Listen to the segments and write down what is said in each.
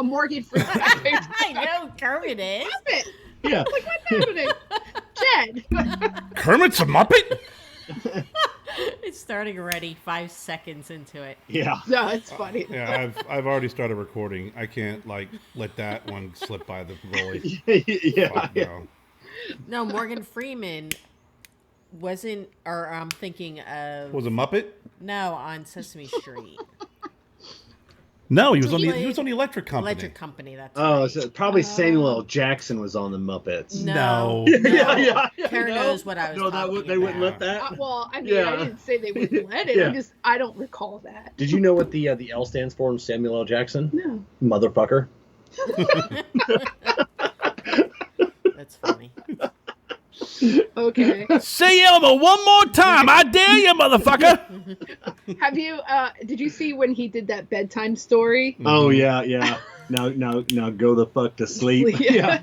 Morgan Freeman. I know Kermit is. Muppet. Yeah. Like, what's happening? Jen. Kermit's a Muppet? It's starting already 5 seconds into it. Yeah. No, it's funny. Yeah, I've already started recording. I can't let that one slip by the bully. Yeah. Fuck no. No, Morgan Freeman wasn't, or I'm thinking of... Was a Muppet? No, on Sesame Street. No, he was on the Electric Company. Electric Company, that's Oh, right. so probably Samuel L. Jackson was on the Muppets. No. Yeah. Karen No. knows what I was No, talking they wouldn't about. let that. Well, I mean, Yeah. I didn't say they wouldn't let it. Yeah. I don't recall that. Did you know what the L stands for in Samuel L. Jackson? No. Motherfucker. That's funny. Okay. Say Elmo one more time. I dare you, motherfucker. Have you? Did you see when he did that bedtime story? Oh yeah. Now go the fuck to sleep. Yeah.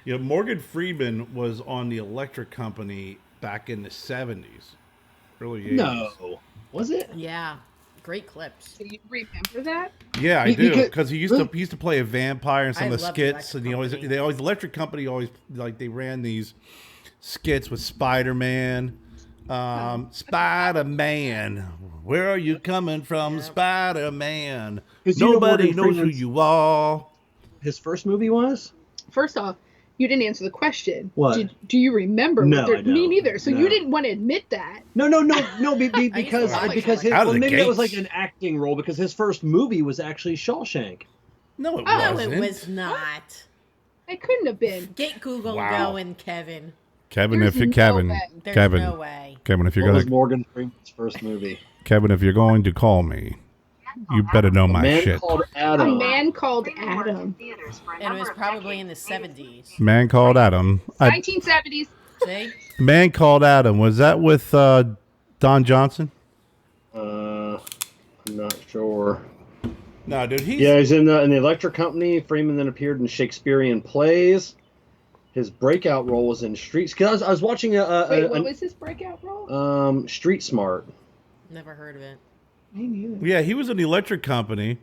Yeah, Morgan Freeman was on the Electric Company back in the 70s, early 80s. No. Was it? Yeah. Great clips. Do you remember that? Yeah, I do, Because- because he used to play a vampire in some I of the love the skits, and Electric the Electric Company always they ran these skits with Spider-Man, Spider-Man, where are you coming from, Yeah. Spider-Man? 'Cause you know Nobody Morgan knows who Freeman's- you are. His first movie was? First off, you didn't answer the question. What? Do you remember? No, what I Me don't. neither. So No. you didn't want to admit that. No. Because like because his, Out of well, the maybe that was gates. like an acting role because his first movie was actually Shawshank. No, it No, wasn't. it was not. It couldn't have been. Get Google Wow. going, Kevin. Kevin, There's if you no Kevin, way. There's Kevin, no way. Kevin, if you're What was gonna Morgan Freeman's first movie? Kevin, if you're going to call me, you better know my Man shit. Called A Adam. Man Called Adam. And it was probably in the 70s. Man Called Adam. 1970s. See? Man Called Adam. Was that with Don Johnson? I'm not sure. No, dude. He's in the Electric Company. Freeman then appeared in Shakespearean plays. His breakout role was in Street. Cause I was watching Wait, what was his breakout role? Street Smart. Never heard of it. Me neither. Yeah, he was in the Electric Company,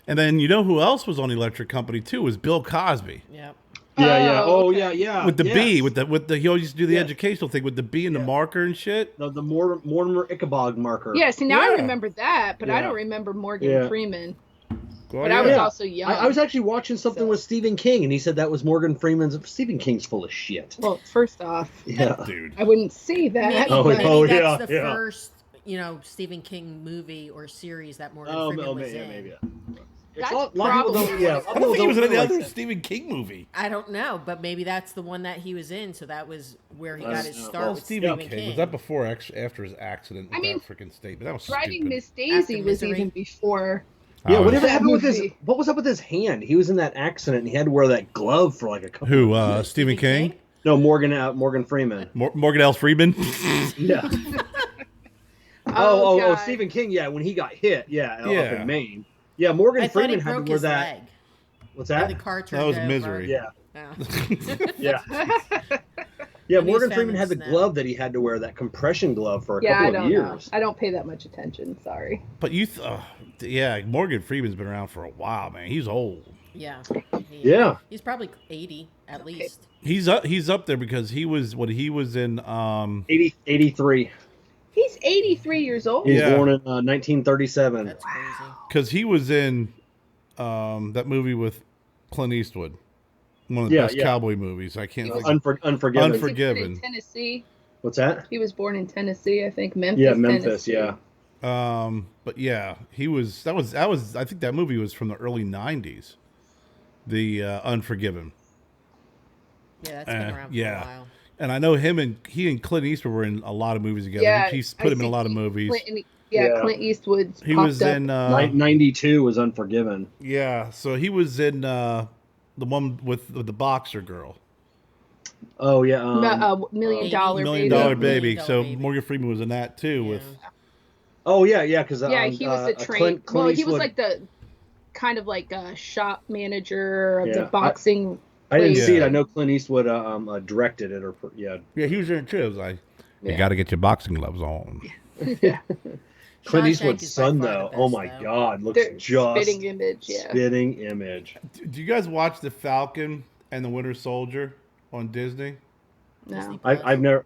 and then you know who else was on the Electric Company too? Was Bill Cosby Yep. Yeah. Oh, Oh, okay. yeah. with the yes. bee, with the he always used to do the Yeah. educational thing with the bee and the Yeah. marker and shit. The Mortimer Ichabod marker. Yeah, see, now I Yeah. remember that, but I Yeah. don't remember Morgan Yeah. Freeman. Well, But I was Yeah. also young. I was actually watching something So- with Stephen King, and he said that was Morgan Freeman's. Stephen King's full of shit. Well, first off, Yeah. dude. I wouldn't say that. Maybe, Oh, but- maybe oh, that's yeah, the yeah. first, Stephen King movie or series that Morgan Oh, Freeman was maybe, in. maybe. That's A lot of people don't. probably Yeah, what a lot I of don't think he was in any realize other that. Stephen King movie. I don't know, but maybe that's the one that he was in, so that was where he got his no. start Well, with Stephen Stephen King. King. Was that before, after his accident with I mean, that freaking statement? That was Driving stupid. Miss Daisy After was Misery. even before. Yeah, Oh, whatever That happened with his? movie. What was up with his hand? He was in that accident, and he had to wear that glove for like a couple. Who? Stephen King? No, Morgan Freeman. Morgan L. Freeman? Yeah. Oh, God. Stephen King. Yeah, when he got hit. Yeah, up Yeah. in Maine. Yeah, Morgan I thought he Freeman had to broke wear his that. leg. What's And that? the car turned That was over. Misery. Yeah, Oh. yeah. Yeah, And he's Morgan found Freeman in had the snow. glove that he had to wear, that compression glove for a Yeah, I couple don't of know. years. I don't pay that much attention. Sorry. But yeah, Morgan Freeman's been around for a while, man. He's old. Yeah. Yeah. He's probably 80 at least. He's up there because he was in 83. He's 83 years old. He was Yeah. born in 1937. That's crazy. because he was in that movie with Clint Eastwood, one of the Yeah, best yeah. cowboy movies. I can't think. Unforgiven. Was he born Forgiven. in Tennessee. What's that? He was born in Tennessee, I think. Memphis. Yeah, Memphis. Tennessee. Yeah. But yeah, he was. That was. I think that movie was from the early '90s. The Unforgiven. Yeah, that's been around for yeah. a while. And I know he and Clint Eastwood were in a lot of movies together. Yeah, He's I put him in a think lot of movies. Yeah. Clint Eastwood. He was in. 92 was Unforgiven. Yeah, so he was in the one with the boxer girl. Oh yeah. Million Baby. Dollar Million Baby. Dollar Baby. Baby. Million So Dollar Baby. Morgan Freeman was in that too. Yeah. With Oh yeah, because Yeah, he was the Clint well, he was Eastwood- like the kind of like a shop manager of Yeah, the boxing. I didn't place. see it. Yeah. I know Clint Eastwood directed it, or yeah. yeah, he was in it too. It was like, you Yeah. got to get your boxing gloves on. Yeah. Clint Shawshank Eastwood's is by son, far the though. best, Oh my though. God, looks They're just spitting image, yeah. spitting image. Do you guys watch The Falcon and the Winter Soldier on Disney? No. I've never.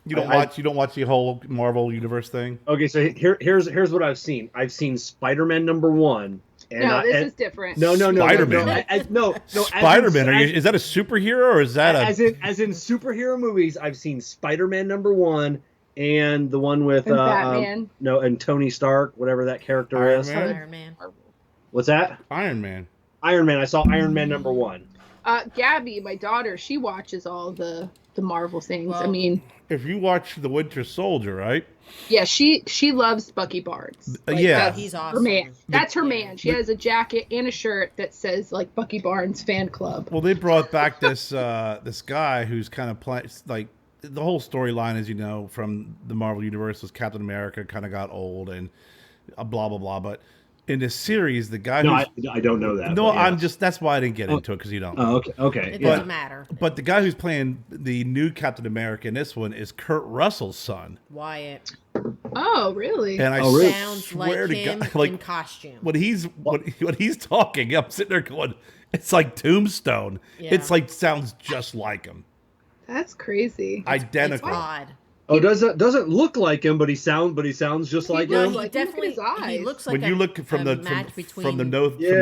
You don't I- watch. You don't watch the whole Marvel universe thing. Okay, so here's what I've seen. I've seen Spider-Man #1. And No, this is different. No. Spider-Man. No. Spider-Man. Is that a superhero or is that as in superhero movies? I've seen Spider-Man #1 and the one with And Batman. and Tony Stark, whatever that character Iron is. Man? Iron Man. What's that? Iron Man? Iron Man. I saw Iron Man #1. Gabby, my daughter, she watches all the Marvel things. I Well- mean, If you watch the Winter Soldier, right? yeah, she loves Bucky Barnes. Yeah. that's He's her awesome. man. That's her Yeah. man. She has a jacket and a shirt that says like Bucky Barnes fan club. Well, they brought back this this guy who's kind of like the whole storyline, as you know, from the Marvel universe was Captain America kind of got old and blah blah blah. But in this series, the guy No, who's I don't know that. no, but yeah. I'm just that's why I didn't get into it because you don't. Oh, okay. It Yeah. doesn't matter. But the guy who's playing the new Captain America in this one is Kurt Russell's son, Wyatt Oh, really? and I Oh, really? sounds swear like to him God, like in costume. when he's talking, I'm sitting there going, it's like Tombstone. Yeah. It's like sounds just like him, That's crazy. It's identical. odd. Oh, doesn't look like him, but he sounds just like No, him. he Like, look at definitely his eyes. he looks like When you look from a the match from the between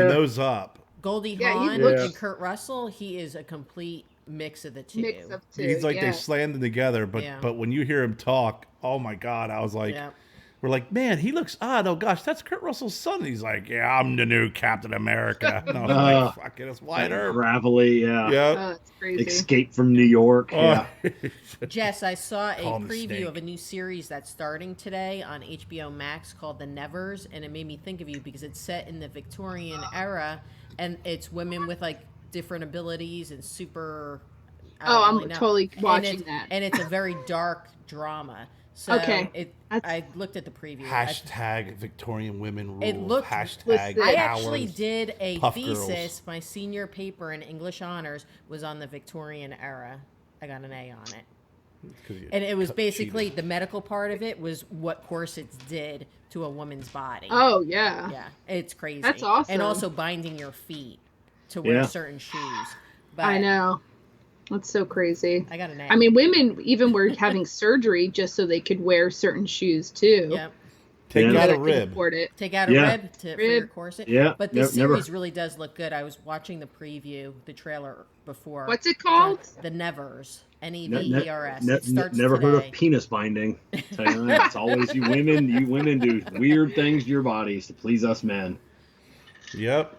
nose up, Goldie Yeah, he Hawn looks- and Kurt Russell. He is a complete mix of the two. Mix of two. he's like yeah. they slammed them together. But Yeah. but when you hear him talk, oh my God, I was like, Yeah. we're like, man, he looks odd. Oh gosh, that's Kurt Russell's son. He's like, yeah, I'm the new Captain America. And I was like, fuck it, it's Wyatt Earp. Gravelly, yeah. Yeah. Oh, that's crazy. Escape from New York. Yeah. Jess, I saw a Call him preview Snake. of a new series that's starting today on HBO Max called The Nevers, and it made me think of you because it's set in the Victorian era, and it's women with like different abilities and super. I don't Oh, I'm really know. totally And watching it's- that. And it's a very dark drama. So Okay. I looked at the preview. Hashtag Victorian women rule. It looked- Hashtag Listen, I powers. actually did a Puff thesis. girls. My senior paper in English honors was on the Victorian era. I got an A on it. 'Cause you And it was cut basically cheetahs. the medical part of it was what corsets did to a woman's body. Oh, yeah. Yeah, it's crazy. That's awesome. And also binding your feet to wear Yeah. certain shoes. But I know. That's so crazy. I got an A. I mean, women even were having surgery just so they could wear certain shoes too. Yep. Take Yeah. out That a could rib. afford it. Take out a Yeah. rib for your Rib. corset. Yeah, But this never- series really does look good. I was watching the preview, the trailer before. What's it called? The Nevers. Ne- Nevers. ne- It starts never heard today. of penis binding. Tell you that. It's always you women do weird things to your bodies to please us men. Yep.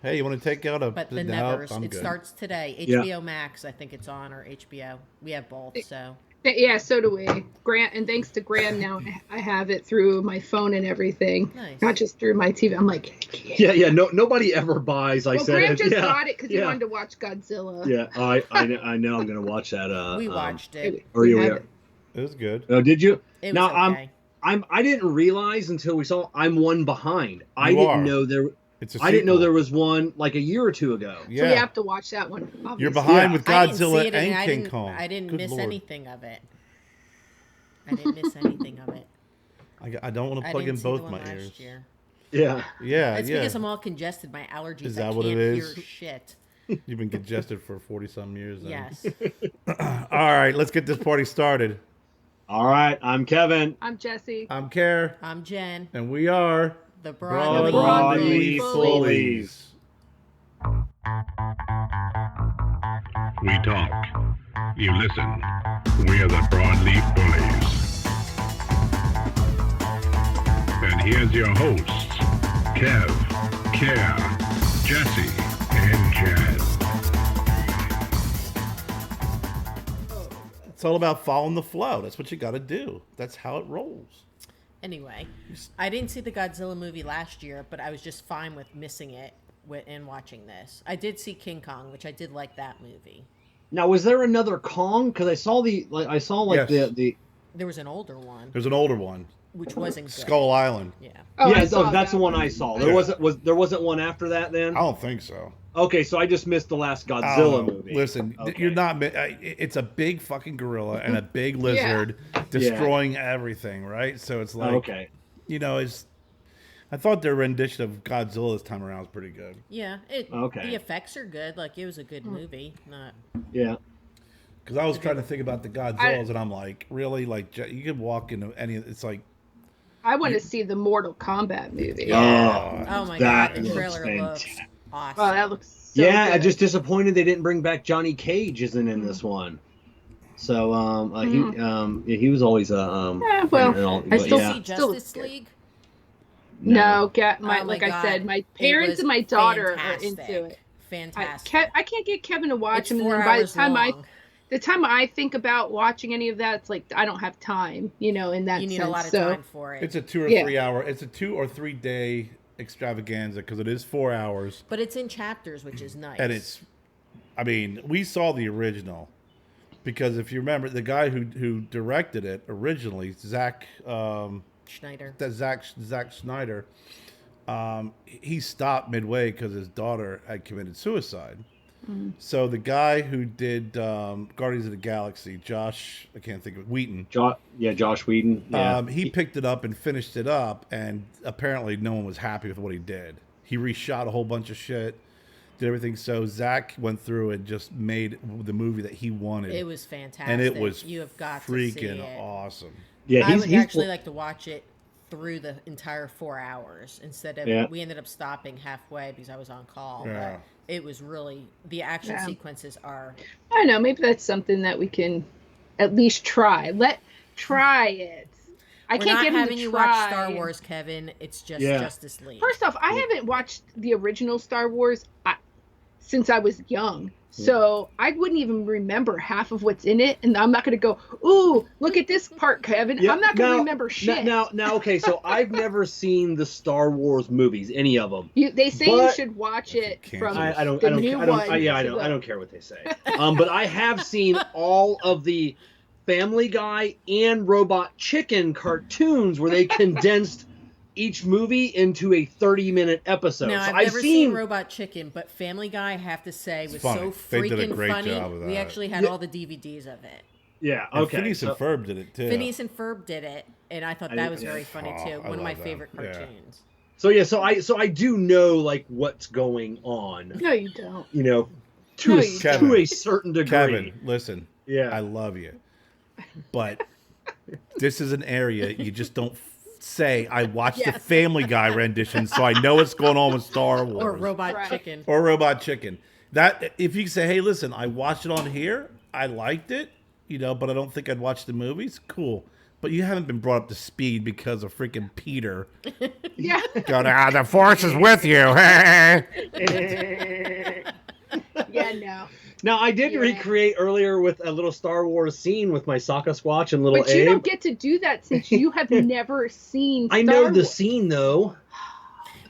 Hey, you want to take out a? But the no, Nevers. I'm It good. starts today. Yeah. HBO Max, I think it's on, or HBO. We have both, so. Yeah, so do we. Grant, and thanks to Graham, now I have it through my phone and everything, Nice. not just through my TV. I'm like, yeah. Yeah. No, nobody ever buys. I Well, said Graham it. just Yeah. got it because he yeah. wanted to watch Godzilla. Yeah. I know. I'm gonna watch that. We watched it. Or you We were. have it. It was good. Oh, did you? It was Now, okay. I didn't realize until we saw I'm one behind. I You didn't are. know there. It's a I didn't know sequel. there was one like a year or two ago. Yeah. So we have to watch that one. Obviously. You're behind Yeah. with I didn't Godzilla see it, and I King didn't, Kong. I didn't Good miss Lord. anything of it. I didn't miss anything of it. I don't want to I plug didn't in see the both one my last ears. year. Yeah. Yeah, It's yeah. because I'm all congested. My allergies. Is I that can't what it is? hear shit. You've been congested for 40-some years. Then. Yes. All right, let's get this party started. All right. I'm Kevin. I'm Jessie. I'm Kerr, I'm Jen. and we are The Broadleaf Broadleaf Bullies. Bullies. We talk. You listen. We're the Broadleaf Bullies. And here's your hosts, Kev, Kerr, Jessie, and Jen. It's all about following the flow. That's what you got to do. That's how it rolls. Anyway, I didn't see the Godzilla movie last year, but I was just fine with missing it and watching this. I did see King Kong, which I did like that movie. Now, was there another Kong? Because I saw Yes. the. There was an older one, There's an older one, which wasn't good. Skull Island. Yeah. Oh, I yeah, saw that's that the one one. I saw. Yeah. There wasn't one after that then. I don't think so. Okay, so I just missed the last Godzilla Oh, movie. Listen, Okay. you're not. It's a big fucking gorilla and a big lizard destroying everything, right? So it's like, Okay. I thought their rendition of Godzilla this time around was pretty good. Yeah, Okay. the effects are good. Like, it was a good movie. Not Yeah. Because I was trying to think about the Godzillas, and I'm like, really? Like, you could walk into any. It's like, I want to see the Mortal Kombat movie. Yeah. Oh my that god, the looks trailer looks fantastic. awesome. Oh, that looks so Yeah, good. I'm just disappointed they didn't bring back Johnny Cage. Isn't in this one. So he was always Yeah, well, I still see Still Justice good. League. No, Oh my like I God. said, my It parents was and my daughter fantastic. are into it. Fantastic. I can't get Kevin to watch It's them. And 4 then by hours long. the time I think about watching any of that, it's like I don't have time, in that You need sense. a lot of so time for it. it's a 2 or Yeah. 3 hour. It's a 2 or 3 day extravaganza because it is 4 hours, But it's in chapters, which is nice. and it's. I mean, we saw the original because if you remember, the guy who directed it originally, Zack Snyder. He stopped midway because his daughter had committed suicide. So the guy who did Guardians of the Galaxy, Josh Whedon. Josh Whedon. Yeah. He picked it up and finished it up, and apparently no one was happy with what he did. He reshot a whole bunch of shit, did everything. So Zach went through and just made the movie that he wanted. It was fantastic. And it was you have got freaking to see it. awesome. Yeah, I would actually like to watch it through the entire 4 hours instead of we ended up stopping halfway because I was on call. Yeah. But it was really the sequences are. I don't know. Maybe that's something that we can at least try. Try it. I We're can't not get him having to you try. watch Star Wars, Kevin. It's just Justice League. First off, I haven't watched the original Star Wars since I was young. So I wouldn't even remember half of what's in it, and I'm not going to go, ooh, look at this part, Kevin. Yeah, I'm not going to remember shit. Now, okay, so I've never seen the Star Wars movies, any of them. They say you should watch it from I don't the new one. I don't care what they say. But I have seen all of the Family Guy and Robot Chicken cartoons where they condensed each movie into a 30-minute episode. Now, so I've never seen seen Robot Chicken, but Family Guy, I have to say, was funny. so They did a freaking great funny. job of We that. actually had all the DVDs of it. Yeah, And okay. Phineas and Ferb did it too. Phineas and Ferb did it, and I thought that was very funny Oh, too. I One of my love them. favorite Yeah. cartoons. So I do know like what's going on. No, you don't. To No, a, you to a certain degree. Kevin, listen. Yeah. I love you, but this is an area you just don't say. I watched the Family Guy rendition, so I know what's going on with Star Wars Or Robot Right. Chicken. or Robot Chicken. That if you say, hey, listen, I watched it on here, I liked it, but I don't think I'd watch the movies. Cool. But you haven't been brought up to speed because of freaking Peter. Yeah. Going, the Force is with you. Yeah, no. Now I did Yeah. recreate earlier with a little Star Wars scene with my Sokka Squatch and little But Abe. you don't get to do that since you have never seen Star I know the Wars. scene though.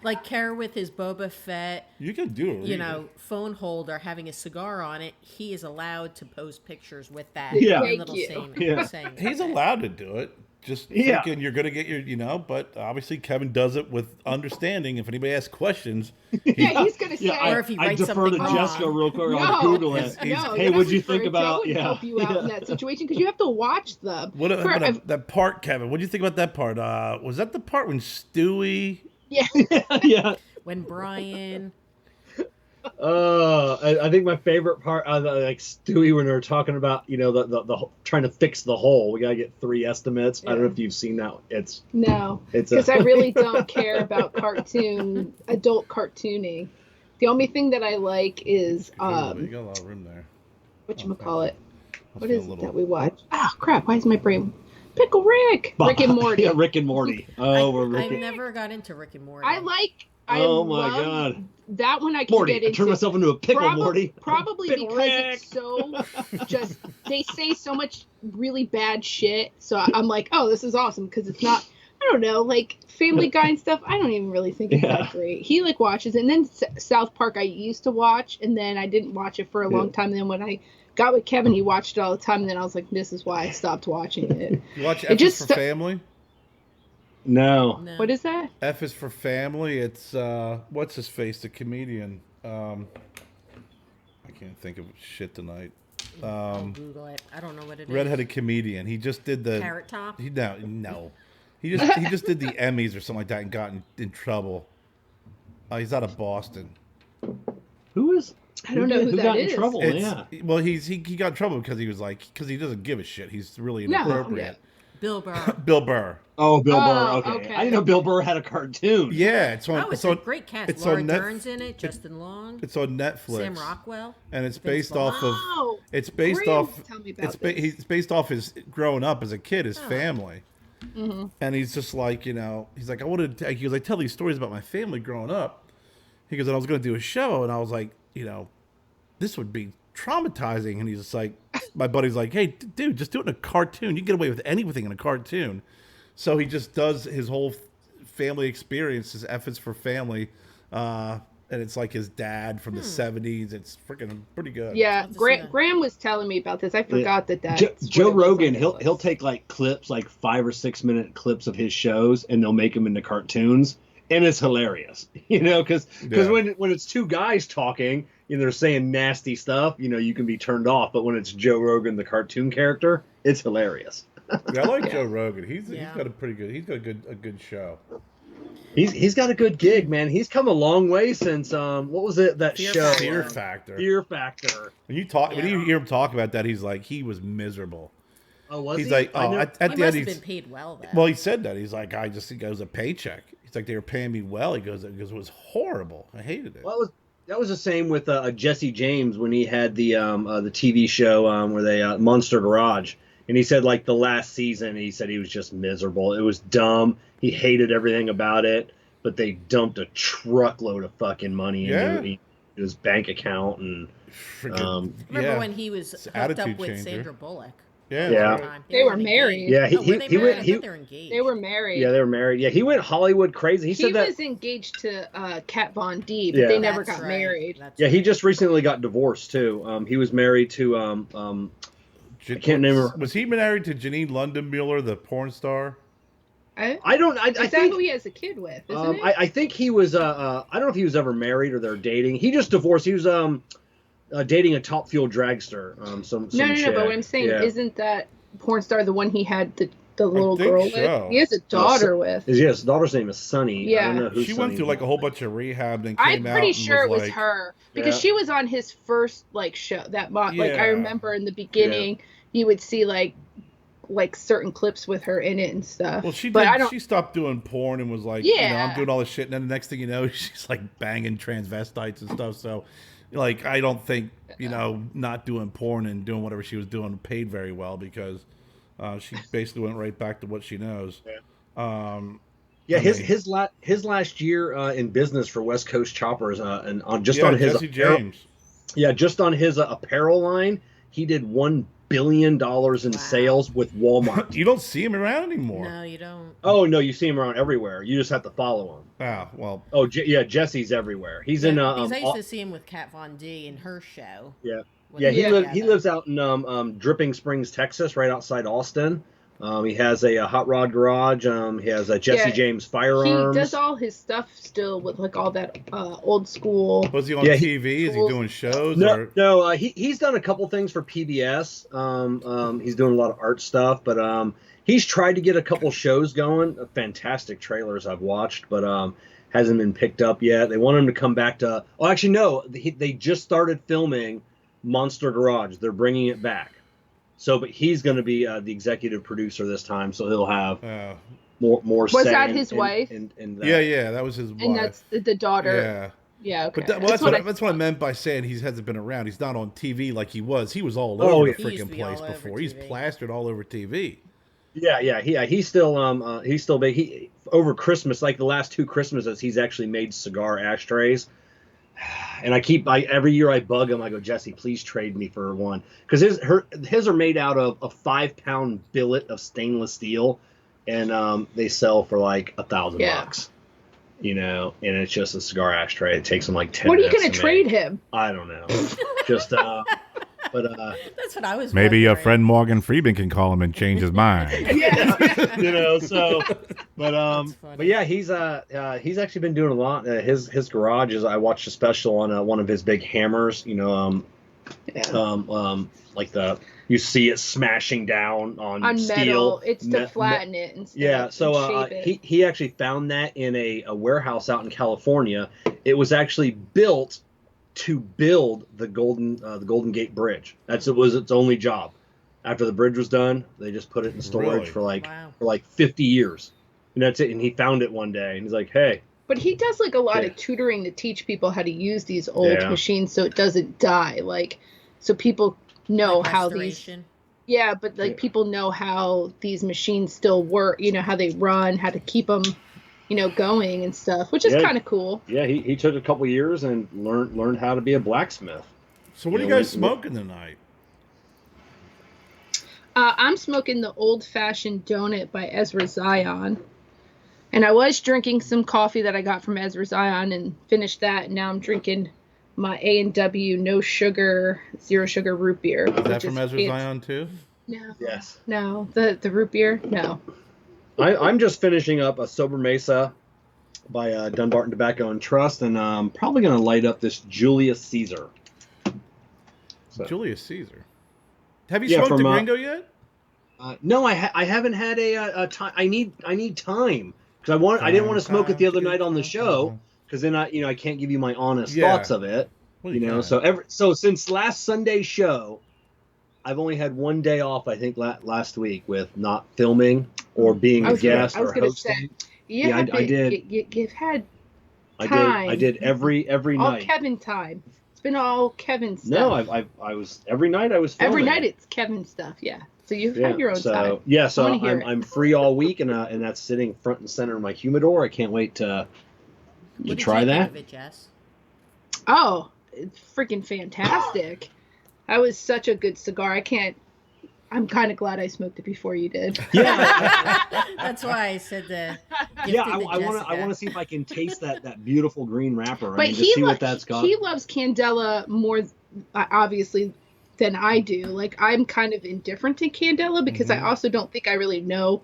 Like Kerr with his Boba Fett, You can do it. phone holder having a cigar on it. He is allowed to post pictures with that. Yeah. in little Thank you. Yeah. saying He's that. allowed to do it. Just Yeah. thinking you're going to get your, but obviously Kevin does it with understanding. If anybody asks questions, Yeah, he's going to say, Or if he I writes defer to something Jessica wrong. real quick. no, I'll Google it. no, Hey, you're what'd you not think referring- about? Joe would Yeah, help you out in that situation because you have to watch them. what about that part, Kevin? What do you think about that part? Was that the part when Stewie? Yeah. yeah. When Brian, I think my favorite part, like Stewie, when they were talking about, the trying to fix the hole. We gotta get 3 estimates. I don't know if you've seen that. No, It's because I really don't care about adult cartooning. The only thing that I like is You got a lot of room there. whatchamacallit. What feel is a it little- that we watch? Oh crap! Why is my brain? Pickle Rick, Rick and Morty. Yeah, Rick and Morty. I Rick. never got into Rick and Morty. I Oh my love God. that one. I can Morty. get I into. turned myself into a pickle, Morty. Probably Pickle because Rick. it's so just they say so much really bad shit. So I'm like, oh, this is awesome because it's not. I don't know, like Family Guy and stuff. I don't even really think it's that great. He watches it. And then South Park I used to watch, and then I didn't watch it for a long time. And then when I got with Kevin, he watched it all the time. And then I was like, this is why I stopped watching it. You watch It F just is for Family? No. No. What is that? F is for Family. It's what's his face, the comedian. I can't think of shit tonight. I'll Google it. I don't know what it is. Redheaded comedian. He just did the Carrot Top. No. He just did the Emmys or something like that and got in trouble. He's out of Boston. Who is? I don't know who that got is. in trouble. Well, he got in trouble because he was because he doesn't give a shit. He's really inappropriate. Bill Burr. Bill Burr. Oh, Bill Burr. Oh, Okay. okay. I didn't know Bill Burr had a cartoon. Yeah, it's on. It's on, a great cast. it's Laura on Dern's in it. Justin Long. It's on Netflix. Sam Rockwell. And it's Vince based off of. Oh, It's based Graham, off. tell me about this. It's based off his growing up as a kid, his family. Mm-hmm. And he's just like, he's like, he goes, I tell these stories about my family growing up. He goes, and I was going to do a show, and I was like, this would be traumatizing. And he's just like, my buddy's like, hey, dude, just do it in a cartoon. You can get away with anything in a cartoon. So he just does his whole family experience, his efforts for family. And it's like his dad from the 70s. It's freaking pretty good. Yeah, Graham was telling me about this. I forgot that. Joe Rogan, he'll take like clips, like 5 or 6 minute clips of his shows, and they'll make them into cartoons, and it's hilarious. Because when it's two guys talking, they're saying nasty stuff, you can be turned off. But when it's Joe Rogan, the cartoon character, it's hilarious. Yeah, I like Joe Rogan. He's got a pretty good. He's got a good show. He's got a good gig, man. He's come a long way since what was it that show? Fear Factor. Fear Factor. When you hear him talk about that, he's like he was miserable. Oh, was he? He's like, at the end, he's been paid well. Then. Well, he said that. He's like, he goes a paycheck. He's like, they were paying me well. He goes, it was horrible. I hated it. Well, that was the same with Jesse James when he had the TV show where they Monster Garage. And he said, like, the last season, he said he was just miserable. It was dumb. He hated everything about it. But they dumped a truckload of fucking money into his bank account. And remember when he was hooked up with Sandra Bullock? Yeah. They were married. Yeah, they were engaged. They were married. Yeah, they were married. Yeah, he went Hollywood crazy. He was engaged to Kat Von D, but they never got married. He just recently got divorced too. He was married to I can't remember. Was he married to Janine London-Mueller, the porn star? I think who he has a kid with, isn't it? I think he was. I don't know if he was ever married or they're dating. He just divorced. He was dating a Top Fuel dragster. No. But what I'm saying isn't that porn star the one he had the little girl with? He has a daughter with. His daughter's name is Sunny. Yeah. I don't know who she Sunny went through like a whole bunch of rehab and came I'm out. pretty sure it was like, her because she was on his first show that like I remember in the beginning you would see like certain clips with her in it and stuff. Well, she stopped doing porn and was like, I'm doing all this shit, and then the next thing you know, she's like banging transvestites and stuff. So, like, I don't think not doing porn and doing whatever she was doing paid very well because she basically went right back to what she knows. His last year in business for West Coast Choppers and on his Jesse James. Just on his apparel line, he did $1 billion in sales with Walmart. You don't see him around anymore. No, you don't. Oh no, you see him around everywhere. You just have to follow him. Ah, well. Oh Jesse's everywhere. He's in. Because I used to see him with Kat Von D in her show. Yeah, he lives out in Dripping Springs, Texas, right outside Austin. He has a hot rod garage. He has a Jesse James firearms. He does all his stuff still with like all that old school. Was he on TV? Is he doing shows? No. He's done a couple things for PBS. He's doing a lot of art stuff, but he's tried to get a couple shows going. Fantastic trailers I've watched, but hasn't been picked up yet. They want him to come back to. Oh, actually, no. They just started filming Monster Garage. They're bringing it back. So, but he's going to be the executive producer this time, so he'll have more. Was that his wife? And that. Yeah, that was his wife. And that's the daughter. Yeah. Okay. But that's what I meant by saying he hasn't been around. He's not on TV like he was. He was all over the freaking place before. He's plastered all over TV. Yeah. He's still big. He over Christmas, like the last 2 Christmases, he's actually made cigar ashtrays. And every year I bug him. I go, Jesse, please trade me for one, because his are made out of a 5-pound billet of stainless steel, and they sell for like $1,000. And it's just a cigar ashtray. It takes him like 10 minutes. What are you going to trade him? I don't know. Just but that's what I was. Maybe wondering. your friend Morgan Freeman can call him and change his mind. So, but yeah, he's actually been doing a lot. His garage is. I watched a special on one of his big hammers. Yeah. Like you see it smashing down on steel. Metal. It's to flatten it instead of shape it. He actually found that in a warehouse out in California. It was actually built to build the Golden Gate Bridge. It was its only job. After the bridge was done, they just put it in storage for like 50 years. And that's it. And he found it one day and he's like, hey. But he does like a lot of tutoring to teach people how to use these old machines so it doesn't die. Like, so people know like how these. Yeah, but like people know how these machines still work. You know how they run, how to keep them, going and stuff, which is kind of cool. Yeah, he took a couple years and learned how to be a blacksmith. So what are you guys smoking tonight? I'm smoking the Old Fashioned Donut by Ezra Zion. And I was drinking some coffee that I got from Ezra Zion and finished that. And now I'm drinking my A&W no sugar, zero sugar root beer. Is that from Ezra Zion too? No. Yes. No. The root beer? No. I'm just finishing up a Sober Mesa by Dunbarton Tobacco and Trust, and I'm probably going to light up this Julius Caesar. Julius Caesar. Have you smoked the Gringo yet? No, I haven't had a time. I need time because I didn't want to smoke it the other night on the show because then I can't give you my honest thoughts of it. Well, so since last Sunday's show, I've only had one day off. I think last week with not filming or being a guest or hosting. I did. You've had time. I did every night. All Kevin time. It's been all Kevin stuff. No, I was every night I was filming. Every night it's Kevin stuff. Yeah. So you've had your own time. Yeah, so I'm free all week, and that's sitting front and center in my humidor. I can't wait to try that. Think of it, Jess? Oh, it's freaking fantastic! That was such a good cigar. I'm kind of glad I smoked it before you did. Yeah, that's why I said the. I want to see if I can taste that beautiful green wrapper. But see what that's got. He loves Candela more, obviously, than I do. Like, I'm kind of indifferent to Candela because I also don't think I really know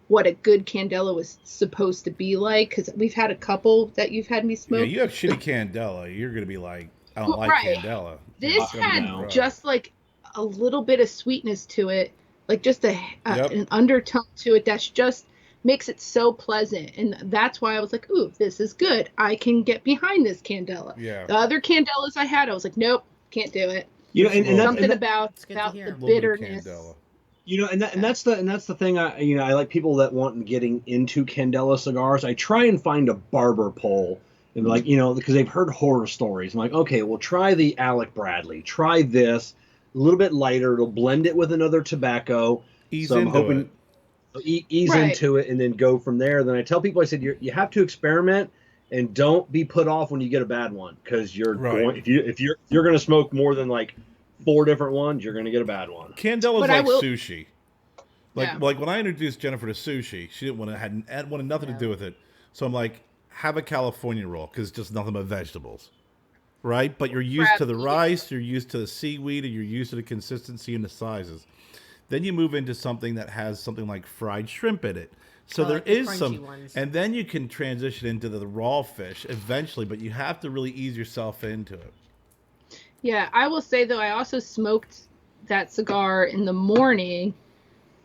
what a good Candela was supposed to be like, because we've had a couple that you've had me smoke. Yeah, you have shitty Candela. You're going to be like, I don't like Candela. This had just like a little bit of sweetness to it, like just an undertone to it that's just makes it so pleasant. And that's why I was like, ooh, this is good. I can get behind this Candela. Yeah. The other Candelas I had, I was like, nope, can't do it. And something about the bitterness. And that's the thing. I like people that want getting into Candela cigars. I try and find a barber pole and be like, because they've heard horror stories. I'm like, okay, well, try the Alec Bradley. Try this. A little bit lighter. It'll blend it with another tobacco. Ease into it and then go from there. Then I tell people, I said, you have to experiment. And don't be put off when you get a bad one, because you're going if you're going to smoke more than like 4 different ones, you're going to get a bad one. Candela's like sushi. Like when I introduced Jennifer to sushi, she didn't wanted nothing to do with it. So I'm like, have a California roll because it's just nothing but vegetables, right? But you're used to the rice, you're used to the seaweed, and you're used to the consistency and the sizes. Then you move into something that has something like fried shrimp in it. So there is some, and then you can transition into the raw fish eventually, but you have to really ease yourself into it. Yeah, I will say though, I also smoked that cigar in the morning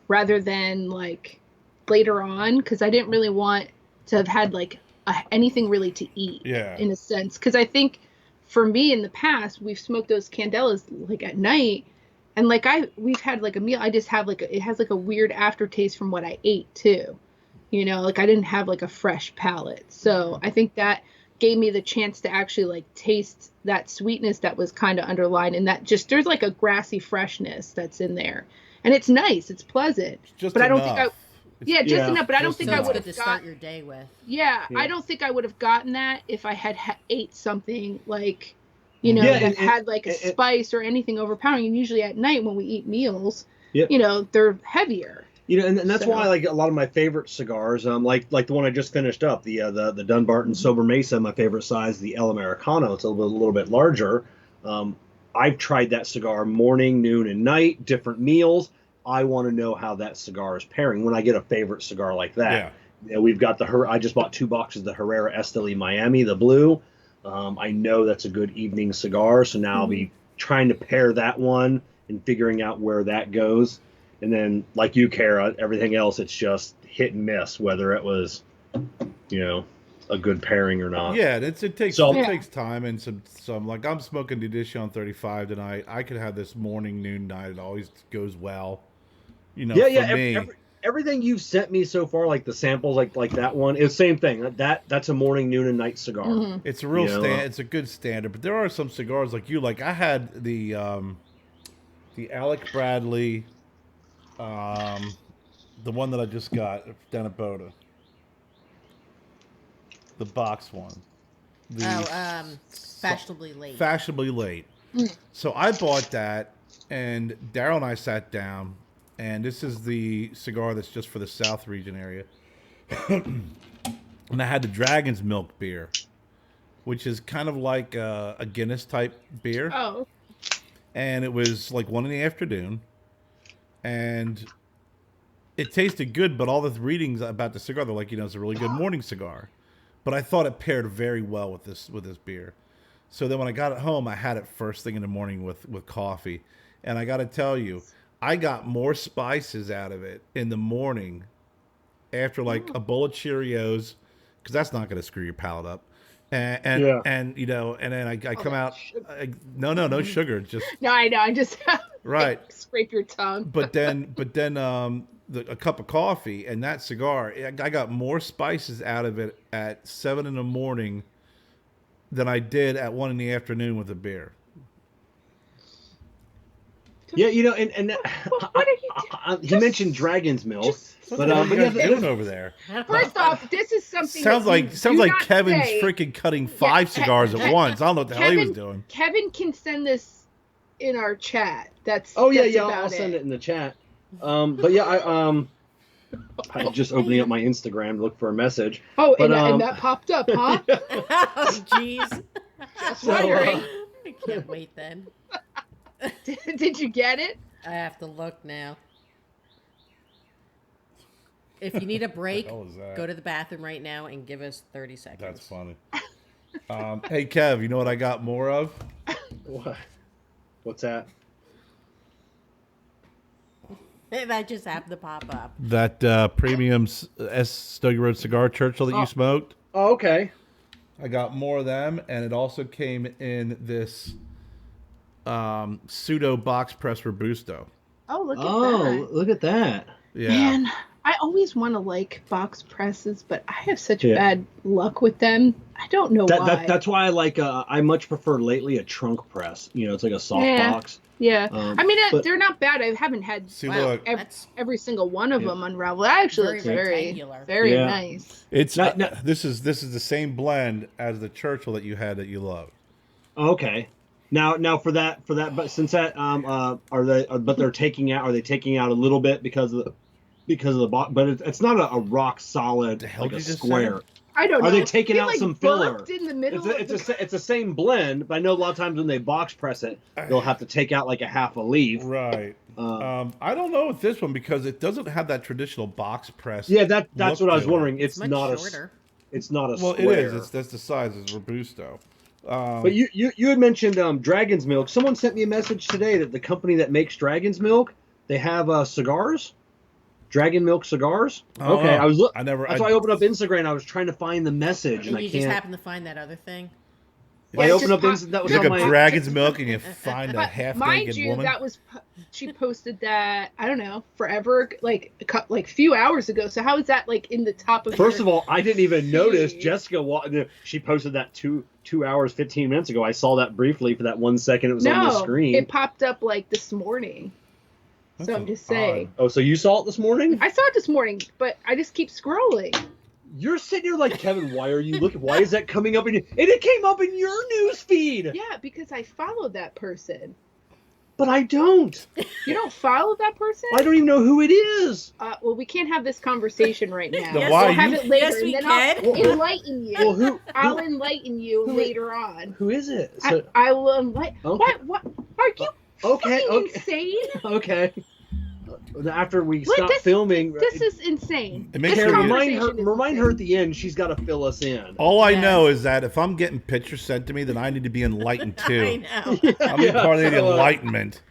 rather than like later on, because I didn't really want to have had like anything really to eat. Yeah. In a sense, because I think for me in the past we've smoked those Candelas like at night, and like we've had like a meal. I just have it has like a weird aftertaste from what I ate too. Like I didn't have like a fresh palate. So I think that gave me the chance to actually like taste that sweetness that was kind of underlined, and that just there's like a grassy freshness that's in there, and it's nice, it's pleasant. But I don't think enough. But I don't think I would have to start your day with. Yeah, I don't think I would have gotten that if I had ate something like, that had like a spice or anything overpowering. And usually at night when we eat meals, they're heavier. And that's why like a lot of my favorite cigars, like the one I just finished up, the Dunbarton Sober Mesa, my favorite size, the El Americano. It's a little bit larger. I've tried that cigar morning, noon, and night, different meals. I want to know how that cigar is pairing when I get a favorite cigar like that. Yeah. We've got I just bought 2 boxes of the Herrera Esteli Miami, the blue. I know that's a good evening cigar, so now I'll be trying to pair that one and figuring out where that goes. And then, like you, Kara, everything else, it's just hit and miss, whether it was, a good pairing or not. Yeah, it takes time and some like I'm smoking the Edition 35 tonight. I could have this morning, noon, night. It always goes well. For me. Everything you've sent me so far, like the samples, like that one, it's the same thing. That's a morning, noon, and night cigar. Mm-hmm. It's a real it's a good standard. But there are some cigars like you like. I had the Alec Bradley, the one that I just got down at Boda. The box one. Fashionably late. Fashionably late. So I bought that, and Daryl and I sat down, and this is the cigar that's just for the South region area. And I had the Dragon's Milk beer, which is kind of like a Guinness type beer. Oh. And it was like 1 PM, and it tasted good, but all the readings about the cigar, they're like, it's a really good morning cigar. But I thought it paired very well with this beer. So then when I got it home, I had it first thing in the morning with coffee. And I got to tell you, I got more spices out of it in the morning after like a bowl of Cheerios, because that's not going to screw your palate up. And then I come out. No sugar. Just no, I know. I just right. Scrape your tongue. But then a cup of coffee and that cigar, I got more spices out of it at 7 AM than I did at 1 PM with a beer. Yeah, and what are you you mentioned Dragon's Milk, what are you guys doing over there? First off, this is something sounds like Kevin's freaking cutting 5 cigars at once. I don't know what the hell he was doing. Kevin can send this in our chat. That's I'll about send it in the chat. But yeah, I'm just opening up my Instagram to look for a message. Oh, and that popped up, huh? Oh, jeez. Just wondering. I can't wait then. Did you get it? I have to look now. If you need a break, go to the bathroom right now and give us 30 seconds. That's funny. Hey, Kev, you know what I got more of? What? What's that? That just happened to pop up. That premium Stogie Road cigar Churchill that you smoked. Oh, okay. I got more of them, and it also came in this pseudo box press Robusto. Oh, look at that. Look at that. Yeah. Man, I always want to like box presses, but I have such bad luck with them. I don't know why. That's why I like. I much prefer lately a trunk press. It's like a soft box. Yeah, I mean they're not bad. I haven't had every single one of them unravel. It actually looks very nice. It's this is the same blend as the Churchill that you had that you love. Okay. Now for that, but since that are they taking out a little bit because of the box, but it's not a rock solid like a square. I don't know. Are they taking out like some filler? In the middle it's the same blend, but I know a lot of times when they box press it, they'll have to take out like a half a leaf. Right. I don't know with this one because it doesn't have that traditional box press. Yeah, that's what I was wondering. It's not shorter. It's not a well, square. it is. That's the size. It's Robusto. But you had mentioned Dragon's Milk. Someone sent me a message today that the company that makes Dragon's Milk, they have cigars. Dragon Milk cigars. Okay, that's why I opened up Instagram. And I was trying to find the message, and I can't. You just happened to find that other thing. I opened up Instagram. That was you on look my up Dragon's Milk, and you find a half-naked woman. That was she posted that I don't know forever, like few hours ago. So how is that like in the top of? First of all, I didn't even notice Jessica. She posted that 2 hours 15 minutes ago. I saw that briefly for that 1 second. It was on the screen. It popped up like this morning. So I'm just saying. Oh, so you saw it this morning? I saw it this morning, but I just keep scrolling. You're sitting here like, Kevin, why are you looking? Why is that coming up in and it came up in your news feed? Yeah, because I follow that person. But I don't. You don't follow that person? I don't even know who it is. Well, we can't have this conversation right now. Yes, we'll have it later. Yes, we and can. I'll enlighten you. Well, I'll enlighten you later on. Who is it? I will enlighten. Okay. What? Are you fucking insane? Okay. after we What? stop filming. This is insane. It makes This me conversation remind is her insane. at the end. She's got to fill us in. All I Yes. know is that if I'm getting pictures sent to me, then I need to be enlightened I too. know. I'm being part of the enlightenment.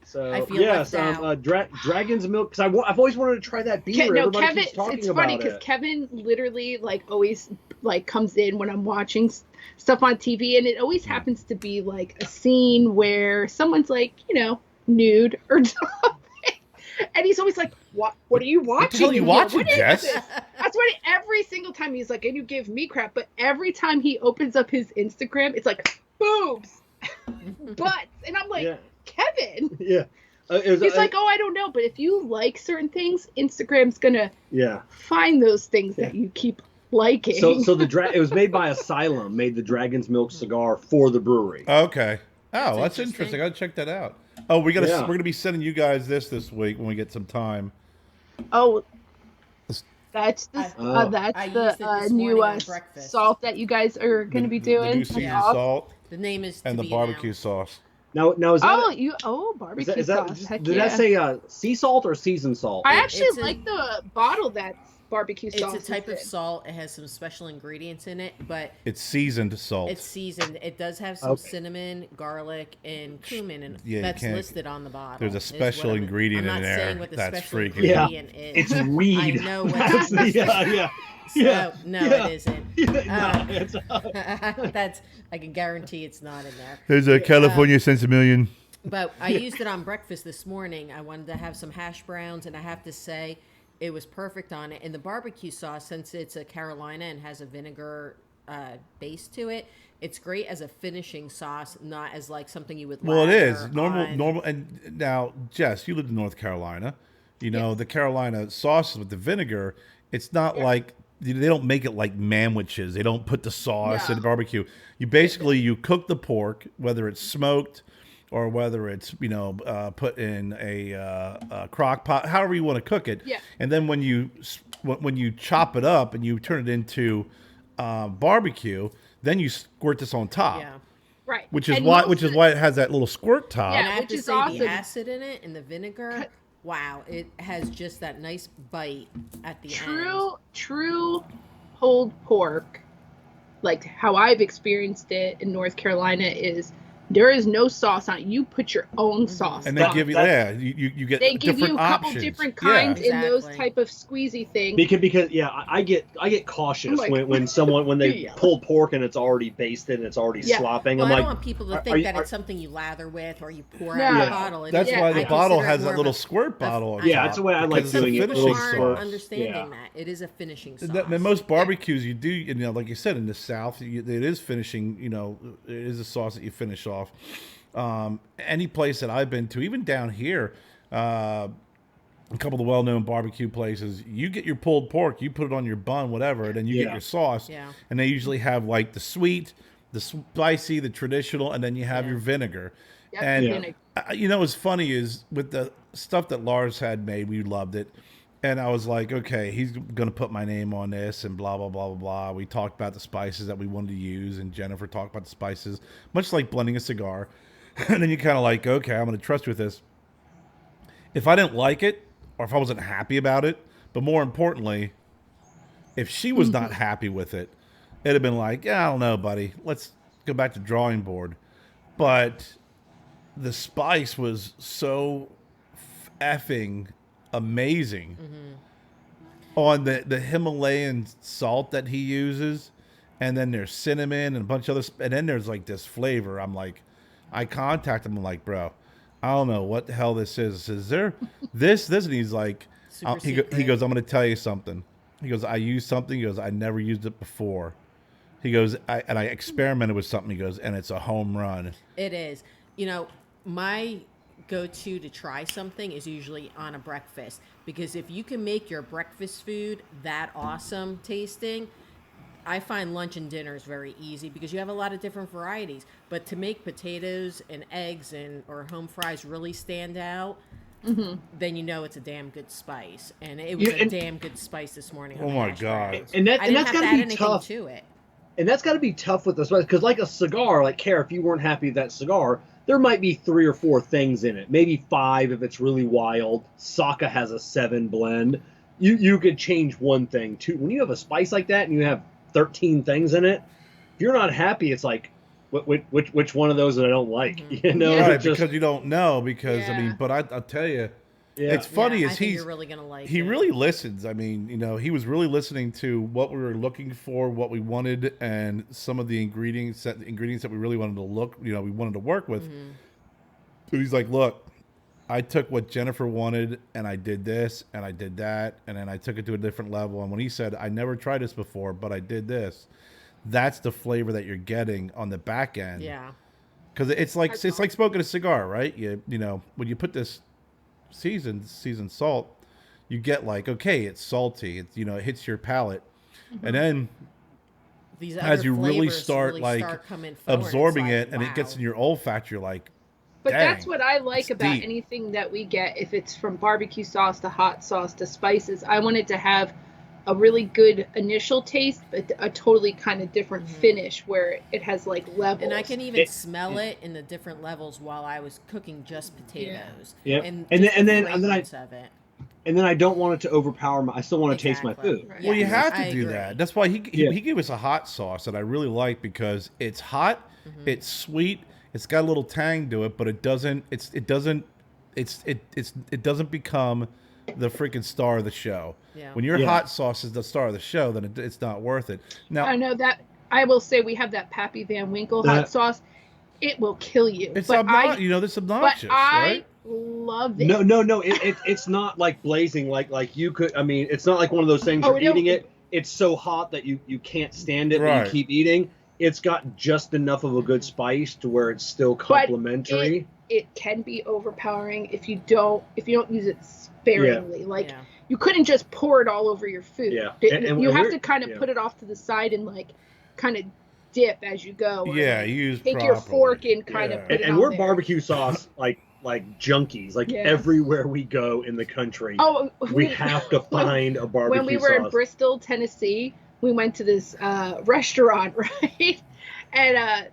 So I feel yes, left out. Dragon's Milk. Because I've always wanted to try that beer. Everybody Kevin. keeps talking It's about funny because it. Kevin literally like always like comes in when I'm watching stuff on TV, and it always happens to be like a scene where someone's like, nude or something, and he's always like, "What? What are you watching? What the hell are you in here? watching, What is Jess?" this?" That's what every single time he's like, and you give me crap, but every time he opens up his Instagram, it's like boobs, butts, and I'm like, Yeah. Kevin. Yeah. He's like, oh, I don't know, but if you like certain things, Instagram's gonna yeah. find those things that you keep liking. So it was made by Asylum. Made the Dragon's Milk cigar for the brewery. Okay. Oh, that's interesting. interesting. I gotta check that out. Oh, we're Yeah. gonna be sending you guys this week when we get some time. Oh, that's the I that's used it the this new morning on breakfast. salt that you guys are gonna be doing. the new That's seasoned awesome. salt The name is and to the be barbecue announced. sauce. Now is that Barbecue is that sauce. Heck did yeah. that say sea salt or seasoned salt? I actually It's like the bottle that's barbecue sauce. It's a type of is in. salt. It has some special ingredients in it, but It's seasoned salt. it's seasoned. It does have some Okay. cinnamon, garlic, and cumin, and Yeah, you that's can't- listed on the bottle. there's a is special what I'm- ingredient I'm in not there saying what the that's special freaking- ingredient is. It's weed. I know what That's- it is. yeah. So, no, Yeah. it isn't. No, it's, That's I can guarantee it's not in there. There's a California cents a million. But I used it on breakfast this morning. I wanted to have some hash browns, and I have to say, it was perfect on it. And the barbecue sauce, since it's a Carolina and has a vinegar base to it, it's great as a finishing sauce, not as like something you would. Well, it is lather normal. on. Normal. And now, Jess, you lived in North Carolina. You know Yes. the Carolina sauces with the vinegar. It's not like they don't make it like manwiches. They don't put the sauce No. in the barbecue. You basically you cook the pork, whether it's smoked or whether it's put in a crock pot, however you want to cook it. Yeah. And then when you chop it up and you turn it into barbecue, then you squirt this on top. Yeah. Right. Which is And why most of- it has that little squirt top. Yeah, And I have which to is say, awesome. the acid in it and the vinegar, wow, it has just that nice bite at the end. True pulled pork, like how I've experienced it in North Carolina, is there is no sauce on it. You put your own sauce. And they on give you, That- you get They give different you a couple options. different Yeah. kinds in those Exactly. type of squeezy things. because I get cautious Like- when they Yeah. pull pork and it's already basted and it's already Yeah. slopping. Well, I'm I like, don't want people to are think you- that are- it's something you lather with or you pour No. out of Yeah. a bottle. It That's is- Yeah, why I the bottle consider it has more that of little a- squirt bottle. on Yeah, top that's the way I like because it's doing a it, finishing little Aren't squirt. understanding Yeah. that it is a finishing sauce. And most barbecues you do, like you said, in the South, it is finishing. It is a sauce that you finish off. Any place that I've been to, even down here, a couple of the well-known barbecue places, you get your pulled pork, you put it on your bun, whatever, and then you get Yeah. your sauce. Yeah. And they usually have like the sweet, the spicy, the traditional, and then you have your vinegar. Yep, And vinegar. what's funny is with the stuff that Lars had made, we loved it. And I was like, okay, he's going to put my name on this and blah, blah, blah, blah, blah. We talked about the spices that we wanted to use, and Jennifer talked about the spices, much like blending a cigar. And then you kind of like, okay, I'm going to trust you with this. If I didn't like it, or if I wasn't happy about it, but more importantly, if she was not happy with it, it'd have been like, yeah, I don't know, buddy. Let's go back to drawing board. But the spice was so effing amazing on the Himalayan salt that he uses, and then there's cinnamon and a bunch of other, and then there's like this flavor. I'm like, I contact him. I'm like, bro, I don't know what the hell this is. Is there this? And he's like, Super he secret. goes, I'm going to tell you something. He goes, I used something. He goes, I never used it before. He goes, I experimented with something. He goes, and it's a home run. It is. My go-to to try something is usually on a breakfast, because if you can make your breakfast food that awesome tasting, I find lunch and dinner is very easy because you have a lot of different varieties. But to make potatoes and eggs or home fries really stand out, then it's a damn good spice. And it was Yeah, a damn good spice this morning. on Oh the my hash God. browns. And I that's didn't have got to to add be anything tough. to it. And that's got to be tough with this, because like a cigar, like Kerr, if you weren't happy with that cigar, there might be 3 or 4 things in it, maybe 5 if it's really wild. Saka has a 7 blend. You could change one thing too. When you have a spice like that and you have 13 things in it, if you're not happy, it's like, which one of those that I don't like? Mm-hmm. You know, right? Because you don't know. Because I Yeah. mean, but I'll tell you, Yeah. it's funny Yeah, is I think he's you're really gonna like he it. really listens. I mean, you know, he was really listening to what we were looking for, what we wanted, and some of the ingredients that we really wanted to we wanted to work with. Mm-hmm. So he's like, look, I took what Jennifer wanted and I did this and I did that, and then I took it to a different level. And when he said, I never tried this before, but I did this, that's the flavor that you're getting on the back end. Yeah. Because it's like smoking a cigar, right? You know, when you put this seasoned salt, you get like, okay, it's salty. It's, you know, it hits your palate. Mm-hmm. And then These as other you really flavors start coming forward, absorbing it's it like, and it gets wow. in your olfactory, you're like, But dang, that's what I like it's about deep. anything that we get. If it's from barbecue sauce to hot sauce to spices, I want it to have a really good initial taste, but a totally kind of different finish where it has like levels. And I can even smell it in the different levels while I was cooking just potatoes. Yeah. And And just the then fragrance of it. And then I don't want it to overpower I still want to taste my Exactly. food. Right. Well, you Yes, have to I do agree. that. That's why he Yeah. gave us a hot sauce that I really like because it's hot, it's sweet, it's got a little tang to it, but it doesn't become the freaking star of the show. Yeah. When your Yeah. hot sauce is the star of the show, then it's not worth it. Now I know that I will say we have that Pappy Van Winkle That- hot sauce. It will kill you. it's but this obnoxious, but I right? love it. No. It's not like blazing like you could. I mean, it's not like one of those things Oh, you're no. eating it. It's so hot that you can't stand it, but Right. you keep eating. It's got just enough of a good spice to where it's still complimentary. It can be overpowering if you don't use it sparingly. Like Yeah. you couldn't just pour it all over your food. Yeah. You have we're- to kind of yeah. put it off to the side and like kind of dip as you go. or Yeah, you use take your properly. fork and kind Yeah. of put it And on we're there. barbecue sauce like junkies. Like Yeah. everywhere we go in the country, Oh, we have to find a barbecue when we were in sauce. Bristol, Tennessee, we went to this restaurant, right? And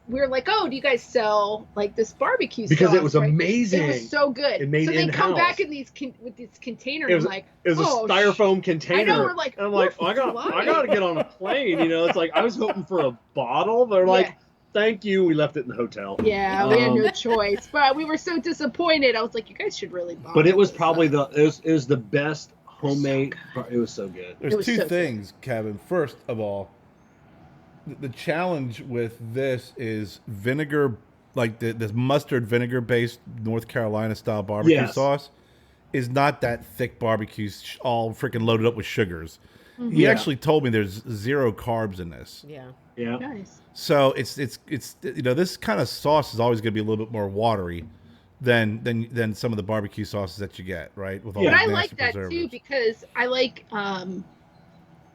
we were like, "Oh, do you guys sell like this barbecue Because sauce?" it was right? amazing. It was so good. It made so they come in-house. back in with this container, It and was- I'm like, It was "Oh, a styrofoam container. I know, we're like, and I'm like, we're I got flying. to get on a plane. You know, it's like I was hoping for a bottle. They're Yeah. like, thank you. We left it in the hotel. Yeah, we had no Um, choice, but we were so disappointed. I was like, "You guys should really buy." But it was this probably stuff." it was the best homemade. It was so good. There's It was two so good. things, Kevin. First of all, the challenge with this is vinegar, like this mustard vinegar based North Carolina style barbecue Yes. sauce, is not that thick barbecue, all freaking loaded up with sugars. Mm-hmm. He Yeah. actually told me there's 0 carbs in this. Yeah. Yeah. Nice. So it's this kind of sauce is always going to be a little bit more watery than some of the barbecue sauces that you get, right? With all Yeah. But these I nasty like that too preservatives. because I like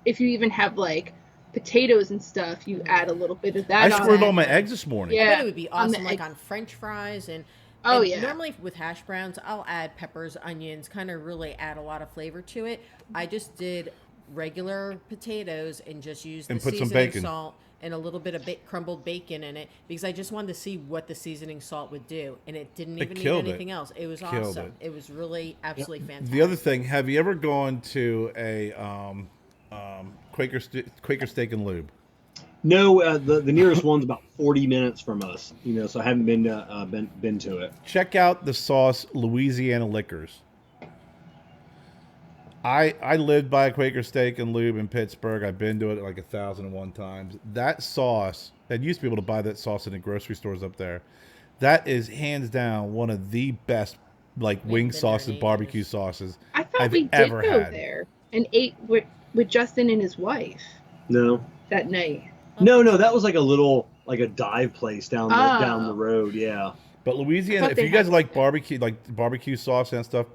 if you even have like potatoes and stuff, you add a little bit of that. I on squirted it. all my eggs this morning. Yeah. I bet it would be on the awesome, like egg- on French fries and. Oh, and yeah. Normally with hash browns, I'll add peppers, onions, kind of really add a lot of flavor to it. I just did regular potatoes and just used And the put some seasoning bacon. salt and a little bit of crumbled bacon in it because I just wanted to see what the seasoning salt would do, and it didn't It even need killed it. anything else. It was Killed awesome. it. It was really absolutely fantastic. The other thing, have you ever gone to a Quaker Steak and Lube? No, the nearest one's about 40 minutes from us. You know, so I haven't been to it. Check out the sauce Louisiana Liquors. I lived by a Quaker Steak and Lube in Pittsburgh. I've been to it like 1,001 times. That sauce, and used to be able to buy that sauce in the grocery stores up there. That is hands down one of the best like wing been there sauces, in barbecue ages. sauces I thought I've we did ever go had. there and ate with Justin and his wife No, that night. no, that was like a dive place down Oh. down the road. Yeah. But Louisiana, thought if they you guys had like that. barbecue sauce and stuff,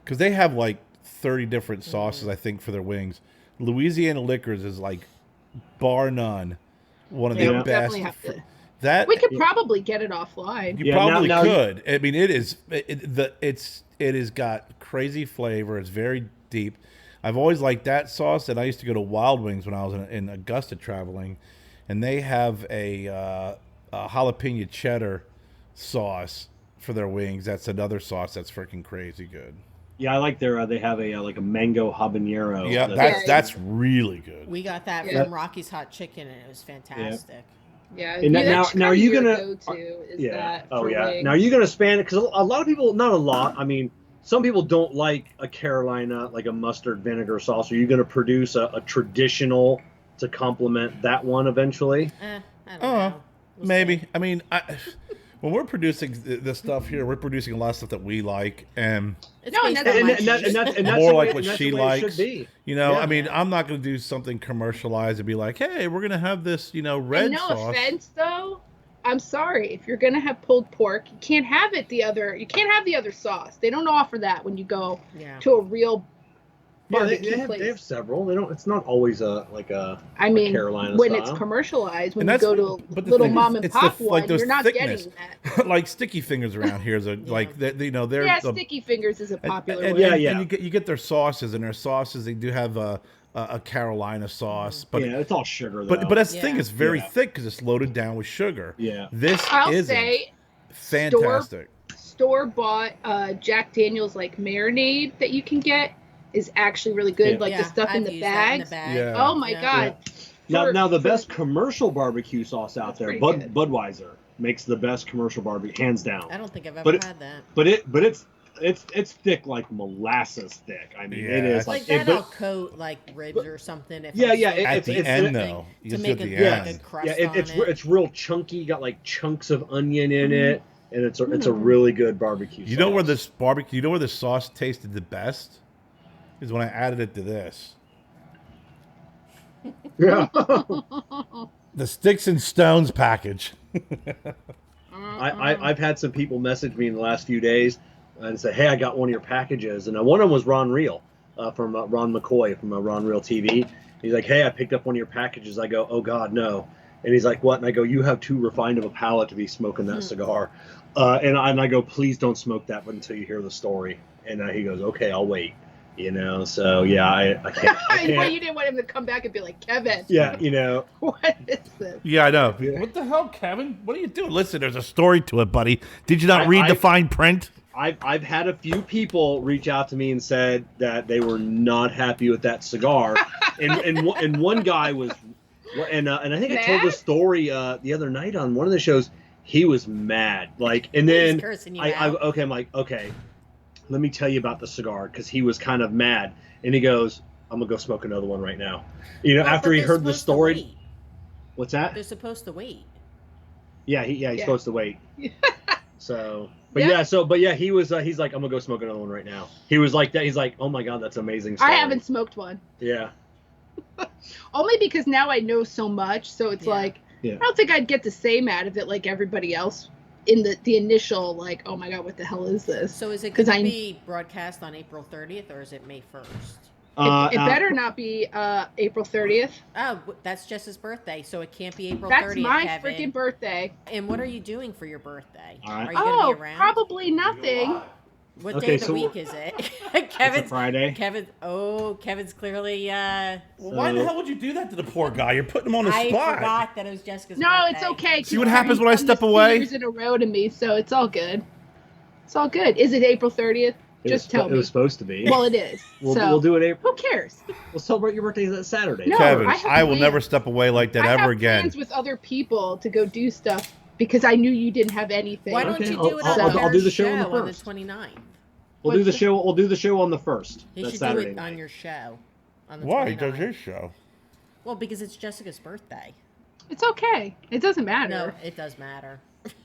because they have like 30 different sauces, I think, for their wings. Louisiana Liquors is like bar none one of Yeah, the we'll best. definitely have to. That We could probably get it offline. you Yeah, probably now could. I mean, it has got crazy flavor. It's very deep. I've always liked that sauce, and I used to go to Wild Wings when I was in Augusta traveling, and they have a jalapeno cheddar sauce for their wings. That's another sauce that's freaking crazy good. Yeah, I like their. They have a like a mango habanero. Yeah, that's really good. We got that from Rocky's Hot Chicken, and it was fantastic. Yeah. And now are you gonna? Go-to is yeah. that Oh for yeah. wings. Now are you gonna span it? Because a lot of people, not a lot. I mean, some people don't like a Carolina, like a mustard vinegar sauce. Are you gonna produce a traditional to complement that one eventually? I don't know. We'll Maybe. see. I mean, when we're producing this stuff here, we're producing a lot of stuff that we like, and It's No, based and on that's- my and that's taste. more the way- like what and that's she the way it likes. should be. You know, Yeah. I mean, Yeah. I'm not going to do something commercialized and be like, "Hey, we're going to have this, red And no sauce." offense though, I'm sorry. If you're gonna have pulled pork, you can't have it the other sauce. They don't offer that when you go Yeah. to a real Yeah, barbecue they place. have several. They don't. It's not always a I mean, Carolina when style. it's commercialized, when And you that's- go to but a the little thing is, mom and it's the- pop like one, those you're not thickness. getting that. Like sticky fingers around here is like they're Yeah, the, sticky fingers is a popular one. Yeah, and you get their sauces, and their sauces they do have a Carolina sauce, but yeah, it's all sugar though. but that's the thing, Yeah. it's very Yeah. thick because it's loaded down with sugar. Yeah. This I'll isn't say fantastic. store bought Jack Daniel's like marinade that you can get is actually really good. Yeah. Like the stuff in I've the used that in bags. the bag. Yeah. Oh my Yeah. god. Now the For- best commercial barbecue sauce out That's there, pretty good. Budweiser makes the best commercial barbecue, hands down. I don't think I've ever But it- had that. But it's thick like molasses thick. I mean, Yeah, it is Like like that, it, I'll coat like ribs or something. If Yeah, I'm yeah, so it- At it's- the it's- end, it- though, you to just make do at it the like end. a yeah, crust it's on it. it's real chunky. Got like chunks of onion in it, and it's a Mm. really good barbecue. You know where sauce. this barbecue? You know where the sauce tasted the best? Is when I added it to this. Yeah. The Sticks and Stones package. I've had some people message me in the last few days and say, "Hey, I got one of your packages," and one of them was Ron Reel from Ron McCoy from Ron Reel TV. He's like, "Hey, I picked up one of your packages." I go, "Oh God, no!" And he's like, "What?" And I go, "You have too refined of a palate to be smoking that cigar." And I go, "Please don't smoke that one until you hear the story." And he goes, "Okay, I'll wait." So yeah, I can't. I Well, can't you didn't want him to come back and be like, Kevin. yeah, What is this? Yeah, I know. Yeah. What the hell, Kevin? What are you doing? Listen, there's a story to it, buddy. Did you not read I- the fine print? I've had a few people reach out to me and said that they were not happy with that cigar, and one guy was, and I think I told Mad? the story the other night on one of the shows. He was mad, like, and then He's cursing you I'm out. like, okay, let me tell you about the cigar because he was kind of mad, and he goes, "I'm gonna go smoke another one right now," Well, after but he they're heard the supposed to story. wait. What's that? They're supposed to wait. Yeah, he's Yeah. supposed to wait. So, Yeah. he was. He's like, I'm gonna go smoke another one right now. He was like that. He's like, oh my god, that's amazing. I Story. haven't smoked one. Yeah, Only because now I know so much, so it's Yeah. like yeah. I don't think I'd get the same out of it like everybody else in the initial like, oh my god, what the hell is this? So is it 'Cause going to I- be broadcast on April 30th or is it May 1st? It better not be April 30th. Oh, that's Jess's birthday, so it can't be April That's 30th, my Kevin. freaking birthday. And what are you doing for your birthday? All right. Are you going to Oh, be around? probably nothing. What Okay, day of the so- week is it? It's a Kevin's Friday. Kevin's clearly Why the hell would you do that to the poor guy? You're putting him on the I spot. forgot that it was Jessica's No, birthday. it's okay. See what happens when I He's done step this away? 2 years in a row to me, so it's all good. It's all good. Is it April 30th? Just tell It me. was supposed to be. Well, it is. we'll so do it April. who cares? We'll celebrate your birthday that Saturday. No, Kevin, I have I will plans. never step away like that I ever have again. plans with other people to go do stuff because I knew you didn't have anything. Why don't Okay, you do I'll- it I'll- on I'll do the show on the on the first. 29th? We'll do the What's the- show. We'll do the show on the 1st. He That's should Saturday do it night. on your show. On the Why? He 29th. does his show. Well, because it's Jessica's birthday. It's okay. It doesn't matter. No, it does matter.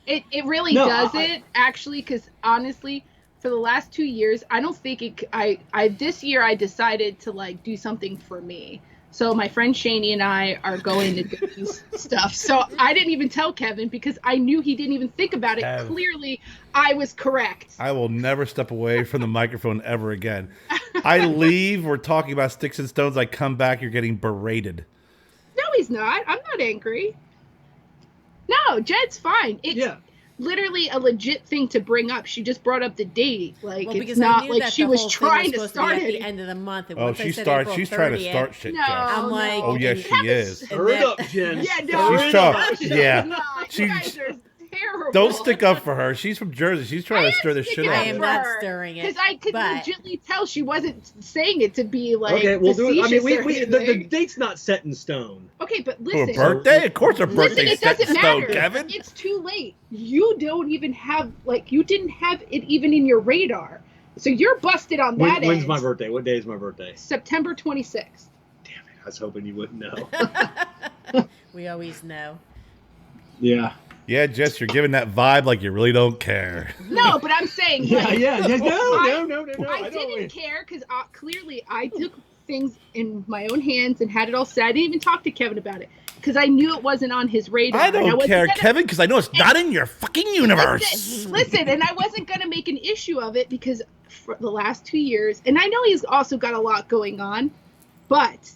It really No, doesn't actually, because honestly, for the last 2 years, I don't think it. I this year I decided to like do something for me. So my friend Shani and I are going to go do stuff. So I didn't even tell Kevin because I knew he didn't even think about it. Kev. Clearly, I was correct. I will never step away from the microphone ever again. I leave, we're talking about Sticks and Stones, I come back, you're getting berated. No, he's not. I'm not angry. No, Jed's fine. Yeah. literally a legit thing to bring up. She just brought up the date. Like, Well, it's because I not knew like that she the was whole thing trying to supposed start be at the it. end of the month. And Oh, once I she's said April she's trying to 30th, start shit, No. Jess. I'm like, Oh, yes, she is. Stir it up, Jen. Yeah, Stir no. it She's up. tough. Yeah. You She- guys are terrible. Don't stick up for her. She's from Jersey. She's trying to stir this shit sticking I up up. am for not her, stirring it. Because I could but- legitimately tell she wasn't saying it to be like. Okay, we'll do it. I mean, facetious or the anything. date's not set in stone. Okay, but For listen. a birthday? Of course her Listen, birthday's it set in doesn't stone, matter. Kevin. It's too late. You don't even have you didn't have it even in your radar. So you're busted on that When's end. my birthday? What day is my birthday? September 26th. Damn it! I was hoping you wouldn't know. we always know. Yeah. Yeah, Jess, you're giving that vibe like you really don't care. No, but I'm saying. Yeah. like, Yeah. No. I- No. I didn't care because clearly I took things in my own hands and had it all set. I didn't even talk to Kevin about it because I knew it wasn't on his radar. I and don't wasn't care, gonna- Kevin, because I know it's not in your fucking universe. Listen, and I wasn't going to make an issue of it because for the last 2 years, and I know he's also got a lot going on, but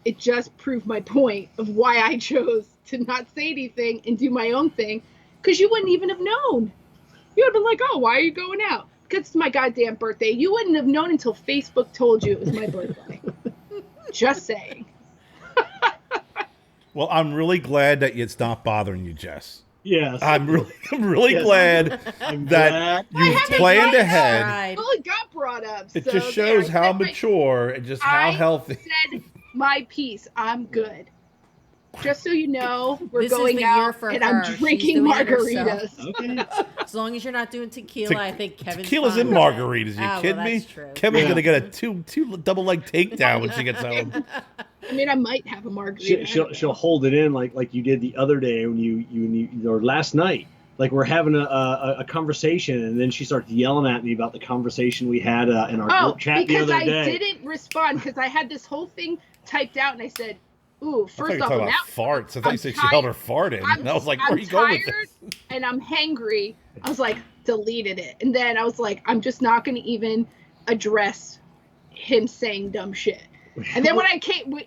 it just proved my point of why I chose to not say anything and do my own thing, because you wouldn't even have known. You would have been like, oh, why are you going out? Because it's my goddamn birthday. You wouldn't have known until Facebook told you it was my birthday. Just saying. Well, I'm really glad that it's not bothering you, Jess. Yes. I'm really Yes. glad I'm that glad. you've haven't planned brought it ahead. Right. Well, it got brought up. It so just there, shows I how said my- mature and just how I healthy. said my piece. I'm good. Just so you know, we're This is going the year out for and her. I'm She's drinking doing it herself. margaritas. Okay. As long as you're not doing tequila, I think Kevin's Tequila's fine in with it. margaritas. You Oh, kidding well, me? that's true. Kevin's Yeah. gonna get a two double leg takedown when she gets home. I mean, I might have a margarita. She'll hold it in like you did the other day when you or last night. Like we're having a conversation, and then she starts yelling at me about the conversation we had in our group chat the because other I day. didn't respond because I had this whole thing typed out and I said, ooh, I thought first you were off, talking I'm about out. farts. I thought you I'm said she held her tired. fart in. And I was like, where I'm are you going with tired this? and I'm hangry. I was like, deleted it. And then I was like, I'm just not going to even address him saying dumb shit. And then when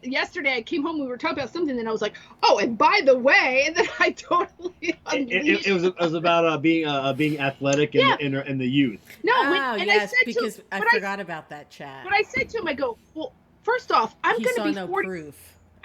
yesterday I came home, we were talking about something, and I was like, oh, and by the way, and then I totally unleashed. It was about being athletic in the youth. No, Oh, and yes, I said because to, I but forgot about that chat. But I said to him, I go, well, first off, I'm He going saw to be no 40. proof.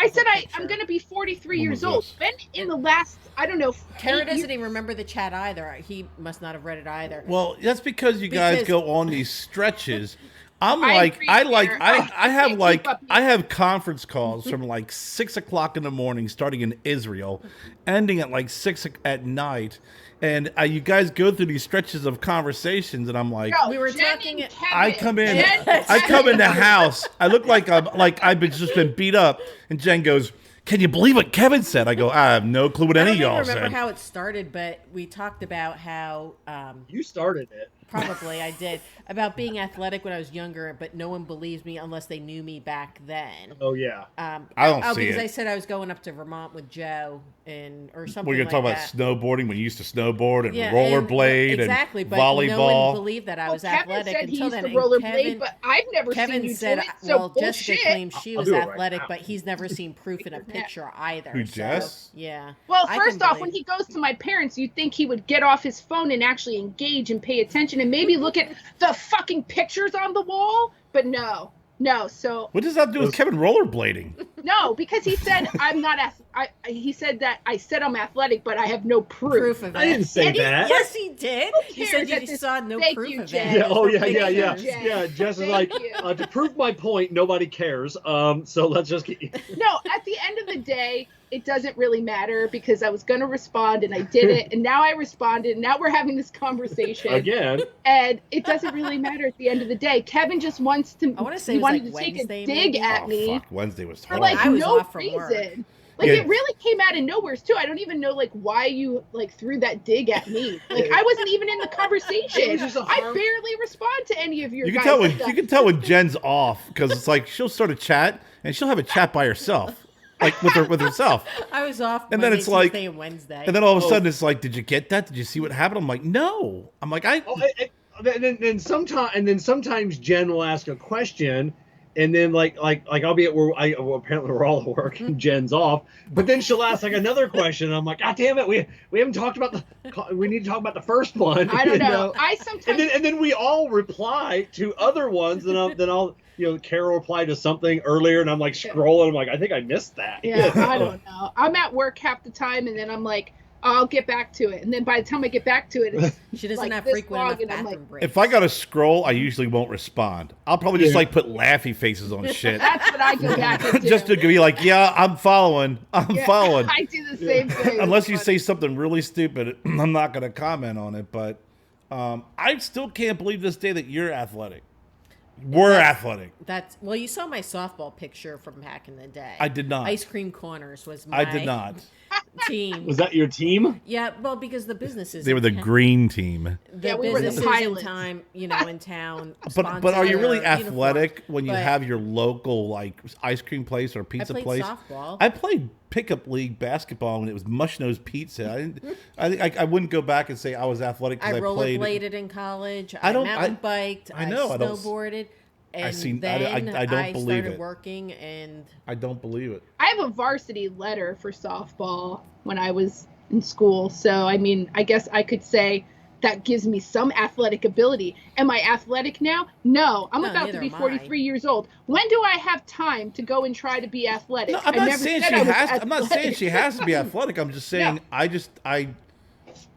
I said I'm picture. going to be 43 When years was old. this? Then in the last, I don't know. Kerr 8 doesn't years- even remember the chat either. He must not have read it either. Well, that's because you guys Because- go on these stretches. I'm I like, agree, I like, Kerr. I have can't like, keep up I have conference calls from like 6 o'clock in the morning, starting in Israel, ending at like 6 at night, and you guys go through these stretches of conversations, and I'm like, No, We were Jen talking- and Kevin. I come in, Jen- I come in the house, I look like I've just been beat up, and Jen goes, "Can you believe what Kevin said?" I go, "I have no clue what I any don't of even y'all remember said." how it started, but we talked about how You started it. probably I did about being athletic when I was younger, but no one believes me unless they knew me back then. Oh yeah. I don't see because it. I said I was going up to Vermont with Joe or something. We're gonna like talk about that. snowboarding when you used to snowboard and Yeah, rollerblade exactly, and but no one volleyball. believed that I Well, was Kevin athletic said he until used then. to and rollerblade, but I've never seen Kevin you said, do it. So well, Jessica bullshit. claims she I'll was do it right athletic, now. but he's never seen proof in a picture either. Who, so, Jess? Yeah. Well, I first can off, when believe- he goes to my parents, you'd think he would get off his phone and actually engage and pay attention and maybe look at the fucking pictures on the wall. But no. So What does that do with Kevin rollerblading? no, because he said I'm not. He said that I said I'm athletic, but I have no proof of it. I didn't say And he- that. Yes, he did. He cares said at you this- saw no Thank proof you, of Jen. it. Yeah, oh yeah, Thank yeah, you, yeah, Jen. yeah. Jess is Thank like, you. to prove my point, nobody cares. So let's just get. No, at the end of the day, it doesn't really matter because I was going to respond and I did it, and now I responded, and now we're having this conversation Again. and it doesn't really matter at the end of the day. Kevin just wants to. I wanna say he it was wanted like to take Wednesday, a dig maybe? at Oh me fuck! Wednesday was for horrible. like I was no off from work. reason. Like Yeah. it really came out of nowhere too. I don't even know like why you like threw that dig at me. Like I wasn't even in the conversation. It was just a I harm- barely respond to any of your You can guys' tell when stuff. you can tell when Jen's off because it's like she'll start a chat and she'll have a chat by herself, like with herself, I was off And then Monday, it's like- Tuesday, and Wednesday. and then all of a Oh. sudden it's like, "Did you get that? Did you see what happened?" I'm like, "No." I'm like, Oh, and then sometimes Jen will ask a question, And then like I'll be at where well, apparently we're all at work and Jen's off. But then she'll ask like another question. And I'm like, God damn it, we haven't talked about we need to talk about the first one. I don't know. I sometimes and then we all reply to other ones, and I'll Carol replied to something earlier, and I'm like scrolling. I'm like, I think I missed that. Yeah, I don't know. I'm at work half the time, and then I'm like, I'll get back to it. And then by the time I get back to it, it's she doesn't like have this frequent long, enough and I'm bathroom like, breaks. If I got to scroll, I usually won't respond. I'll probably just like put laughy faces on shit. that's what I go back and do. Just to be like, yeah, I'm following. I'm following. I do the same thing. Unless you say something really stupid, I'm not going to comment on it. But I still can't believe this day that you're athletic. We're athletic. Well, you saw my softball picture from back in the day. I did not. Ice Cream Corners was my I did not. team. Was that your team? Yeah, well, because the businesses They were the green team. the we were the businesses in pilots. in town. But are you really sponsor athletic uniforms. when you But have your local like ice cream place or pizza played place? softball. I played pickup league basketball when it was Mush Nose Pizza. I wouldn't go back and say I was athletic I because I played. rollerbladed in college. I I don't- mountain biked. I know, I don't- snowboarded. And seen- then I don't believe started it. working, and I don't believe it. I have a varsity letter for softball when I was in school. So, I mean, I guess I could say that gives me some athletic ability. Am I athletic now? No. I'm No, about to neither be am I. 43 years old. When do I have time to go and try to be athletic? No, I'm I not never saying said she I was has. I'm not saying athletic. she has to be athletic. I'm just saying No.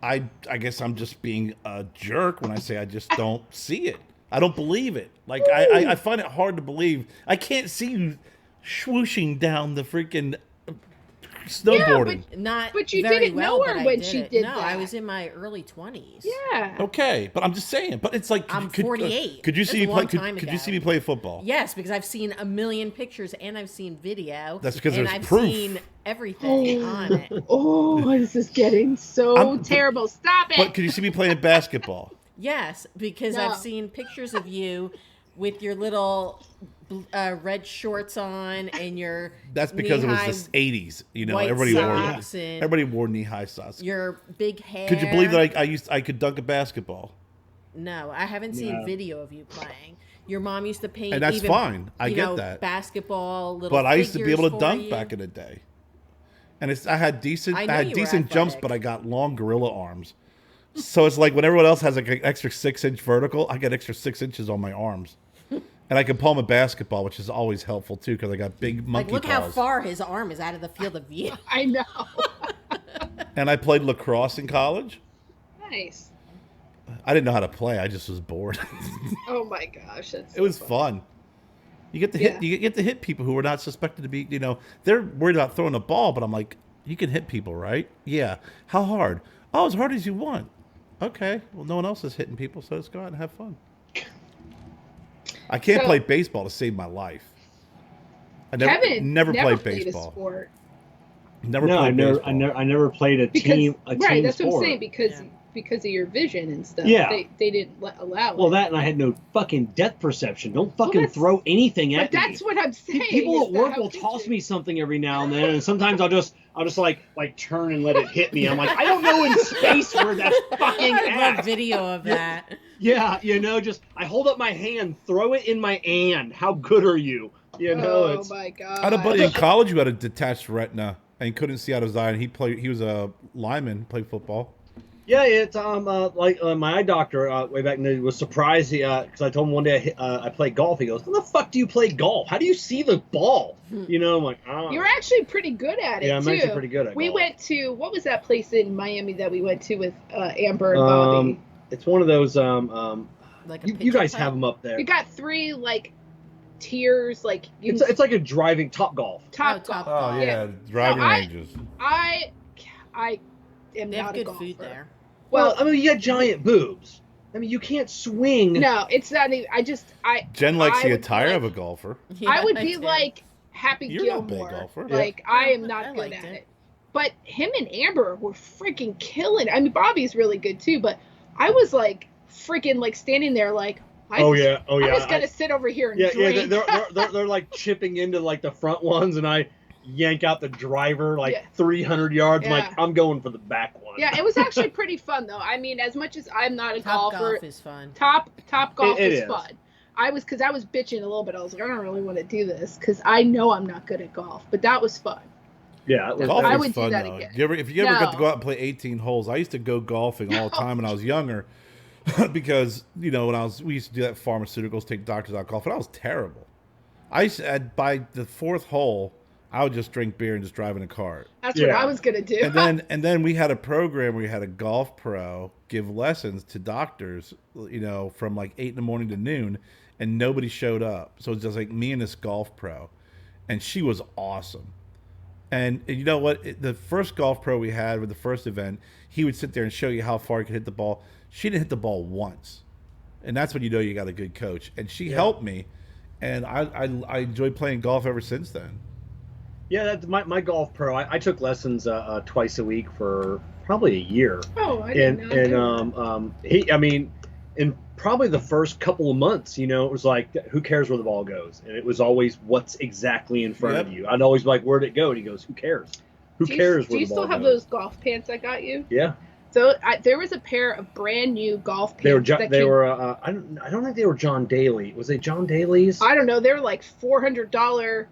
I guess I'm just being a jerk when I say I just don't see it. I don't believe it. Like I find it hard to believe. I can't see you swooshing down the freaking snowboarding. But you very didn't know well her that I when did she it. did No, that. I was in my early 20s. Yeah. Okay, but I'm just saying. But it's like I'm 48. Could you That's see a me long play? time Could ago. you see me play football? Yes, because I've seen a million pictures and I've seen video. That's because and there's I've proof. seen everything on it. Oh, this is getting so But- terrible. Stop it. But could you see me playing basketball? Yes, because No. I've seen pictures of you with your little red shorts on and your That's because it knee-high, was the '80s. You know, white socks and everybody wore knee-high socks. your big hair. Could you believe that I could dunk a basketball? No, I haven't seen video of you playing. Your mom used to paint, And that's even, fine. I you get know, that. basketball. Little But I used to be able to figures dunk for back you. in the day. And I had decent I know you were jumps, athletic. but I got long gorilla arms. So it's like when everyone else has like an extra 6-inch vertical, I got extra 6 inches on my arms. And I can palm a basketball, which is always helpful too, because I got big monkey Like, look paws. how far his arm is out of the field of view. I know. And I played lacrosse in college. Nice. I didn't know how to play. I just was bored. Oh my gosh, that's It was fun. You get to hit. You get to hit people who are not suspected to be. You know, they're worried about throwing a ball, but I'm like, you can hit people, right? Yeah. How hard? Oh, as hard as you want. Okay. Well, no one else is hitting people, so let's go out and have fun. I can't play baseball to save my life. I Kevin never played A baseball. sport. Never No, played baseball. I never played a team. Right, that's sport. what I'm saying, because of your vision and stuff. Yeah. They didn't allow Well, it. that and I had no fucking depth perception. Don't fucking that's- throw anything But at me. that's what I'm saying. People is at that work how will did toss you- me something every now and then, and sometimes I'll just like turn and let it hit me. I'm like, I don't know in space where that's fucking I love at. video of that. Yeah, just I hold up my hand, throw it in my hand. How good are you? Oh my god. I had a buddy in college who had a detached retina and couldn't see out of his eye, and he was a lineman, played football. Yeah, it's my eye doctor way back in the day was surprised because I told him one day I played golf. He goes, "How the fuck do you play golf? How do you see the ball?" I'm like, "Oh." You're actually pretty good at it, Yeah, I'm too. actually pretty good at We golf. went to, what was that place in Miami that we went to with Amber and Bobby? It's one of those. Like a You picture guys type? have them up there. We got 3 tiers, like you It's like a driving Top Golf. top Top golf. golf. Yeah. driving So I- ranges. I am They not have a good golfer. food there. Well, I mean, you got giant boobs. I mean, you can't swing. No, it's not even. Jen likes I the would attire like- of a golfer. I would Yeah, be do. like Happy You're not a big Gilmore. golfer. Like Yeah. I am I not good liked at it. it. But him and Amber were freaking killing it. I mean, Bobby's really good too, but I was like freaking like standing there like. I'm just gonna sit over here and drink. They're like chipping into like the front ones, and I yank out the driver like 300 yards. I'm Yeah. like, I'm going for the back one. Yeah, it was actually pretty fun though. I mean, as much as I'm not a Top golfer, golf is fun. top golf It is is. fun. I was bitching a little bit. I was like, I don't really want to do this because I know I'm not good at golf. But that was fun. Yeah, it was, golf I is would do fun that though. again. If you ever got to No. go out and play 18 holes, I used to go golfing all the time when I was younger, because when we used to do that pharmaceuticals, take doctors out golf, and I was terrible. By the fourth hole, I would just drink beer and just drive in a cart. That's what I was gonna do. And then we had a program where we had a golf pro give lessons to doctors, from like 8 in the morning to noon, and nobody showed up. So it's just like me and this golf pro, and she was awesome. And you know what? The first golf pro we had with the first event, he would sit there and show you how far he could hit the ball. She didn't hit the ball once, and that's when you know you got a good coach. And she helped me, and I enjoyed playing golf ever since then. Yeah, that's my golf pro. I took lessons twice a week for probably a year. Oh, I didn't know. And in probably the first couple of months, it was like, who cares where the ball goes? And it was always what's exactly in front of you. I'd always be like, where'd it go? And he goes, who cares? Who cares where the ball goes? Do you still have those golf pants I got you? Yeah. So there was a pair of brand new golf pants. They were. I don't think they were John Daly. Was they John Daly's? I don't know. They were like $400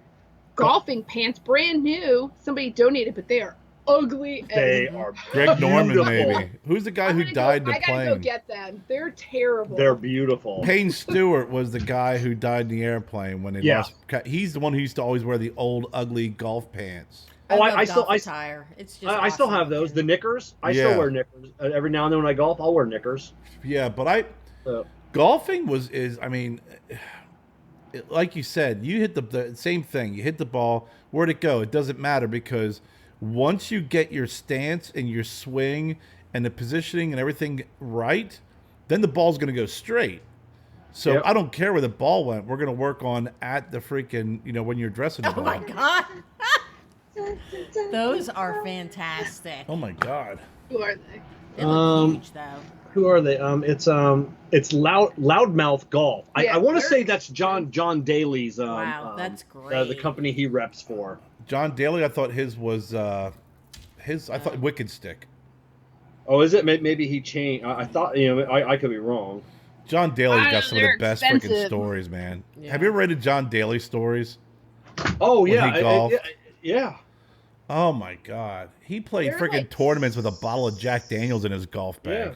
golfing pants, brand new. Somebody donated, but they are ugly. They are Greg Norman, beautiful. maybe. Who's the guy who died in the plane? I gotta go get them. They're terrible. They're beautiful. Payne Stewart was the guy who died in the airplane when they lost. He's the one who used to always wear the old ugly golf pants. I still attire. It's just I still have those. The knickers. I still wear knickers. Every now and then when I golf, I'll wear knickers. Yeah, but golfing like you said, you hit the same thing. You hit the ball. Where'd it go? It doesn't matter, because once you get your stance and your swing and the positioning and everything right, then the ball's going to go straight. So I don't care where the ball went. We're going to work on at the freaking, when you're dressing the ball. Oh my God. Those are fantastic. Oh my God. Who are they? They look huge, though. Who are they? It's Loudmouth Golf. Yeah, I want to say that's John Daly's. Wow, that's great. The company he reps for. John Daly, I thought his was I thought Wicked Stick. Oh, is it? Maybe he changed. I thought I could be wrong. John Daly's got some of the best expensive. freaking stories, man. Yeah. Have you ever read the John Daly stories? Oh When yeah, he golfed? yeah. Oh my God, he played They're freaking like- tournaments with a bottle of Jack Daniels in his golf bag.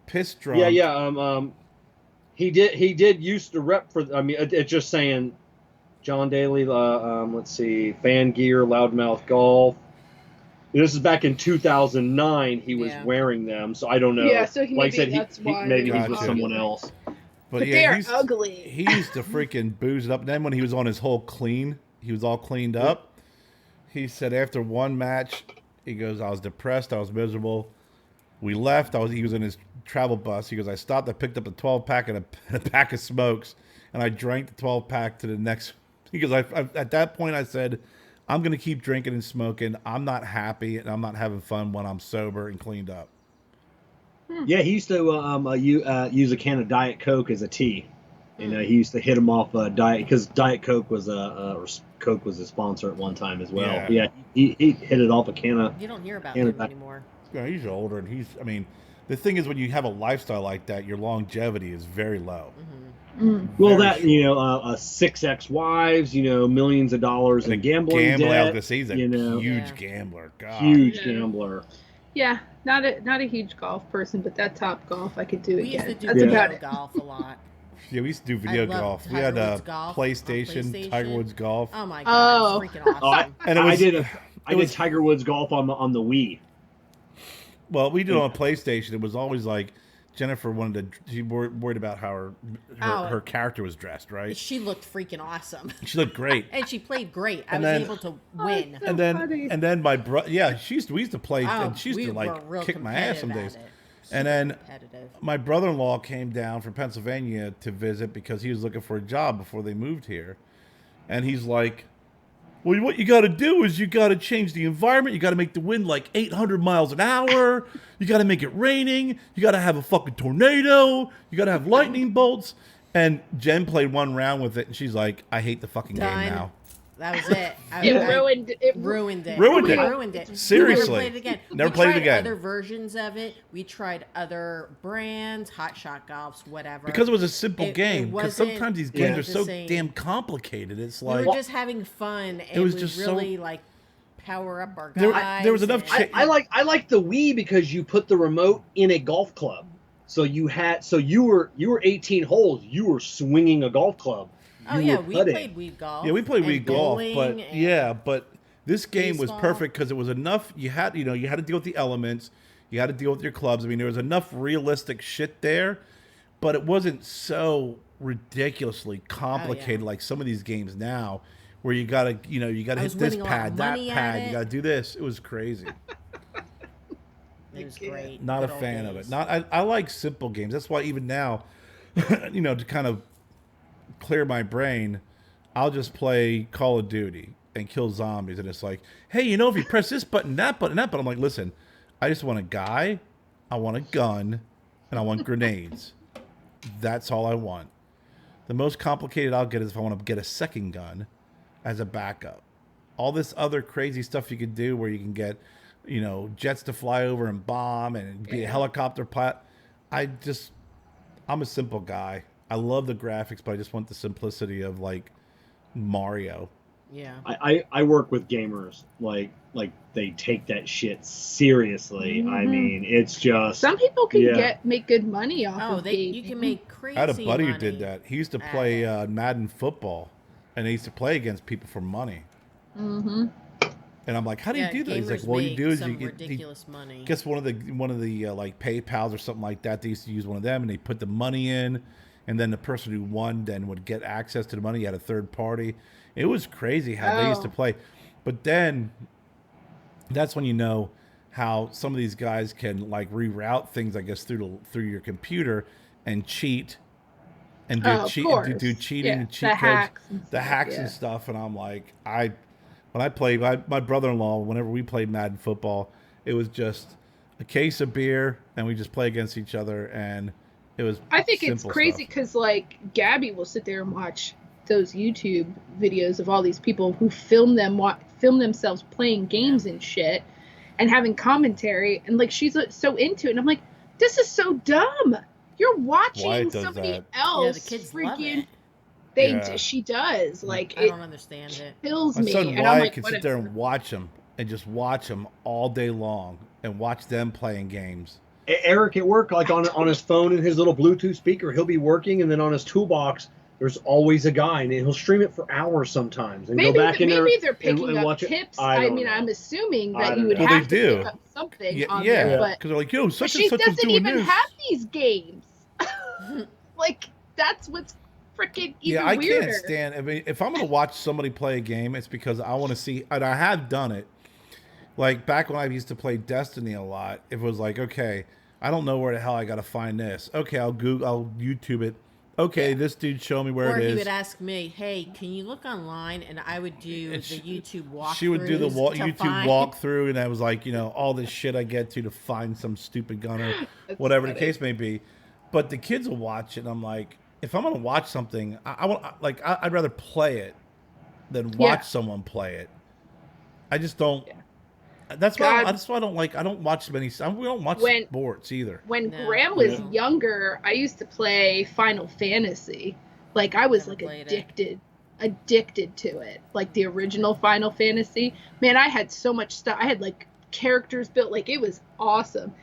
Piss drunk. Yeah. He did used to rep for. It's just saying, John Daly. Let's see, Fan Gear, Loudmouth Golf. This is back in 2009. He was wearing them, so I don't know. Yeah, so like I said, maybe he's with someone else. But they are he's- ugly. He used to freaking booze it up. And then when he was on his whole clean, he was all cleaned up. He said after one match, he goes, I was depressed, I was miserable. We left. He was in his travel bus. He goes, I stopped, I picked up a 12-pack and a pack of smokes, and I drank the 12-pack to the next. He goes, at that point, I said, I'm going to keep drinking and smoking. I'm not happy, and I'm not having fun when I'm sober and cleaned up. Yeah, he used to use a can of Diet Coke as a tea. He used to hit him off Diet, because Diet Coke was Coke was a sponsor at one time as well. Yeah, he hit it off a can of. You don't hear about him anymore. Yeah, he's older, and the thing is, when you have a lifestyle like that, your longevity is very low. Well, that 6 ex-wives, millions of dollars in gambling debt. I was gonna say he's a huge gambler. God. Huge gambler. Yeah, not a huge golf person, but that Top Golf I could do We again. used to do That's about it. golf a lot. Yeah, we used to do video I golf. loved We had Tiger Woods golf on PlayStation, Tiger Woods golf. Oh my God, it's freaking awesome. I did Tiger Woods golf on the Wii. Well, we did it on PlayStation. It was always like Jennifer wanted to. She worried about how her character was dressed, right? She looked freaking awesome. She looked great, and she played great. I And was then- able to win. and then my brother. Yeah, we used to play, and she used we to were real kick my ass some competitive days. at it. And then Competitive. my brother-in-law came down from Pennsylvania to visit because he was looking for a job before they moved here, and he's like, well, what you got to do is you got to change the environment. You got to make the wind like 800 miles an hour. You got to make it raining. You got to have a fucking tornado. You got to have lightning bolts. And Jen played one round with it, and she's like, I hate the fucking game now. That was it. It ruined it. Ruined it. Seriously. Never played it again. Never played it again. Other versions of it. We tried other brands, Hot Shot Golfs, whatever. Because it was a simple game. Because sometimes these games are so same. damn complicated. It's We like were just having fun, and it was we just really so, like power up our guys. there was enough. I like the Wii because you put the remote in a golf club, so you were 18 holes. You were swinging a golf club. We played Wii golf. Yeah, we played Wii golf, but and but this game was baseball. perfect because it was enough. You had to deal with the elements. You had to deal with your clubs. I mean, there was enough realistic shit there, but it wasn't so ridiculously complicated like some of these games now, where you gotta hit this pad, that pad, you gotta do this. It was crazy. It was great. Not a fan of it. I like simple games. That's why even now, to kind of clear my brain, I'll just play Call of Duty and kill zombies, and it's like, hey, if you press this button, that button, that button, I'm like, listen, I just want a guy, I want a gun, and I want grenades. That's all I want. The most complicated I'll get is if I want to get a second gun as a backup. All this other crazy stuff you can do where you can get, jets to fly over and bomb and be a helicopter pilot. I'm a simple guy. I love the graphics, but I just want the simplicity of like Mario. Yeah. I work with gamers like they take that shit seriously. I mean, it's just some people can make good money off of you can make crazy I had a buddy money who did that. He used to play Madden football, and he used to play against people for money. Mm-hmm. And I'm like, how do you do that? He's like, well, you do is you get ridiculous money. Guess one of the like PayPals or something like that. They used to use one of them, and they put the money in, and then the person who won then would get access to the money. You had a third party. It was crazy how they used to play. But then that's when you know how some of these guys can like reroute things, I guess, through your computer and cheat and do cheating and cheat codes, the hacks and stuff. And I'm like, when I played, my brother-in-law, whenever we played Madden football, it was just a case of beer and we just play against each other, and it was. I think it's crazy because like Gabby will sit there and watch those YouTube videos of all these people who film themselves playing games and shit and having commentary, and like she's so into it, and I'm like, this is so dumb. You're watching somebody else the kids freaking love it. She does. Like I don't understand it. Kills my me. son And I'm like, can sit there and watch them all day long and watch them playing games. Eric at work, like on his phone and his little Bluetooth speaker, he'll be working, and then on his toolbox there's always a guy, and he'll stream it for hours sometimes, and go back in there. Maybe they're picking and up watch tips. I mean, I'm assuming that you would have to pick up something on there. But because they're like, yo, such and such she is doesn't doing even this. have these games. Like, that's what's freaking even I weirder. can't stand. I mean, if I'm gonna watch somebody play a game, it's because I want to see, and I have done it. Like back when I used to play Destiny a lot, it was like, okay, I don't know where the hell I got to find this. Okay, I'll YouTube it. Okay, this dude showed me where it is. Or he would ask me, hey, can you look online? And I would do the YouTube walkthrough. She would do the YouTube walkthrough, and I was like, all this shit I get to find some stupid gun or whatever the case may be. But the kids will watch it, and I'm like, if I'm going to watch something, I'd rather play it than watch someone play it. I just don't. Yeah. That's why I don't watch many. We don't watch sports either. When Graham was younger, I used to play Final Fantasy. Like I was addicted to it. Like the original Final Fantasy. Man, I had so much stuff. I had like characters built. Like it was awesome.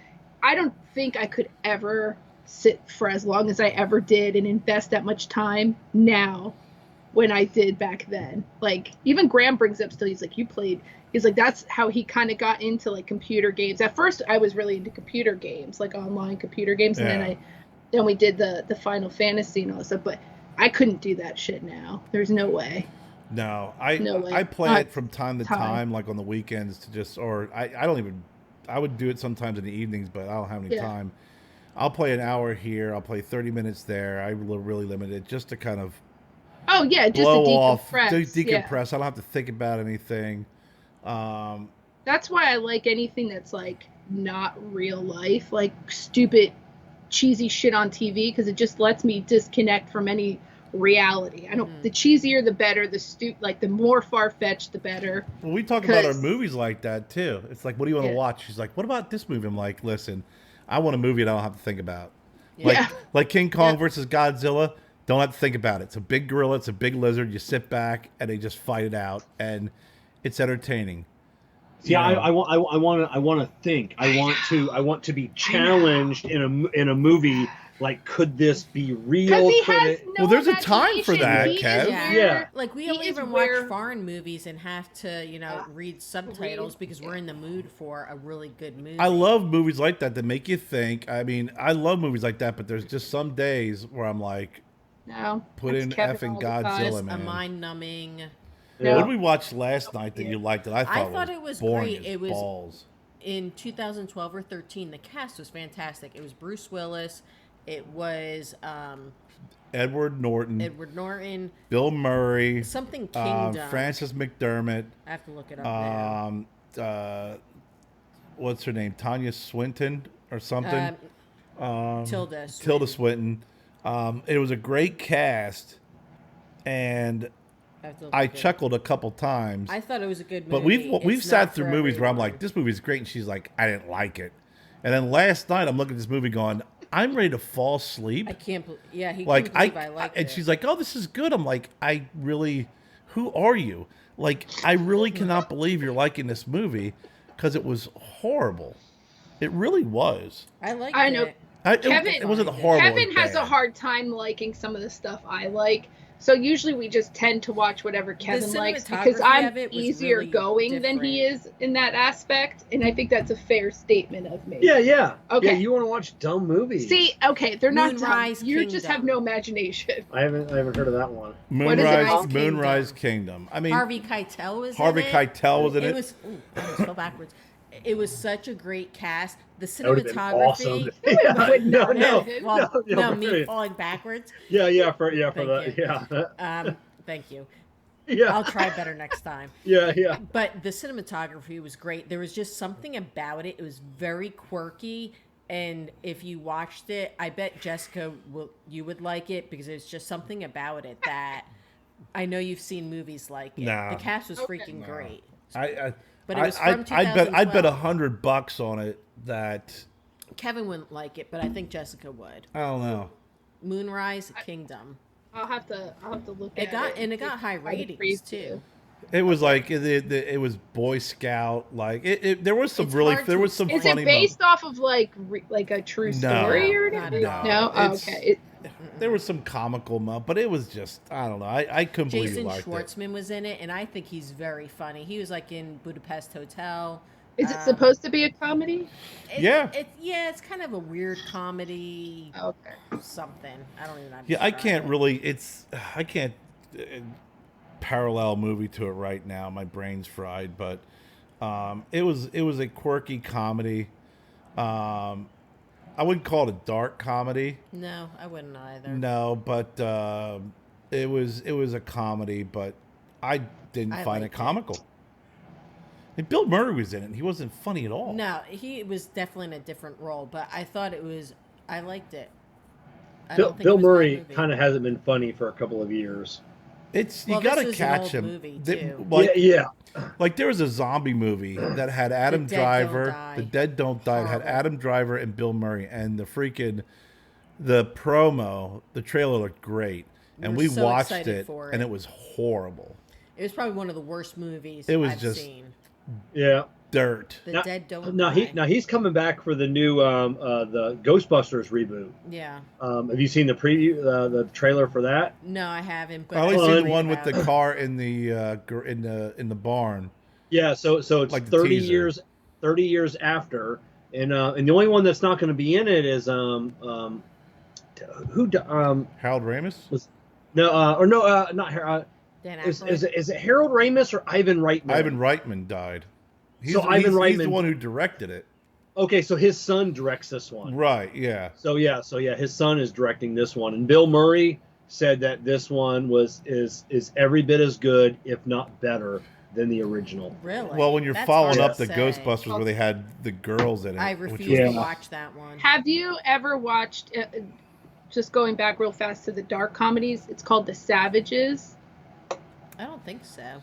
I don't think I could ever sit for as long as I ever did and invest that much time now when I did back then. Like even Graham brings up still, he's like, you played. He's like, that's how he kind of got into like computer games. At first, I was really into computer games, like online computer games, and then we did the Final Fantasy and all that stuff. But I couldn't do that shit now. There's no way. No, I play it from time to time, like on the weekends I would do it sometimes in the evenings, but I don't have any time. I'll play an hour here. I'll play 30 minutes there. I really limit it just to kind of just blow to off, decompress. I don't have to think about anything. That's why I like anything that's like not real life, like stupid cheesy shit on TV, because it just lets me disconnect from any reality. I don't. The cheesier, the better. The more far fetched, the better. Well, we talk about our movies like that too. It's like, what do you want to watch? She's like, what about this movie? I'm like, listen, I want a movie that I don't have to think about. Like King Kong versus Godzilla. Don't have to think about it. It's a big gorilla. It's a big lizard. You sit back and they just fight it out, and it's entertaining. Yeah, I want to think. I want to be challenged in a movie. Like, could this be real? Because he has no well, there's a time for that, Kev. Yeah. Like, we don't even watch foreign movies and have to, read subtitles because we're in the mood for a really good movie. I love movies like that make you think. I mean, I love movies like that, but there's just some days where I'm like, put in effing Godzilla, man. A mind-numbing. Yeah. What did we watch last night that you liked that I thought it was boring great. It was balls. In 2012 or 13. The cast was fantastic. It was Bruce Willis. It was Edward Norton, Bill Murray, something Kingdom, Frances McDermott. I have to look it up now. What's her name? Tanya Swinton or something? Tilda Swinton. It was a great cast, and I chuckled a couple times. I thought it was a good movie. But we've sat through movies where I'm like, this movie's great, and she's like, I didn't like it. And then last night I'm looking at this movie going, I'm ready to fall asleep. I can't believe, he like, couldn't believe I liked it. And she's like, oh, this is good. I'm like, who are you? Like, I really cannot believe you're liking this movie because it was horrible. It really was. I know. It wasn't horrible. Kevin has a hard time liking some of the stuff I like. So usually we just tend to watch whatever Kevin likes because I'm easier going than he is in that aspect, and I think that's a fair statement of me. Yeah. Okay. Yeah, you want to watch dumb movies? See, okay, they're not Moonrise dumb. You Kingdom. just have no imagination. I haven't heard of that one. Moonrise Kingdom. I mean, Harvey Keitel was in it. It was so backwards. It was such a great cast. The cinematography. Awesome. Me falling backwards. Thank you. Yeah. I'll try better next time. Yeah. But the cinematography was great. There was just something about it. It was very quirky. And if you watched it, I bet Jessica you would like it because there's just something about it that I know you've seen movies like it. The cast was freaking great. But it was from 2012. I bet $100 on it that Kevin wouldn't like it, but I think Jessica would. I don't know. Moonrise Kingdom. I'll have to look at it. And it got high ratings too. It was like it was Boy Scout. Like there was some funny. Is it based off of like a true story or anything? No. Okay. There was some comical, but it was just I don't know. I couldn't believe you liked it. Jason Schwartzman was in it, and I think he's very funny. He was like in Budapest Hotel. Is it supposed to be a comedy? It's kind of a weird comedy. Okay. Something. I don't even know. Yeah, I can't parallel movie to it right now. My brain's fried, but it was a quirky comedy. I wouldn't call it a dark comedy. No, I wouldn't either. No, but it was a comedy, but I didn't find it comical. And Bill Murray was in it. And he wasn't funny at all. No, he was definitely in a different role, but I thought I liked it. Bill Murray kind of hasn't been funny for a couple of years. You got to catch him. Movie too. Like there was a zombie movie that had Adam Driver. The Dead Don't Die. It had Adam Driver and Bill Murray, and the promo, the trailer looked great, and we watched it, and it was horrible. It was probably one of the worst movies I've seen. Yeah. Dirt. The Dead Don't Die. He's coming back for the new the Ghostbusters reboot. Yeah. Have you seen the preview, the trailer for that? No, I haven't. But I only seen the one with the car in the barn. Yeah. So it's like 30 years. 30 years after, and the only one that's not going to be in it is Harold Ramis? Not Harold. Is it Harold Ramis or Ivan Reitman? Ivan Reitman died. He's the one who directed it. Okay, so his son directs this one. Right, yeah. So his son is directing this one, and Bill Murray said that this one is every bit as good, if not better, than the original. Really? Well, when you're following up the Ghostbusters where they had the girls in it. I refuse to watch that one. Have you ever watched just going back real fast to the dark comedies, it's called The Savages. I don't think so.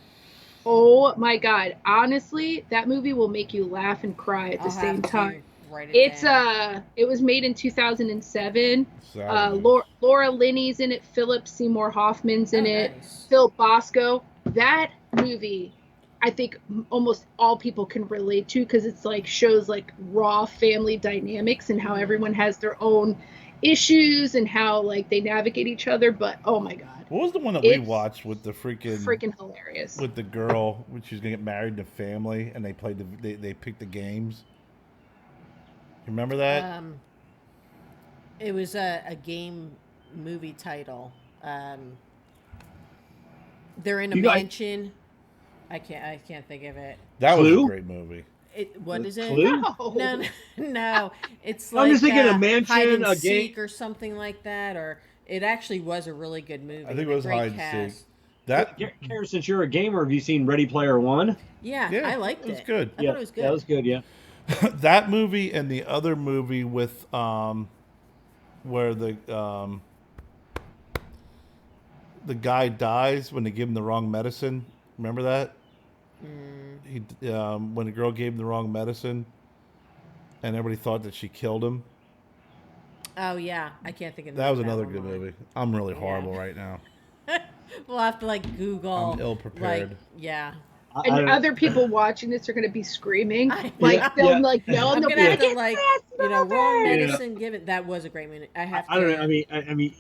Oh my god. Honestly, that movie will make you laugh and cry at the same time. It was made in 2007. Laura Linney's in it, Philip Seymour Hoffman's in it, nice. Phil Bosco. That movie, I think almost all people can relate to because it's like shows like raw family dynamics and how everyone has their own issues and how like they navigate each other. But oh my god. What was the one that we watched with the freaking hilarious? With the girl when she was gonna get married to family and they played they picked the games. You remember that? It was a game movie title. They're in a mansion. I can't think of it. That was a great movie. What is it? Clue? No. It's like I'm just thinking a mansion, hide and a seek game, or something like that. Or it actually was a really good movie. I think it was hide and seek. That Kerr, since you're a gamer, have you seen Ready Player One? Yeah, I liked it. It was good. I thought it was good. That was good. Yeah. That movie and the other movie with where the guy dies when they give him the wrong medicine. Remember that? He when the girl gave him the wrong medicine, and everybody thought that she killed him. Oh yeah, I can't think of that. Was another good movie. I'm really horrible right now. We'll have to like Google. I'm ill prepared. Like, yeah. And other people watching this are going to be screaming. They'll like no, I'm they'll gonna be have like, to like wrong medicine given. That was a great movie. I don't know. I mean,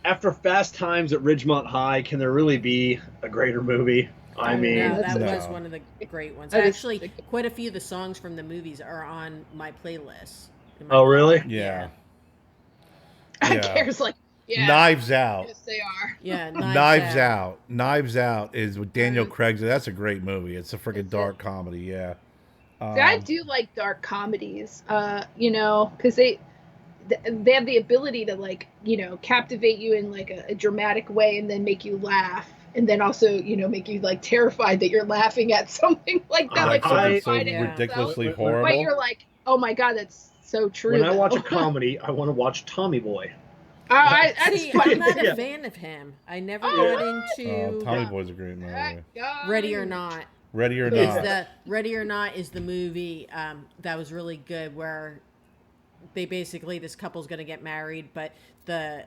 after Fast Times at Ridgemont High, can there really be a greater movie? I mean, that was one of the great ones. Actually, quite a few of the songs from the movies are on my playlist. Oh, really? Yeah. Kerr's like, yeah. Knives Out. Yes, they are. Yeah, Knives Out. Knives Out is with Daniel Craig. That's a great movie. It's a freaking dark comedy. Yeah. I do like dark comedies. Because they have the ability to like, captivate you in like a dramatic way and then make you laugh. And then also, make you like terrified that you're laughing at something like that. Like so ridiculously horrible. But you're like, oh my god, that's so true. When I watch a comedy, I want to watch Tommy Boy. I'm not a fan of him. I never got into. Tommy Boy's a great movie. Ready or Not. Ready or Not. Ready or Not is the movie that was really good where they basically this couple's going to get married, but the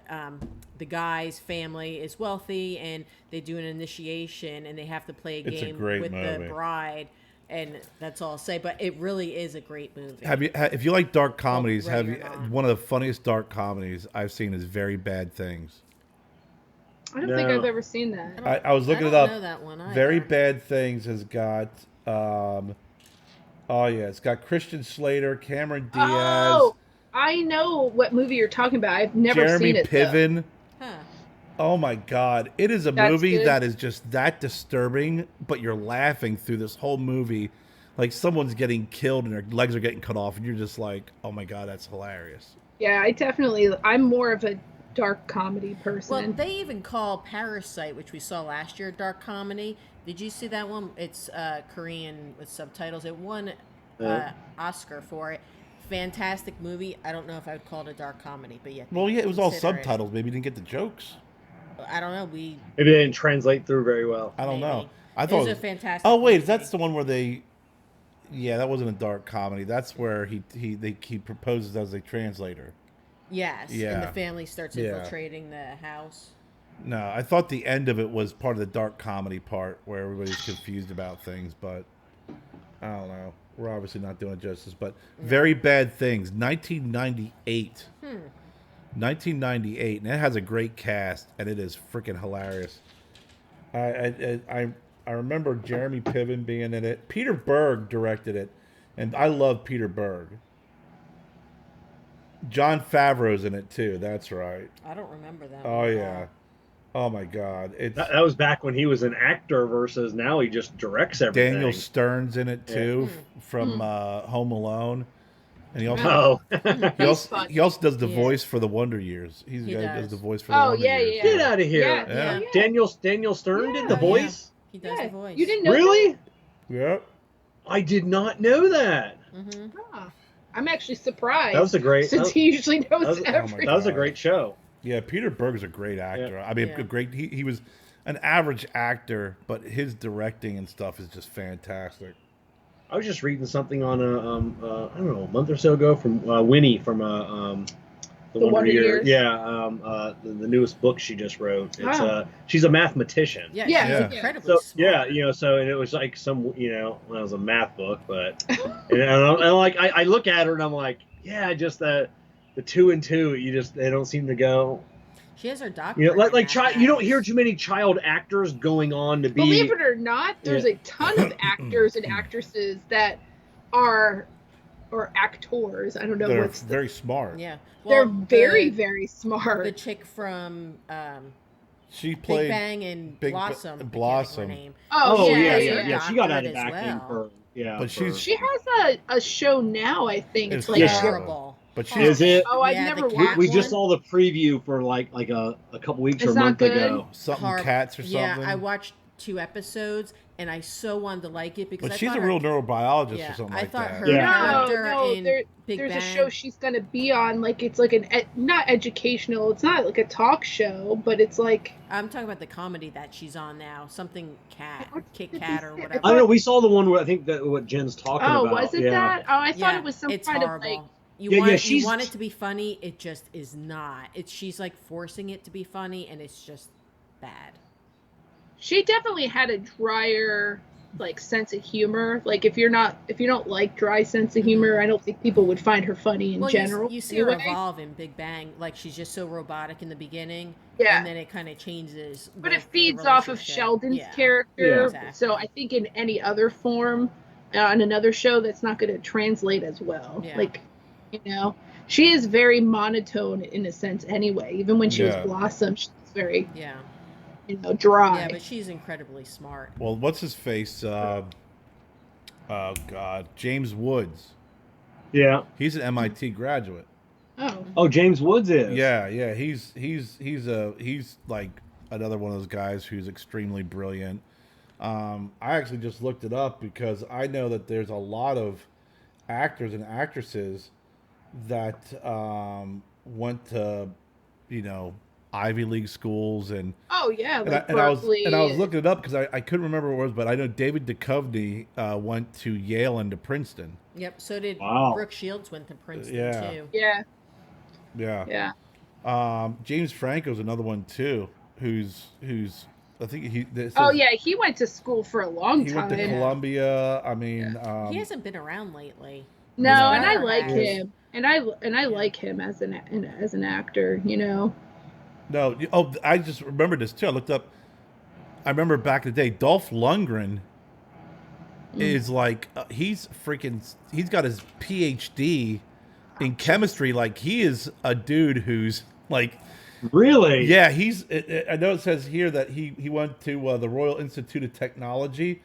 guy's family is wealthy and they do an initiation and they have to play a game with the bride. And that's all I'll say, but it really is a great movie. If you like dark comedies, one of the funniest dark comedies I've seen is Very Bad Things. I don't think I've ever seen that. I was looking it up. I don't know that one either. Very Bad Things has got, it's got Christian Slater, Cameron Diaz. Oh, I know what movie you're talking about. I've never seen it. Jeremy Piven. Huh. Oh my God. It is a movie that is just that disturbing, but you're laughing through this whole movie. Like someone's getting killed and their legs are getting cut off and you're just like, oh my God, that's hilarious. Yeah, I'm more of a dark comedy person. Well, they even call Parasite, which we saw last year, dark comedy. Did you see that one? It's Korean with subtitles. It won Oscar for it. Fantastic movie. I don't know if I would call it a dark comedy, but yeah. Well, yeah, it was all subtitles. Maybe you didn't get the jokes. I don't know. Maybe they didn't translate through very well. I don't know. I thought it was a fantastic. Oh wait, movie. that's the one where they. Yeah, that wasn't a dark comedy. That's where he proposes as a translator. Yes. Yeah. And the family starts infiltrating the house. No, I thought the end of it was part of the dark comedy part where everybody's confused about things, but I don't know. We're obviously not doing it justice, but Very Bad Things, 1998. 1998, and it has a great cast, and it is freaking hilarious. I remember Jeremy Piven being in it. Peter Berg directed it, and I love Peter Berg. Jon Favreau's in it too. That's right. I don't remember that. Oh yeah. Oh my God. That was back when he was an actor versus now he just directs everything. Daniel Stern's in it too from Home Alone. And he also he also does the voice for the Wonder Years. He does the voice for the Wonder Years. Get out of here. Yeah. Daniel Stern did the voice? He does the voice. You didn't know Really? that? Yep. I did not know that. I'm actually surprised. That was a great since he usually knows everything. That was a great show. Yeah, Peter Berg's a great actor. I mean, Yeah. great. He was an average actor, but his directing and stuff is just fantastic. I was just reading something on I don't know, a month or so ago from Winnie from the Wonder Years. Yeah, the newest book she just wrote. It's she's a mathematician. Yeah, Yeah, she's yeah. incredibly So smart. so and it was like some well, it was a math book, but and I look at her and I'm like, yeah, just the 2 and 2, they don't seem to go. She has her doctorate. You don't hear too many child actors going on to be. Believe it or not, there's a ton of actors and actresses that are, or actors. I don't know They're what's very smart. Yeah, they're very, very smart. The chick from She played Big Bang and Blossom. I can't Blossom. think of her name. Oh yeah. yeah. She got out Doctorate of as acting well. But She has a show now. I think It's it's like Horrible. But she's Is it? Oh, I've Yeah, never the watched. We just one. saw the preview for like a couple weeks or It's a not month good? ago. something cats or something. Yeah, I watched 2 episodes and I so wanted to like it because But I she's thought a her- real neurobiologist Yeah, or something I like thought that. her Yeah. character No, in there's Big a Bang. show she's gonna be on. Like it's like not educational. It's not like a talk show, but it's like I'm talking about the comedy that she's on now. Something Cat, What Kit did Kat you or say? whatever. I don't know. We saw the one where I think that what Jen's talking oh, about. was it yeah. that? Oh, I thought Yeah, it was some it's kind horrible. of like. You want it to be funny, it just is not. She's like forcing it to be funny, and it's just bad. She definitely had a drier like sense of humor. Like if you don't like dry sense of humor, I don't think people would find her funny in general. You see her evolve in Big Bang. Like she's just so robotic in the beginning, Yeah. and then it kind of changes. But with it feeds the off of relationship. Sheldon's Yeah. character. Yeah. Exactly. So I think in any other form, on another show, that's not going to translate as well. Yeah. Like, she is very monotone in a sense anyway. Even when she was Blossom, she's very, Yeah. dry. Yeah, but she's incredibly smart. Well, what's his face? Oh God, James Woods. Yeah. He's an MIT graduate. Oh, James Woods is. Yeah. He's like another one of those guys who's extremely brilliant. I actually just looked it up because I know that there's a lot of actors and actresses that went to, Ivy League schools and oh yeah, like and I was Berkeley. looking it up because I couldn't remember what it was, but I know David Duchovny went to Yale and to Princeton. Yep. So did Wow. Brooke Shields went to Princeton too. Yeah. Yeah. James Franco's another one too, who's I think he went to school for a long he time. went to Columbia. I mean, He hasn't been around lately. No, No. and I like Yes. him, and I like him as an actor. no. Oh, I just remembered this too. I looked up. I remember back in the day, Dolph Lundgren is like he's got his PhD in chemistry. Like he is a dude who's like. Really? Yeah, I know it says here that he went to the Royal Institute of Technology,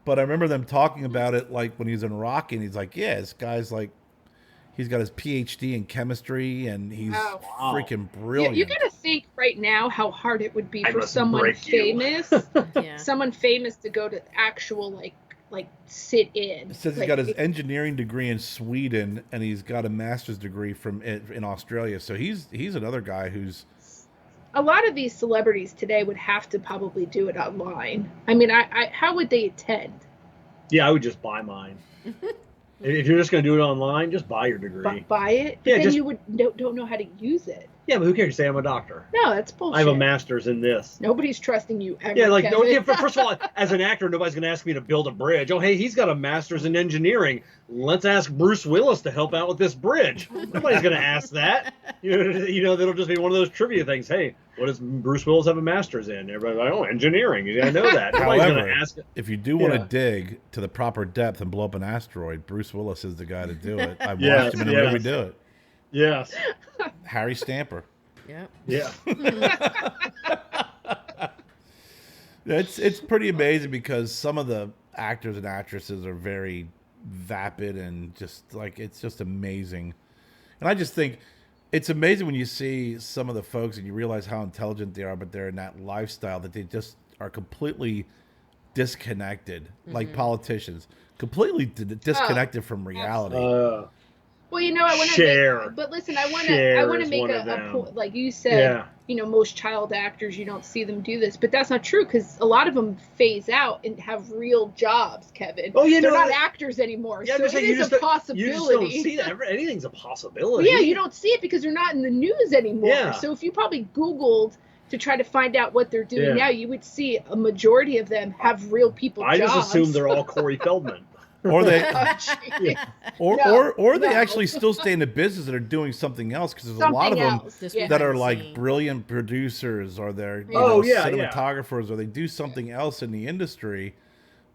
but I remember them talking about it like when he was in Rocky, and he's like, yeah, this guy's like, he's got his PhD in chemistry, and he's freaking brilliant. You gotta think right now how hard it would be I for must someone break you. famous, Yeah. someone famous to go to actual like sit in. It says he's Like, got his engineering degree in Sweden, and he's got a master's degree in Australia. So he's another guy who's. A lot of these celebrities today would have to probably do it online. I mean, I how would they attend? Yeah, I would just buy mine. If you're just going to do it online, just buy your degree. Buy it? But Yeah, then just- you would don't know how to use it. Yeah, but who cares? Say I'm a doctor. No, that's bullshit. I have a master's in this. Nobody's trusting you ever. Yeah, like no, Kevin. yeah, first of all, as an actor, nobody's going to ask me to build a bridge. Oh, hey, he's got a master's in engineering. Let's ask Bruce Willis to help out with this bridge. Nobody's going to ask that. That'll just be one of those trivia things. Hey, what does Bruce Willis have a master's in? Everybody's like, oh, engineering. Yeah, I know that. Nobody's going However, to ask. if you do want to Yeah. dig to the proper depth and blow up an asteroid, Bruce Willis is the guy to do it. I've Yes, watched him in a yes. movie do it. Yes. Harry Stamper. Yep. Yeah. It's pretty amazing because some of the actors and actresses are very vapid and just like it's just amazing. And I just think it's amazing when you see some of the folks and you realize how intelligent they are, but they're in that lifestyle that they just are completely disconnected, like politicians, completely disconnected from reality. Well, you know, I want to Cher. but listen, I want Cher to is make one of a them. point. Like you said, Yeah. you know, most child actors, you don't see them do this, but that's not true because a lot of them phase out and have real jobs, Kevin. Oh, yeah, they're no, not actors anymore, Yeah, so I'm just it saying, is a possibility. You just don't see that. Anything's a possibility. Yeah, you don't see it because they're not in the news anymore. Yeah. So if you probably Googled to try to find out what they're doing Yeah. now, you would see a majority of them have real people I jobs. just assume they're all Corey Feldman. Or they, Oh, jeez. or they No. actually still stay in the business and are doing something else because there's a lot of Something them else. Just Yeah. that are behind the like scene. brilliant producers or they're Oh, yeah, cinematographers or they do something else in the industry,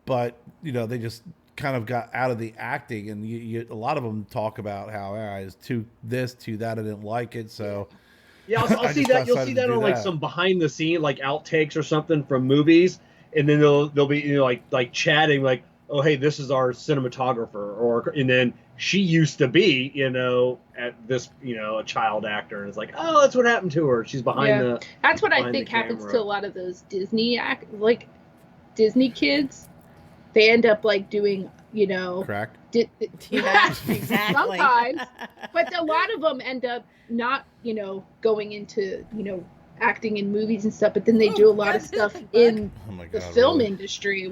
but you know they just kind of got out of the acting and a lot of them talk about how it's too this too that I didn't like it so Yeah, I'll I see just that. You'll decided see to that do on like that. some behind the scene like outtakes or something from movies, and then they'll be like chatting like, oh hey, this is our cinematographer, and then she used to be at this a child actor, and it's like, oh, that's what happened to her. She's behind the. That's what I behind think the happens camera. to a lot of those Disney kids. They end up like doing, crack. Yeah, exactly. Sometimes, but a lot of them end up not, going into, acting in movies and stuff, but then they do a lot of stuff in Oh my the God, film really? industry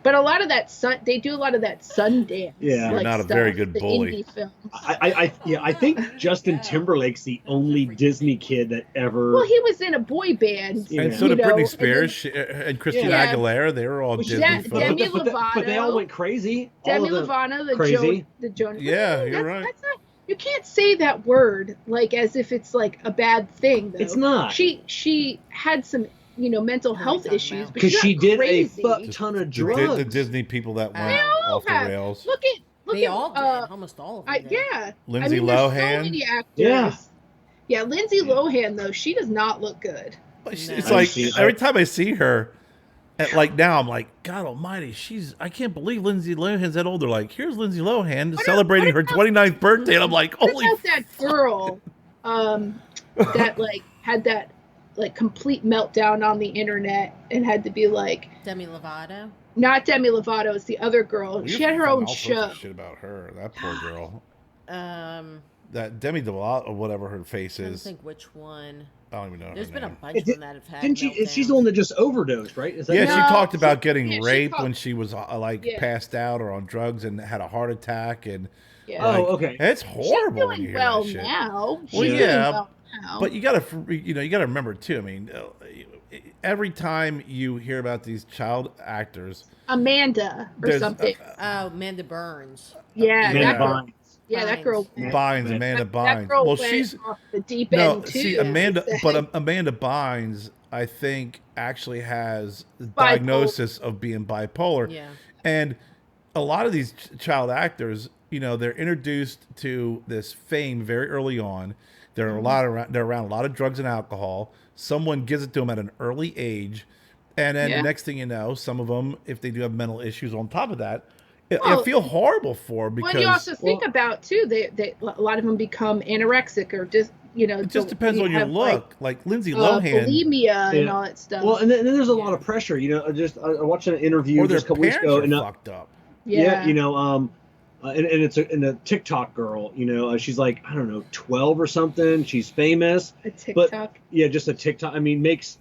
but a lot of that they do a lot of that Sundance. Yeah. You're like, not a stuff, very good the bully. indie films. I think Justin Timberlake's the only Disney kid that ever. Well, he was in a boy band. Yeah. And so did you know, Britney and Spears and Christina Yeah. Aguilera. They were all Which- Disney Yeah, folks. Demi but they all Lovato. went crazy. All Demi of them Lovato, the crazy. Jonas. Yeah, you're right. That's not. You can't say that word like as if it's like a bad thing. Though. It's not. She had some mental What are we health talking issues about? but Because she's she not did crazy. a fuck ton of drugs. The Disney people that went They all off the have. rails. Look They at all did. Almost all of them did. yeah. Lindsay There's so Lohan. many actors. Yeah. Yeah, Lindsay Lohan though she does not look good. It's No. like See, every time I see her, like now I'm like, God Almighty, I can't believe Lindsay Lohan's that old. They're like, here's Lindsay Lohan celebrating her 29th birthday, and I'm like, What holy. about that girl that like had that like complete meltdown on the internet and had to be like Demi Lovato. not Demi Lovato, it's the other girl. We She had her found own all sorts show. of shit about her. That poor girl. That Demi Lovato or whatever her face I don't is. think which one. I don't even know. There's her been a name. bunch of them that have had. Didn't she? She's the one that just overdosed, right? Is that Yeah, No, she talked about she- getting yeah, she raped talked- when she was Yeah. passed out or on drugs and had a heart attack and Yeah. Oh, like, okay. It's She's horrible when you doing hear well that shit. now. She's Well, doing yeah, well now. But you gotta remember too. I mean, every time you hear about these child actors, Amanda or there's something. Oh, Amanda Burns. Yeah, Amanda that girl. Bynes. Yeah, that girl. Bynes, Amanda That Bynes. girl Well, went she's off the deep no. end too. See, I Amanda, would say. but Amanda Bynes, I think, actually has the diagnosis of being bipolar. Yeah. And a lot of these child actors, they're introduced to this fame very early on. They're they're around a lot of drugs and alcohol. Someone gives it to them at an early age, and then the next thing you know, some of them, if they do have mental issues on top of that, I feel horrible for them because Well, you also think about too, they a lot of them become anorexic or just it just depends on your look. Like Lindsay Lohan, bulimia and Yeah. all that stuff. Well, and then there's a lot of pressure. I watched an interview or their just a couple weeks parents ago, are and fucked up. yeah, and it's a TikTok girl. She's like, I don't know, 12 or something. She's famous. a TikTok. Yeah, just a TikTok. I mean, makes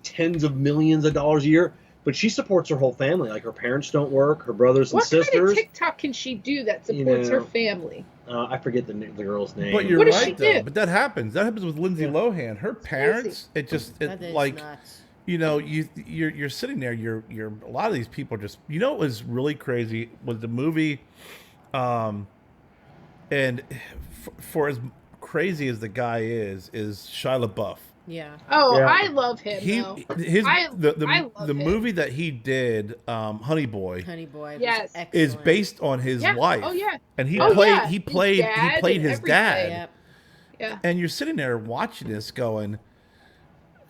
tens of millions of dollars a year. But she supports her whole family. Like her parents don't work, her brothers and What sisters. kind of TikTok can she do that supports her family? I forget the girl's name. But you're What does she right, though. do? But that happens. That happens with Lindsay Lohan. Her parents, That is like nuts. you're sitting there. You're a lot of these people are just. What was really crazy was the movie, and for as crazy as the guy is Shia LaBeouf. Yeah. Oh, Yeah. I love him. though. I love the him. movie that he did, Honey Boy, Honey Boy. was Yes. is excellent. based on his Yeah. wife. Oh yeah. And he Oh, played yeah. he His played dad he played and his everything. dad. Yep. Yeah. And you're sitting there watching this going,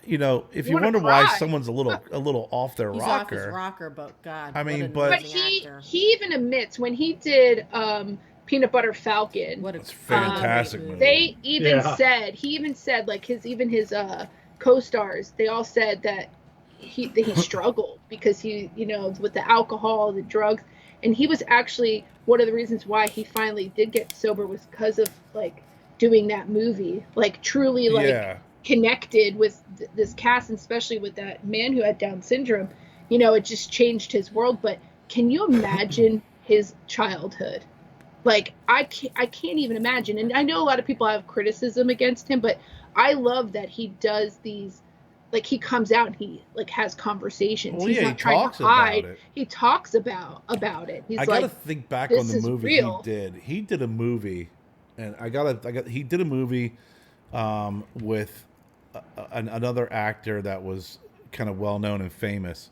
if You you wanna wonder why cry. someone's a little off their He's rocker. off his rocker, but God. I mean, what an but- But amazing actor. he even admits when he did Peanut Butter Falcon. What a It's fantastic great movie. They even Yeah. said like his co-stars, they all said that he struggled because he with the alcohol, the drugs, And he was actually one of the reasons why he finally did get sober was because of like doing that movie, like truly like connected with this cast, and especially with that man who had Down syndrome. You know, it just changed his world. But can you imagine his childhood? Like, I can't even imagine. And I know a lot of people have criticism against him, but I love that he does these, like, he comes out and he, like, has conversations. Well, He's not trying to hide. About it. He talks about it. He's I gotta think back on the movie he did. He did a movie, and he did a movie with another actor that was kind of well-known and famous.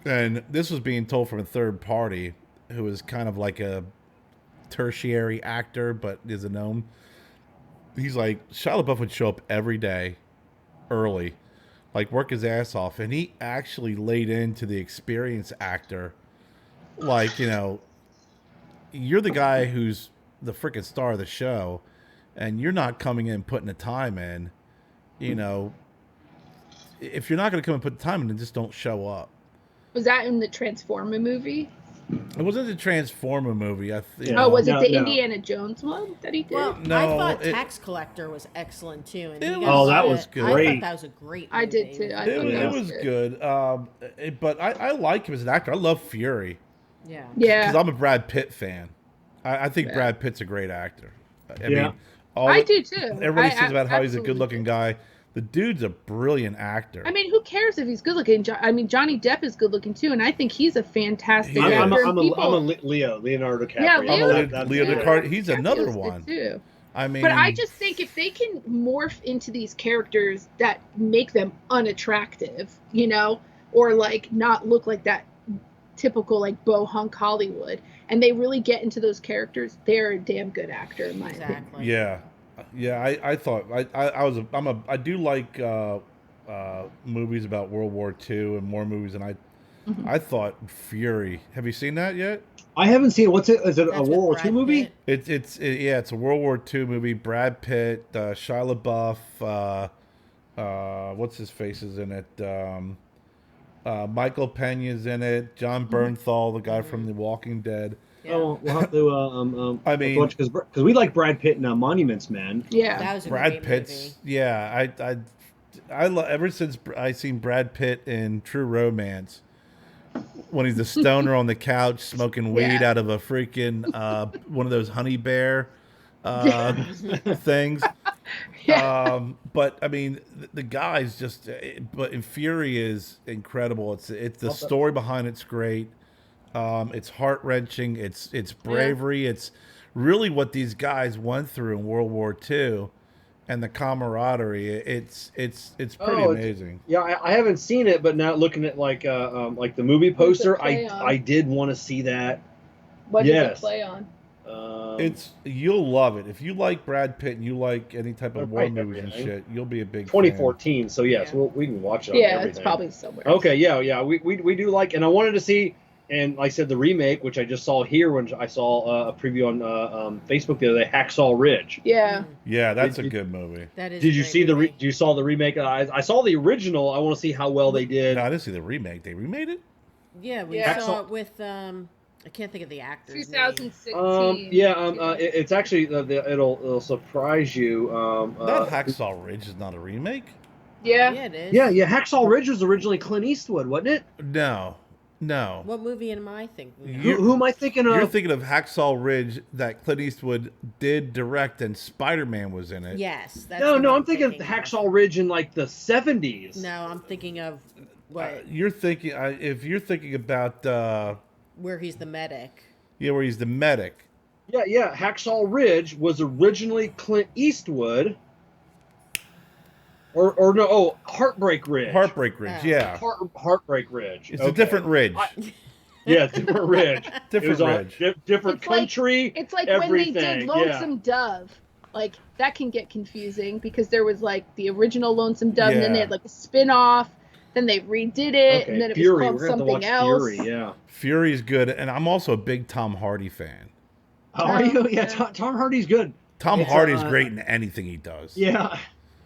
And this was being told from a third party who was kind of like a tertiary actor, but is a known. He's like, Shia LaBeouf would show up every day early, like work his ass off, and he actually laid into the experienced actor, like, you know, you're the guy who's the freaking star of the show, and you're not coming in putting the time in. You know, if you're not going to come and put the time in, then just don't show up. Was that in the Transformer movie? It wasn't the Transformer movie. Was it the Indiana Jones one that he did? Well, no, I thought Tax Collector was excellent too. And that was great. I thought that was a great movie. I did too. It was good. But I like him as an actor. I love Fury. Yeah. Because I'm a Brad Pitt fan. I think Brad Pitt's a great actor. I mean, I do too. Everybody says about how he's a good-looking guy. The dude's a brilliant actor. I mean, who cares if he's good looking? I mean, Johnny Depp is good looking too, and I think he's a fantastic actor. I'm a Leonardo DiCaprio. Yeah, Leo DiCaprio. He's another one. Too. I mean, but I just think if they can morph into these characters that make them unattractive, you know, or like not look like that typical like bohunk Hollywood, and they really get into those characters, they're a damn good actor in my opinion. Yeah. Yeah, I thought I do like movies about World War II and more movies, and I thought Fury. Have you seen that yet? I haven't seen it. What's it? Is it a World War II movie? It's a World War II movie. Brad Pitt, Shia LaBeouf, what's his face is in it? Michael Pena's in it. John Bernthal, the guy from The Walking Dead. Yeah. Oh, we'll have to. I mean, because we like Brad Pitt in Monuments Men. Yeah, that was a Brad great Pitt's. Movie. Yeah, ever since I seen Brad Pitt in True Romance, when he's the stoner on the couch smoking weed out of a freaking one of those honey bear things. But I mean, the guy's just. But in Fury is incredible. It's the story behind it's great. It's heart-wrenching. It's bravery. Yeah. It's really what these guys went through in World War II, and the camaraderie. It's pretty amazing. I haven't seen it, but now looking at like the movie poster, I did want to see that. What does it play on? You'll love it if you like Brad Pitt and you like any type of war movies and shit. You'll be a big 2014. fan. So yes, we can watch it. Yeah, it's probably somewhere. Okay, yeah, we do like, and I wanted to see. And like I said, the remake, which I just saw here when I saw a preview on Facebook the other day, Hacksaw Ridge. Yeah. Yeah, that's a good movie. That is. Did you see you saw the remake? I saw the original. I want to see how well they did. No, I didn't see the remake. They remade it? Yeah, we saw it with I can't think of the actor's 2016. It's actually it'll surprise you. That Hacksaw Ridge is not a remake. Yeah. Yeah, it is. Yeah. Hacksaw Ridge was originally Clint Eastwood, wasn't it? No. What movie am I thinking of? Who am I thinking of? You're thinking of Hacksaw Ridge that Clint Eastwood did direct, and Spider-Man was in it. Yes. That's No, I'm thinking of Hacksaw Ridge in like the 70s. No, I'm thinking of what? You're thinking if you're thinking about where he's the medic. Yeah, where he's the medic. Yeah. Hacksaw Ridge was originally Clint Eastwood. Or no, Heartbreak Ridge. Heartbreak Ridge, yeah. Heartbreak Ridge. It's a different ridge. Different ridge. Different ridge. Different country. It's like everything. When they did Lonesome Dove. Like, that can get confusing because there was like the original Lonesome Dove, and then they had like a spin-off, then they redid it, and then it was called something else. Fury, yeah. Fury's good, and I'm also a big Tom Hardy fan. Are you? Yeah, Tom Hardy's good. Tom Hardy's great in anything he does. Yeah.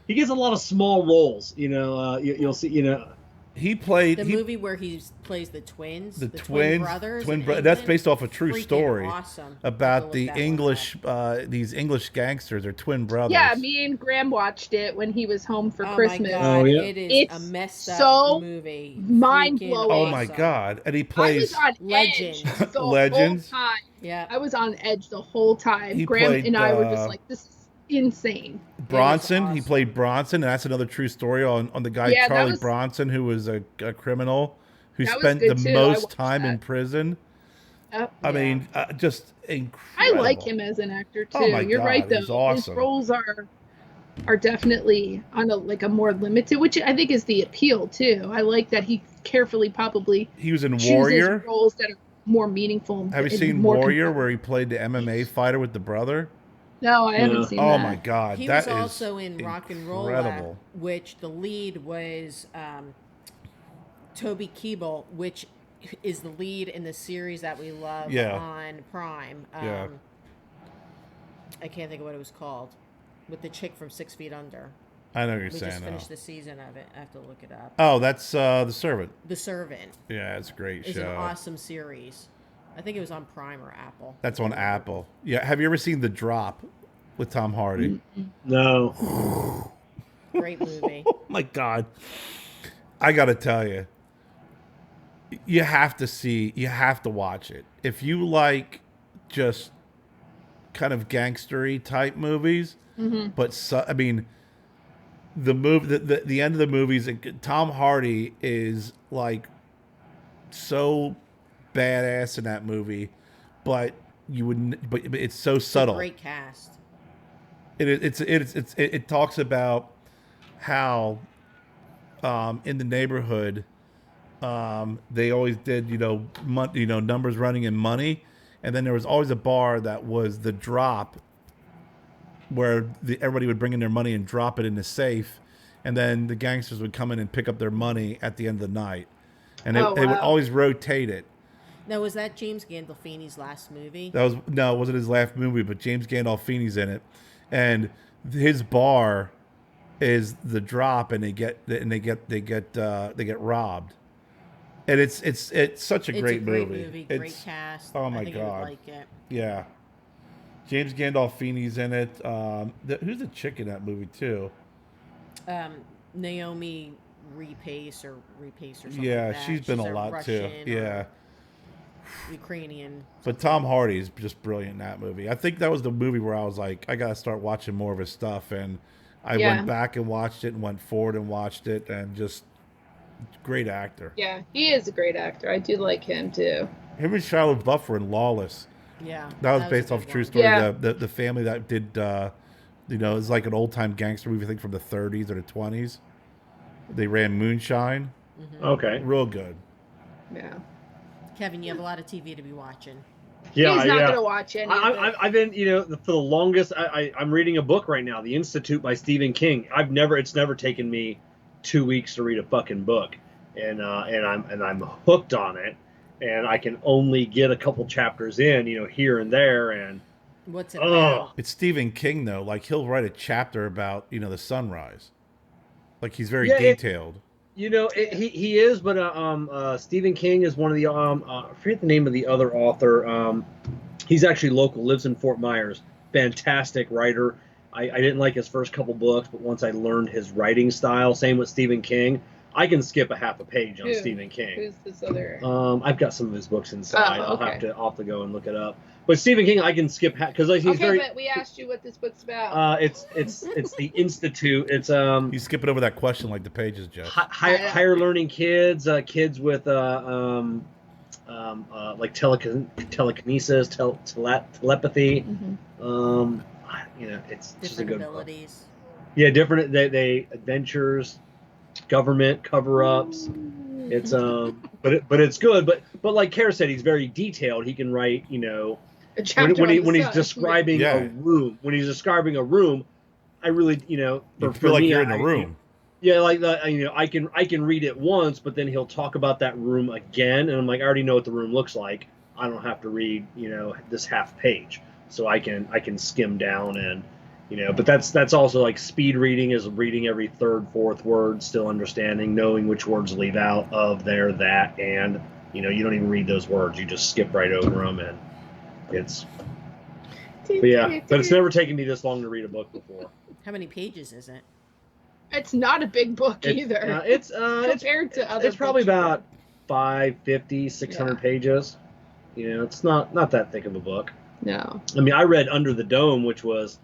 He gets a lot of small roles, you know. You'll see, you know. He played The movie where he plays the twins, the twin twins, brothers. That's based off a true Freaking story awesome. about Have to the look that one English, these English gangsters are twin brothers. Yeah, me and Graham watched it when he was home for up. Christmas. Oh my god, Oh, yeah. it is It's a messed so up movie. mind-blowing. Oh Freaking my awesome. god! And he I plays was on Legend. edge the Legends. whole time. Yeah. I was on edge the whole time. He Graham played, and I were just like, this is insane. Bronson. He awesome. played Bronson, and that's another true story on the guy Yeah, that Charlie was- Bronson, who was a criminal who That was spent good the too. I most watched time in that. prison. I Yeah. mean, just I incredible. like him as an actor too. Oh my You're God, right though. he's awesome. His roles are definitely on a more limited, which I think is the appeal too. I like that he carefully probably He was in chooses Warrior. roles that are more meaningful. Have you and seen more Warrior, compelling. where he played the MMA fighter with the brother? No, I haven't No. seen Oh that. my God, He that was is also in Rock and Roll, incredible. which the lead was Toby Kebbell, which is the lead in the series that we love Yeah. on Prime. Yeah. I can't think of what it was called. With the chick from 6 Feet Under. I know what you're We saying. just now. finished the season of it. I have to look it up. Oh, that's The Servant. The Servant Yeah, it's a great is show. an awesome series. I think it was on Prime or Apple. That's on Apple. Yeah, have you ever seen The Drop with Tom Hardy? No. Great movie. Oh my God. I got to tell you, you have to watch it. If you like just kind of gangstery type movies, but I mean, the end of the movies, Tom Hardy is like so badass in that movie, but it's so subtle. Great cast. It talks about how in the neighborhood they always did numbers running and money, and then there was always a bar that was the Drop, where everybody would bring in their money and drop it in the safe, and then the gangsters would come in and pick up their money at the end of the night, and they would always rotate it. Now, was that James Gandolfini's last movie? It wasn't his last movie, but James Gandolfini's in it, and his bar is the Drop, and they get robbed, and it's such a great movie. Great cast. Oh my I think God. I would like it. Yeah, James Gandolfini's in it. Who's the chick in that movie too? Naomi Rapace or something. Yeah, like that. she's been a lot Russian too. or Yeah. Ukrainian. But Tom Hardy is just brilliant in that movie. I think that was the movie where I was like, I gotta start watching more of his stuff, and I went back and watched it, and went forward and watched it, and just great actor. Yeah, he is a great actor. I do like him too. Him and Shia LaBeouf were in Lawless. Yeah. That was a based good off a true one. story. Yeah. The family that did, it's like an old time gangster movie, I think from the 30s or the 20s. They ran Moonshine. Okay. Real good. Yeah. Kevin, you have a lot of TV to be watching. Yeah, He's not yeah. gonna watch any. of it. I've been, for the longest. I'm reading a book right now, The Institute by Stephen King. It's never taken me 2 weeks to read a fucking book, and I'm hooked on it, and I can only get a couple chapters in, here and there, and What's it about? It's Stephen King, though. Like, he'll write a chapter about, the sunrise. Like, he's very Yeah, detailed. he is, but Stephen King is one of the I forget the name of the other author. He's actually local, lives in Fort Myers. Fantastic writer. I didn't like his first couple books, but once I learned his writing style, same with Stephen King, I can skip a half a page on Stephen King. Who's this other? I've got some of his books inside. Oh, okay. I'll have to go and look it up. But Stephen King, I can skip because he's very. But we asked you what this book's about. It's the Institute. It's He's skipping over that question like the pages, Jeff. higher learning kids, kids with like telekinesis, telepathy. Mm-hmm. It's just a Different good book. abilities. Yeah, different. They adventures, government cover-ups. It's but it's good. But like Kerr said, he's very detailed. He can write, A chapter when on the he's sun. describing Yeah. a room. When he's describing a room, I really, You for feel like me, you're in the room. Yeah, like that. I can read it once, but then he'll talk about that room again, and I'm like, I already know what the room looks like. I don't have to read, this half page, so I can skim down and, But that's also like speed reading is reading every third, fourth word, still understanding, knowing which words leave out of there, that, and you don't even read those words. You just skip right over them, and it's. But it's never taken me this long to read a book before. How many pages is it? It's not a big book either. It's compared to other. It's probably about 550, 600 pages. It's not that thick of a book. No. I mean, I read Under the Dome, which was,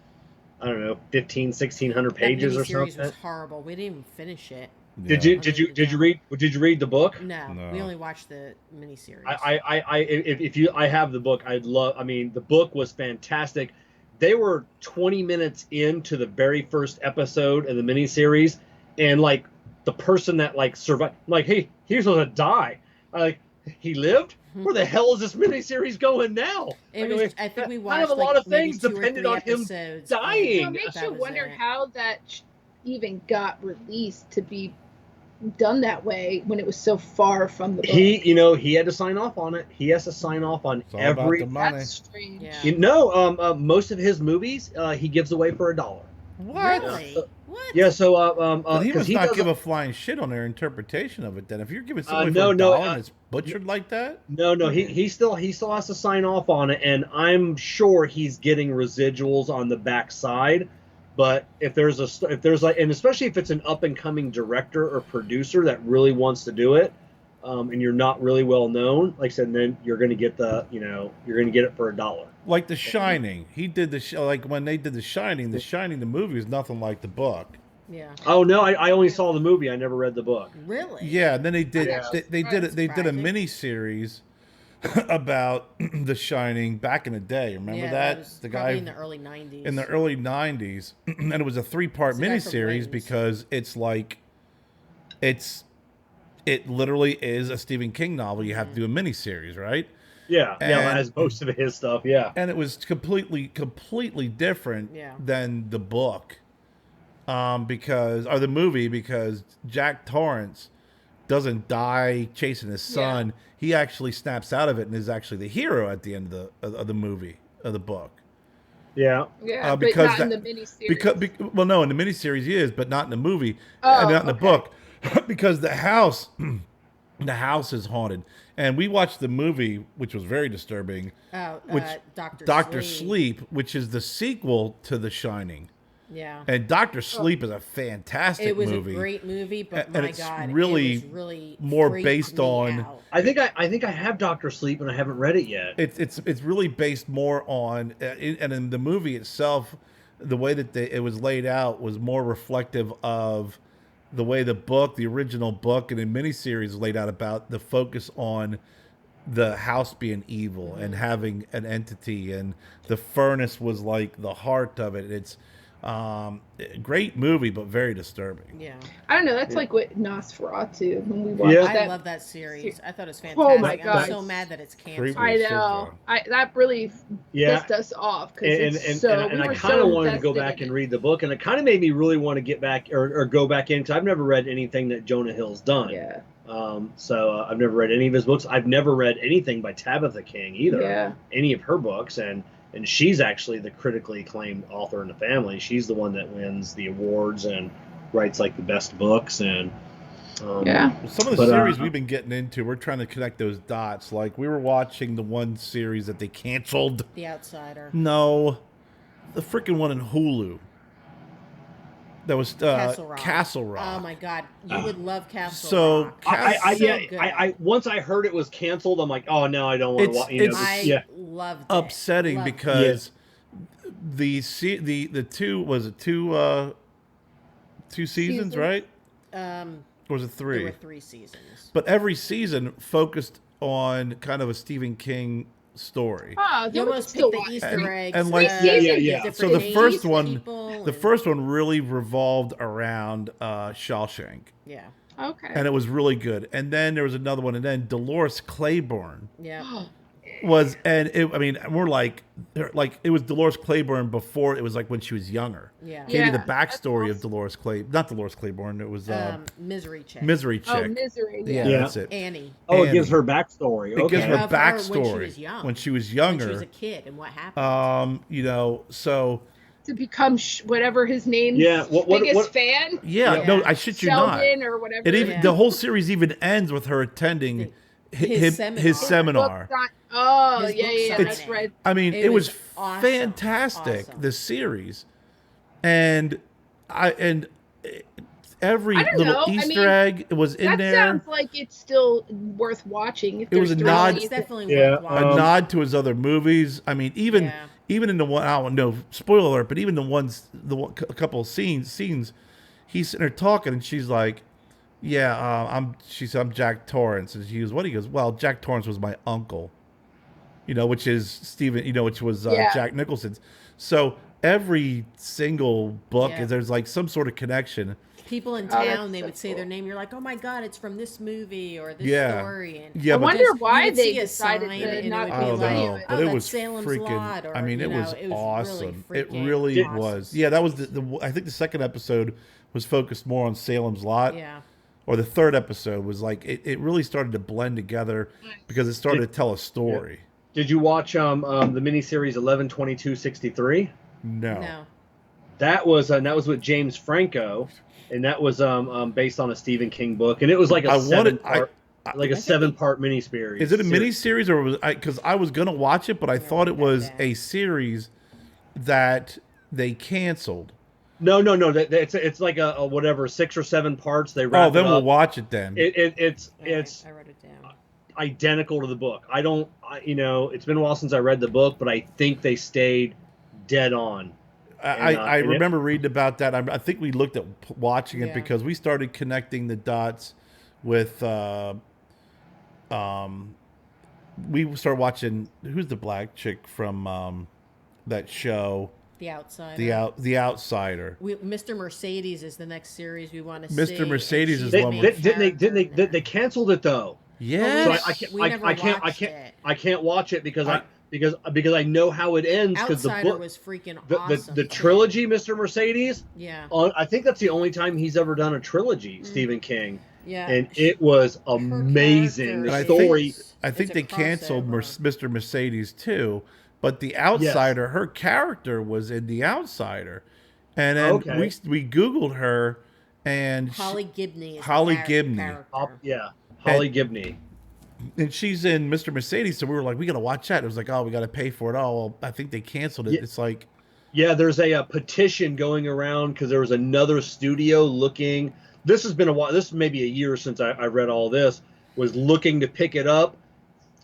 I don't know, 1,600 pages or something. That miniseries was horrible. We didn't even finish it. Yeah. Did you read the book? No, we only watched the miniseries. I have the book, I'd love. I mean, the book was fantastic. They were 20 minutes into the very first episode of the miniseries, and like the person that like survived, like, hey, he was going to die. He lived. Where the hell is this miniseries going now? I think we watched kind of a lot of things 2 or 3 depended on him dying. It makes you wonder how that even got released to be done that way when it was so far from the book. He had to sign off on it. He has to sign off on every. That's strange. Yeah. Most of his movies he gives away for $1. What? Really? What? Yeah. So but he must not give a flying shit on their interpretation of it. Then, if you're giving somebody for $1 and it's butchered like that, no, he still has to sign off on it, and I'm sure he's getting residuals on the backside. But if there's and especially if it's an up and coming director or producer that really wants to do it, and you're not really well known, like I said, then you're going to get you're going to get it for $1. Like The Shining, he did like when they did The Shining, the movie is nothing like the book. Yeah. Oh no, I only saw the movie. I never read the book. Really? Yeah. And then they did they did a surprising. mini series about The Shining back in the day. Remember that? Was the guy in the early 90s. In the early 90s, and it was a 3-part miniseries because it's like it literally is a Stephen King novel. You have to do a miniseries, right? Yeah, as most of his stuff, yeah. And it was completely different than the book, the movie, because Jack Torrance doesn't die chasing his son. Yeah. He actually snaps out of it and is actually the hero at the end of the movie, of the book. Yeah. Yeah, because not in the miniseries. Well, no, in the miniseries he is, but not in the movie, and not in the book, because the house is haunted. And we watched the movie, which was very disturbing. Dr. Sleep, which is the sequel to The Shining. Yeah. And Dr. Sleep is a fantastic movie. It was a great movie, but my God, really, it was really more based on. Out. I think I have Dr. Sleep and I haven't read it yet. It's really based more on, and in the movie itself, the way that it was laid out was more reflective of the way the original book and the miniseries laid out, about the focus on the house being evil and having an entity, and the furnace was like the heart of it. It's great movie, but very disturbing. Yeah, I don't know. That's like what Nosferatu, when we watched that. I love that series. I thought it was fantastic. Oh my God. I'm so mad that it's canceled. I know. That really pissed us off, because and I kind of wanted to go back and read the book, and it kind of made me really want to get back or go back in, because I've never read anything that Jonah Hill's done. Yeah. So I've never read any of his books. I've never read anything by Tabitha King either. Yeah. Any of her books, and she's actually the critically acclaimed author in the family. She's the one that wins the awards and writes like the best books. And some of the series we've been getting into, we're trying to connect those dots. Like, we were watching the one series that they canceled. The Outsider. No, the freaking one in Hulu. That was Castle Rock. Oh my God, you would love Castle Rock. I once I heard it was canceled, I'm like, oh no, I don't want to watch. I loved it. Upsetting because the two seasons, right? Or was it 3? There were 3 seasons. But every season focused on kind of a Stephen King story. You almost picked the Easter eggs. And like, so the first one really revolved around Shawshank. Yeah. Okay. And it was really good. And then there was another one, and then Dolores Claiborne. Yeah. Was, and we're like it was Dolores Claiborne before, it was like when she was younger. Yeah. Gave you the backstory of not Dolores Claiborne. It was Misery Chick. Misery Chick. Oh, Misery. Yeah, that's it. Annie. Oh, it gives her backstory. It gives her backstory when she was young. When she was younger. When she was a kid, and what happened. So to become whatever his name's biggest fan. Yeah, no, I shit you not. Sheldon or whatever. It even, the whole series even ends with her attending his seminar. That's right. I mean, it was awesome. Fantastic. Awesome. The series, and every little Easter egg was in there. That sounds like it's still worth watching. It was a nod. It's definitely worth watching. A nod to his other movies. I mean, even in the one, I don't know, spoiler alert, but even a couple of scenes, he's sitting there talking, and she's like, I'm Jack Torrance, and he goes, what? He goes, well, Jack Torrance was my uncle, which is Stephen, which was Jack Nicholson's. So every single book, there's like some sort of connection. People in town, they would say their name. You're like, oh my God, it's from this movie or this story. And I wonder why they decided to not I don't know, but it was Salem's freaking. Lot, or, I mean, it was awesome. It really was. Yeah, that was I think the second episode was focused more on Salem's Lot. Yeah. Or the third episode was like it really started to blend together because it started to tell a story. Did you watch the miniseries 11/22/63? No. That was with James Franco. And that was based on a Stephen King book, and it was like a seven-part miniseries. Is it a miniseries, or was because I was gonna watch it, but I thought it was a series that they canceled. No. It's like a whatever 6 or 7 parts. They wrapped then we'll watch it then. It's I wrote it down. Identical to the book. It's been a while since I read the book, but I think they stayed dead on. I remember reading about that. I think we looked at watching it because we started connecting the dots with. We started watching. Who's the black chick from that show? The Outsider. The Outsider. Mr. Mercedes is the next series we want to see. Mr. Mercedes is one. Didn't they canceled it though? Yeah. So I can't watch it because I know how it ends. Because the book was freaking awesome. The trilogy, Mr. Mercedes. Yeah. I think that's the only time he's ever done a trilogy, Stephen King. Yeah. And it was amazing. The story. I think they canceled Mr. Mercedes too, but The Outsider, her character was in The Outsider, and then we Googled her, and Holly Gibney. Holly Gibney. Holly Gibney. And she's in Mr. Mercedes, so we were like, we got to watch that. It was like, oh, we got to pay for it. Oh, well, I think they canceled it. Yeah. It's like... Yeah, there's a petition going around because there was another studio looking... This has been a while. This is maybe a year since I read all this. Was looking to pick it up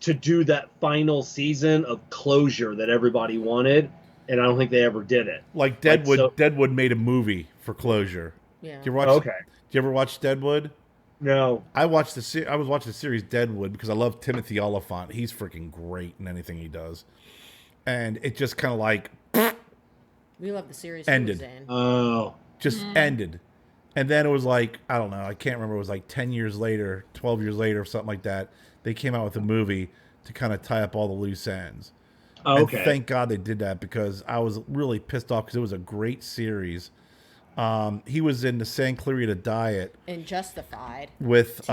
to do that final season of closure that everybody wanted, and I don't think they ever did it. Like Deadwood. Deadwood made a movie for closure. Yeah. Did you ever watch Deadwood? No. I was watching the series Deadwood because I love Timothy Oliphant. He's freaking great in anything he does. And it just kind of like... We love the series ended. He was in. Oh. Just ended. And then it was like, I don't know, I can't remember. It was like 10 years later, 12 years later, or something like that. They came out with a movie to kind of tie up all the loose ends. Oh, okay. And thank God they did that because I was really pissed off because it was a great series. He was in the San Clarita Diet and Justified with Drew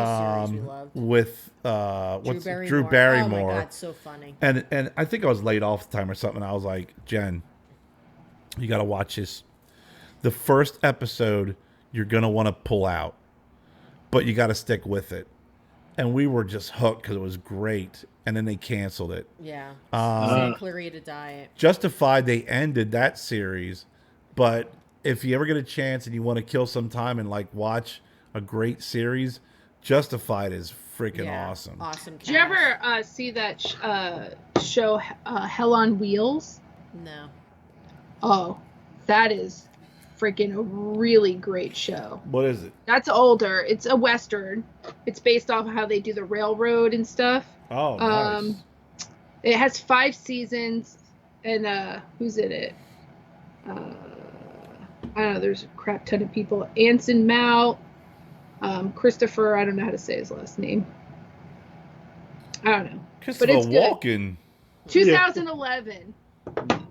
Barrymore. Oh my God, so funny. And I think I was laid off the time or something. I was like, Jen, you got to watch this. The first episode you're gonna want to pull out, but you got to stick with it. And we were just hooked because it was great. And then they canceled it. Yeah. San Clarita Diet. Justified, they ended that series, but if you ever get a chance and you want to kill some time and like watch a great series, Justified is freaking awesome. Awesome. Did you ever see that show Hell on Wheels? No. Oh, that is freaking a really great show. What is it? That's older. It's a Western. It's based off of how they do the railroad and stuff. Oh, nice. It has 5 seasons, and who's in it? I don't know. There's a crap ton of people. Anson Mount, Christopher. I don't know how to say his last name. I don't know. Christopher Walken. 2011.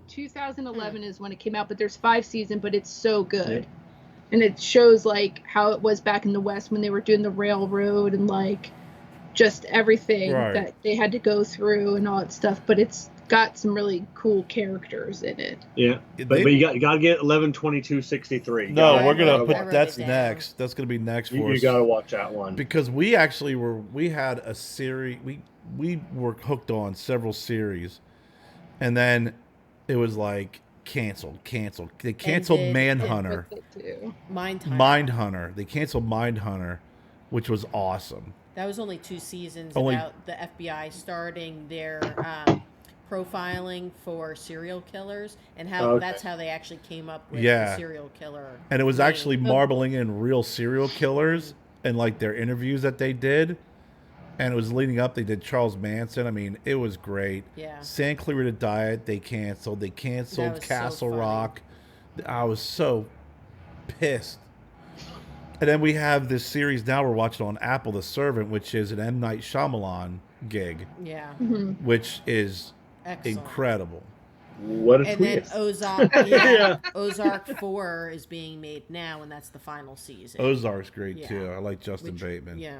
2011 is when it came out, but there's 5 seasons, but it's so good. And it shows like how it was back in the West when they were doing the railroad and like just everything that they had to go through and all that stuff. But it's got some really cool characters in it. Yeah, but you got to get 11/22/63. No, we're gonna. I But wrote that's it down. next. That's gonna be next for You us. got to watch that one Because we actually we had a series. We were hooked on several series, and then it was like canceled. They canceled Ended. Manhunter. Mindhunter. They canceled Mindhunter, which was awesome. That was only 2 seasons Only- about the FBI starting their profiling for serial killers and how that's how they actually came up with the serial killer. And it was name. actually marbling in real serial killers and like their interviews that they did. And it was leading up. They did Charles Manson. I mean, it was great. Yeah. San Clarita Diet, they canceled. They canceled was so Castle funny. Rock. I was so pissed. And then we have this series now we're watching on Apple, The Servant, which is an M. Night Shyamalan gig, Yeah. which is Excellent. incredible. What a And twist. then Ozark, Ozark 4 is being made now, and that's the final season. Ozark's great Yeah. too. I like Justin Which- Bateman. Yeah.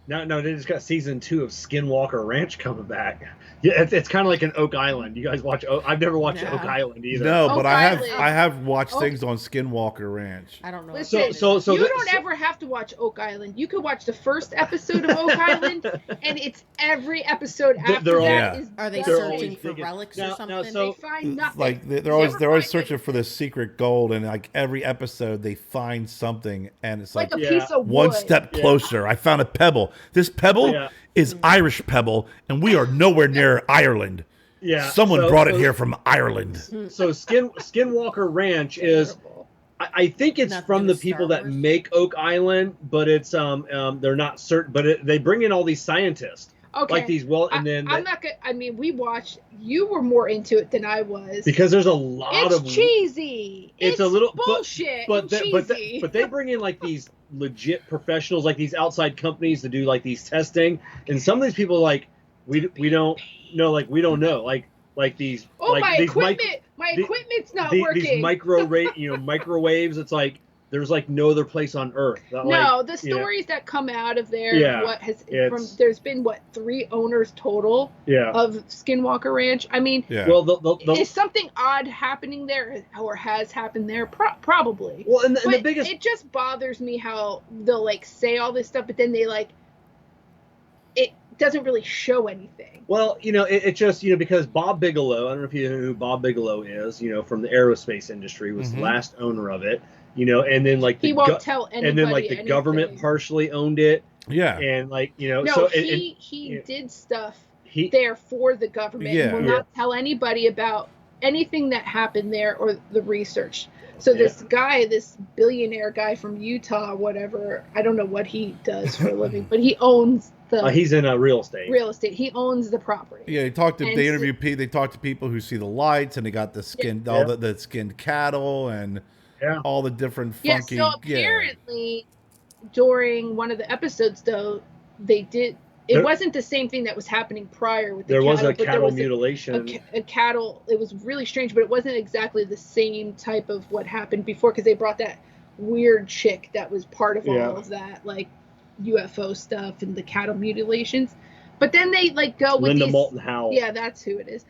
No, they just got season 2 of Skinwalker Ranch coming back. Yeah, it's kind of like an Oak Island. You guys watch? I've never watched No. Oak Island either. No, Oak but Island. I have watched Oak- things on Skinwalker Ranch. I don't know. Listen, what it is. So you that- don't ever have to watch Oak Island. You could watch the first episode of Oak Island, and it's every episode after They're all- that Yeah. is Are they just- They're searching always for digging. relics Now- or something? now, so- They find nothing. Like they're Never always find searching for the secret gold, and like every episode they find something, and it's like like, a Yeah. piece of wood. one step closer. I found a pebble. This pebble Yeah. is Irish pebble, and we are nowhere near Ireland. Yeah, Someone so- brought it so- here from Ireland. So Skinwalker Ranch is. Terrible. I think it's Nothing from the with people Star that Wars? make Oak Island, but it's they're not certain. But they bring in all these scientists, Okay. like these I'm not gonna. I mean, we watched. You were more into it than I was. because there's a lot it's of cheesy. It's a little bullshit. but and they, cheesy. but they bring in like these legit professionals, like these outside companies to do like these testing, and some of these people like we don't know, like we don't know, like these oh, like my these equipment! My equipment's not working. these microwaves. It's like there's like no other place on Earth. That, No, like, the you know, stories that come out of there, Yeah, what has it's- there's been 3 owners total yeah. of Skinwalker Ranch. I mean, Yeah. Well, the is something odd happening there, or has happened there? Probably. well, and the But biggest it just bothers me how they'll like say all this stuff, but then they like it doesn't really show anything. Well, it just, because Bob Bigelow, I don't know if you know who Bob Bigelow is, from the aerospace industry, was Mhm. the last owner of it, and then like He won't tell anybody. and then like the anything. government partially owned it, yeah. and like, No, so he yeah. did stuff he there for the government Yeah. and will Yeah. not tell anybody about anything that happened there or the research. So this guy, this billionaire guy from Utah, whatever, I don't know what he does for a living, but he owns the he's in real estate. real estate. He owns the property. Yeah, And they interview people. They talk to people who see the lights, and they got the skinned, all the skinned cattle, and Yeah. all the different Yeah, funky. so apparently during one of the episodes, though, they did. It There- wasn't the same thing that was happening prior with the There cattle, was a but there cattle was mutilation. a cattle. It was really strange, but it wasn't exactly the same type of what happened before because they brought that weird chick that was part of Yeah. all of that, like UFO stuff and the cattle mutilations. But then they like go with Linda these. Moulton Howell. Yeah, that's who it is.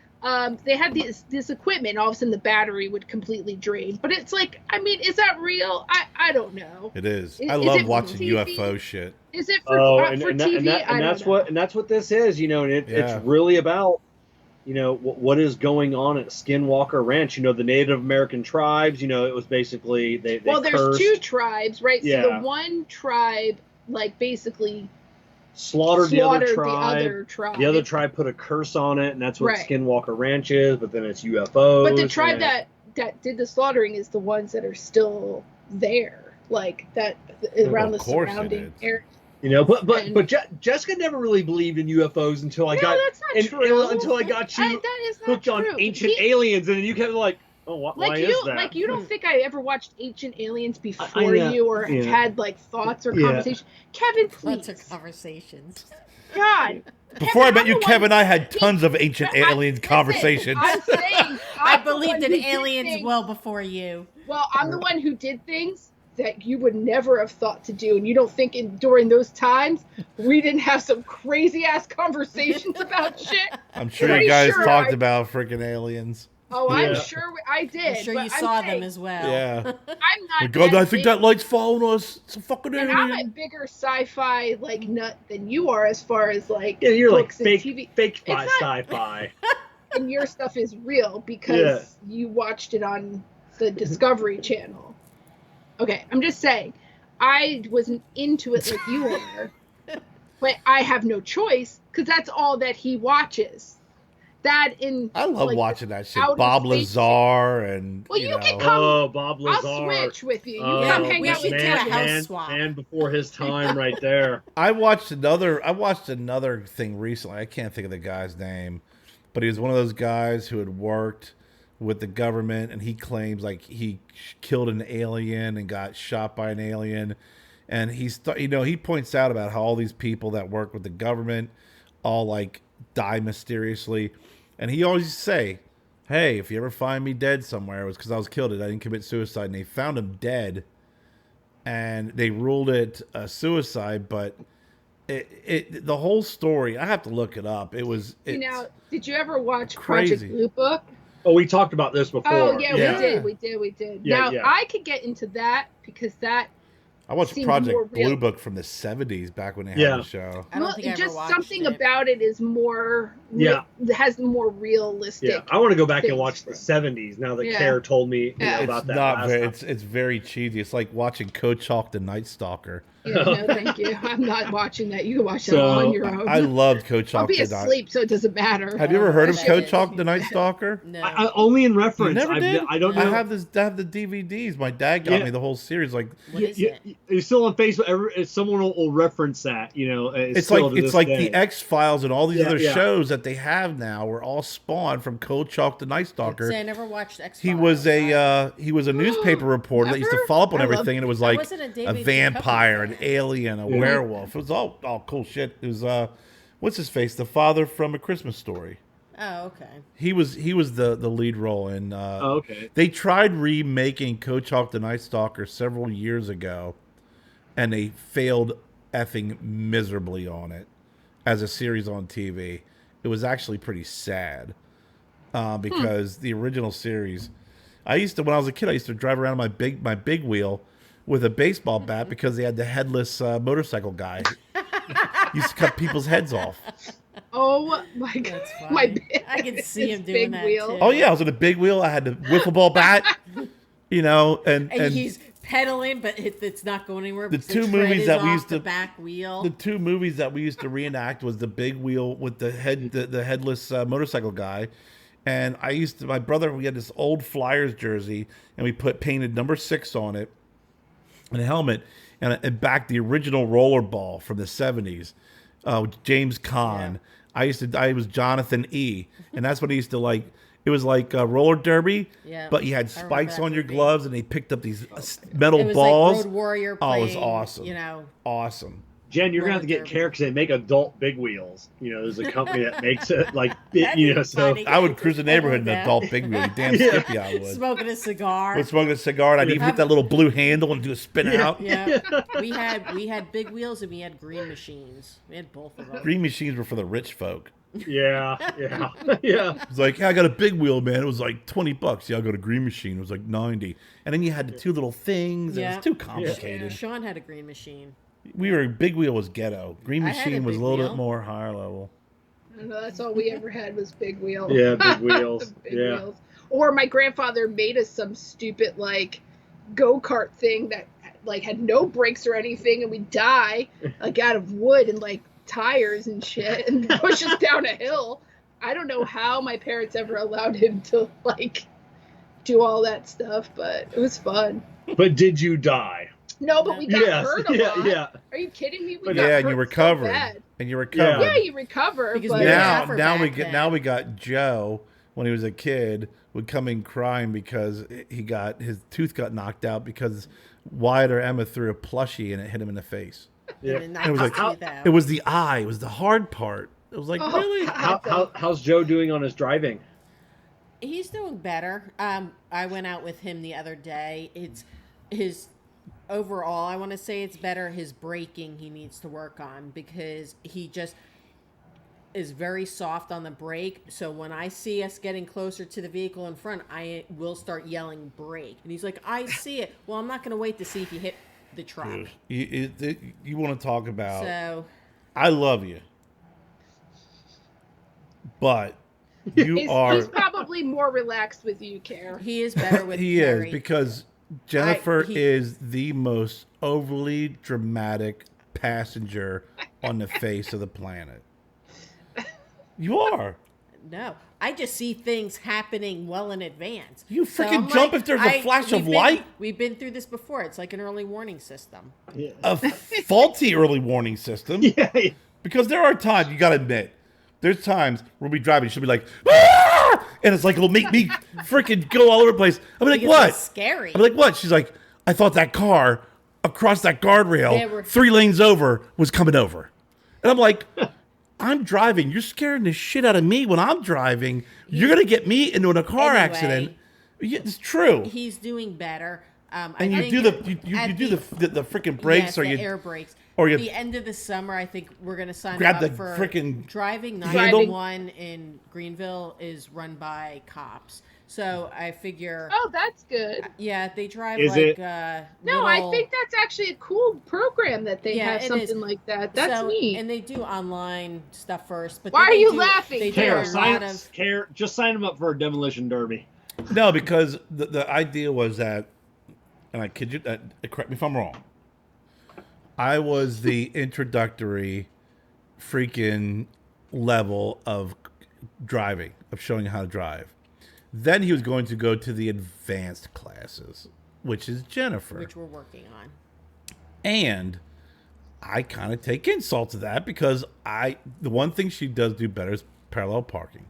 They had this equipment, and all of a sudden the battery would completely drain. But it's like, I mean, is that real? I don't know. It is. Is I it love for watching TV? UFO shit. Is it for, Oh, for TV? I don't know. That's what this is, and Yeah. it's really about, what is going on at Skinwalker Ranch. The Native American tribes. It was basically they Well, there's cursed, 2 tribes, right? So Yeah. the one tribe, like, basically slaughtered the other the tribe. other tribe. The other tribe put a curse on it, and that's what Right. Skinwalker Ranch is. But then it's UFOs. But the tribe and- that did the slaughtering is the ones that are still there, like that around the of course it surrounding is. area. but Jessica never really believed in UFOs until I No, got that's not and- true. until I got you that is not hooked true. on Ancient He- Aliens, and then you kept like, oh, why Like is you, that? like you don't think I ever watched Ancient Aliens before know, you, or yeah. had like thoughts or Yeah. conversation? Kevin, Lots please, of conversations. God. Before I met I'm you, the one Kevin, who- I had tons of ancient aliens Listen, conversations. I'm saying I I'm the one believed in who did aliens things. well before you. Well, I'm the one who did things that you would never have thought to do, and you don't think during those times we didn't have some crazy ass conversations about shit? I'm sure you guys talked about freaking aliens. Oh, yeah. I'm sure I did. I'm sure you saw them as well. Yeah. I'm not. God, I think that light's following us. It's a fucking alien. And I'm a bigger sci-fi like nut than you are, as far as like you're books like fake, and TV. fake sci-fi. And your stuff is real because you watched it on the Discovery Channel. Okay, I'm just saying, I wasn't into it like you are, but I have no choice because that's all that he watches. That in I love watching that shit. Bob Lazar and you can come. Bob Lazar. I'll switch with you. You come hang out with me. Man before his time, right there. I watched another thing recently. I can't think of the guy's name, but he was one of those guys who had worked with the government, and he claims like he killed an alien and got shot by an alien, and he points out about how all these people that work with the government all like die mysteriously. And he always say, hey, if you ever find me dead somewhere, it was because I was killed. I didn't commit suicide. And they found him dead, and they ruled it a suicide. But the whole story, I have to look it up. Did you ever watch crazy. Project Blue Book? Oh, we talked about this before. Oh, yeah. we did. Yeah, now, I could get into that because that I watched Project Blue Book from the 70s back when they had the show. I don't think I ever just watched something it. about it is more has more realistic. Yeah, I want to go back and watch the 70s now that Kerr told me about that. It's very cheesy. It's like watching Coach Hawk the Night Stalker. Yeah, no, thank you. I'm not watching that. You can watch that on your own. I loved Coach Hawk. I'll be asleep, so it doesn't matter. Have you ever heard of Coach Hawk the Night Stalker? No. I only in reference. You never did? I don't know. I have the DVDs. My dad got me the whole series. Like, you're still on Facebook. Someone will reference that. It's like the X-Files and all these other shows that they have now were all spawned from Coach Hawk the Night Stalker. I never watched X-Files. He was a newspaper reporter that used to follow up on everything, and it was like a vampire, an alien, a werewolf. It was all cool shit. It was what's his face, the father from A Christmas Story. Oh, okay. He was the lead role in. They tried remaking Coach Hawk the Night Stalker several years ago, and they failed effing miserably on it as a series on TV. It was actually pretty sad because the original series. When I was a kid, I used to drive around my big wheel with a baseball bat because they had the headless motorcycle guy. Used to cut people's heads off. Oh my god! I can see him doing that too. Oh yeah, I was on a big wheel. I had the wiffle ball bat, and he's pedaling, but it's not going anywhere. The two movies that we used to back wheel. The two movies that we used to reenact was the big wheel with the headless motorcycle guy. And my brother, we had this old Flyers jersey, and we painted number 6 on it, and a helmet, and back the original rollerball from the 70s, James Caan. Yeah. I was Jonathan E., and that's what he used to like. It was like roller derby, but you had spikes on your gloves, and they picked up these metal balls. Like Road Warrior playing, it was awesome. Awesome. Jen, you're gonna have to get Kerr because they make adult big wheels. There's a company that makes it so I would cruise the neighborhood in an adult big wheel. Damn skippy I would. Smoking a cigar. And I'd even hit that little blue handle and do a spin out. Yeah. We had big wheels and we had green machines. We had both of them. Green machines were for the rich folk. Yeah. It's like, I got a big wheel, man. It was like $20. Yeah, I got a green machine. It was like $90. And then you had the two little things. Yeah. It was too complicated. Yeah. Sean had a green machine. Big wheel was ghetto. Green machine was a little bit more higher level. I don't know, that's all we ever had was big wheels. Yeah, big wheels. Big wheels. Or my grandfather made us some stupid go-kart thing that had no brakes or anything, and we'd die out of wood and tires and shit and push us down a hill. I don't know how my parents ever allowed him to do all that stuff, but it was fun. But did you die? No, but we got hurt a lot. Yeah. Are you kidding me? And you recovered. And you recovered. Yeah, you recover. Because but now we got Joe when he was a kid would come in crying because his tooth got knocked out because Wyatt or Emma threw a plushie and it hit him in the face. Yeah. It was it was the eye. It was the hard part. It was really. How's Joe doing on his driving? He's doing better. I went out with him the other day. His overall, I want to say it's better. His braking he needs to work on because he just is very soft on the brake. So when I see us getting closer to the vehicle in front, I will start yelling brake. And he's like, I see it. Well, I'm not going to wait to see if you hit the truck. You want to talk about... So I love you. But he's probably more relaxed with you, Kerr. He is better with He Carrie. is, because Jennifer is the most overly dramatic passenger on the face of the planet. You are. No, I just see things happening well in advance. You freaking jump if there's a flash of light. We've been through this before. It's like an early warning system. Yeah. A faulty early warning system. Yeah. Because there are times, you got to admit, there's times we'll be driving, she'll be like, "Ah!" And it's like, it'll make me freaking go all over the place. I'll be like, Because what? it's scary. I'll be like, what? She's like, I thought that car across that guardrail, 3 lanes over, was coming over. And I'm like, I'm driving. You're scaring the shit out of me when I'm driving. You're going to get me into a car accident. Yeah, it's true. He's doing better. And you do the freaking brakes, yes, or the you air brakes. or you the end of the summer, I think we're going to sign grab up the for freaking driving. handle. 911 in Greenville is run by cops. So I figure. Oh, that's good. Yeah, they drive Is like. it? No, I think that's actually a cool program that they have it something is. like that. That's so, neat. And they do online stuff first. But Why then are you do, laughing? They Kerr, do a lot of. just sign him up for a demolition derby. No, because the idea was that, and I kid you, correct me if I'm wrong, I was the introductory freaking level of driving, of showing you how to drive. Then he was going to go to the advanced classes, which is Jennifer. Which we're working on. And I kind of take insult to that because the one thing she does do better is parallel parking.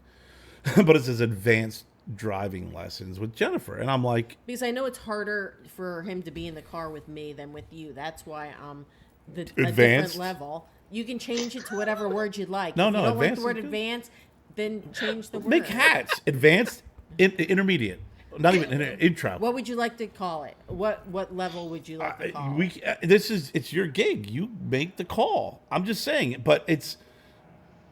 But it's his advanced driving lessons with Jennifer. And I'm like... Because I know it's harder for him to be in the car with me than with you. That's why I'm a Advanced? different level. You can change it to whatever word you'd like. No, if you don't like advanced the word is good. advanced, then change the word. Make hats. Advanced, intermediate. Not even intro. What would you like to call it? What level would you like to call it? It's your gig. You make the call. I'm just saying. But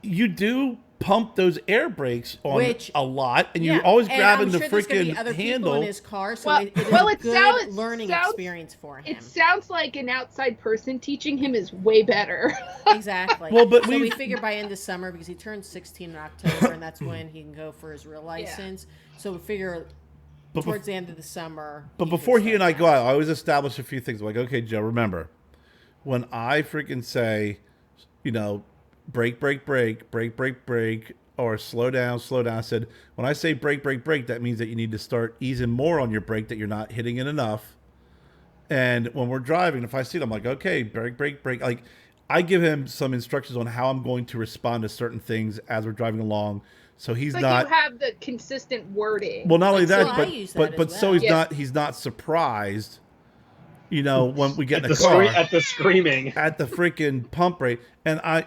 you do pump those air brakes on a lot, and you're always grabbing the freaking handle in his car, so it is well, a it good sounds- learning sounds- experience for him. It sounds like an outside person teaching him is way better. Exactly. Well, but so we figure by end of summer, because he turns 16 in October, and that's when he can go for his real license. So we figure towards the end of the summer. But before he and I go out, I always establish a few things. I'm like, okay, Joe, remember, when I freaking say, brake, brake, brake, brake, brake, brake, or slow down, I said, when I say brake, brake, brake, that means that you need to start easing more on your brake, that you're not hitting it enough. And when we're driving, if I see it, I'm like, okay, brake, brake, brake. Like, I give him some instructions on how I'm going to respond to certain things as we're driving along. So he's not. You have the consistent wording. Well, not only that, so he's not surprised. When we get in the car at the screaming, at the freaking pump rate, and I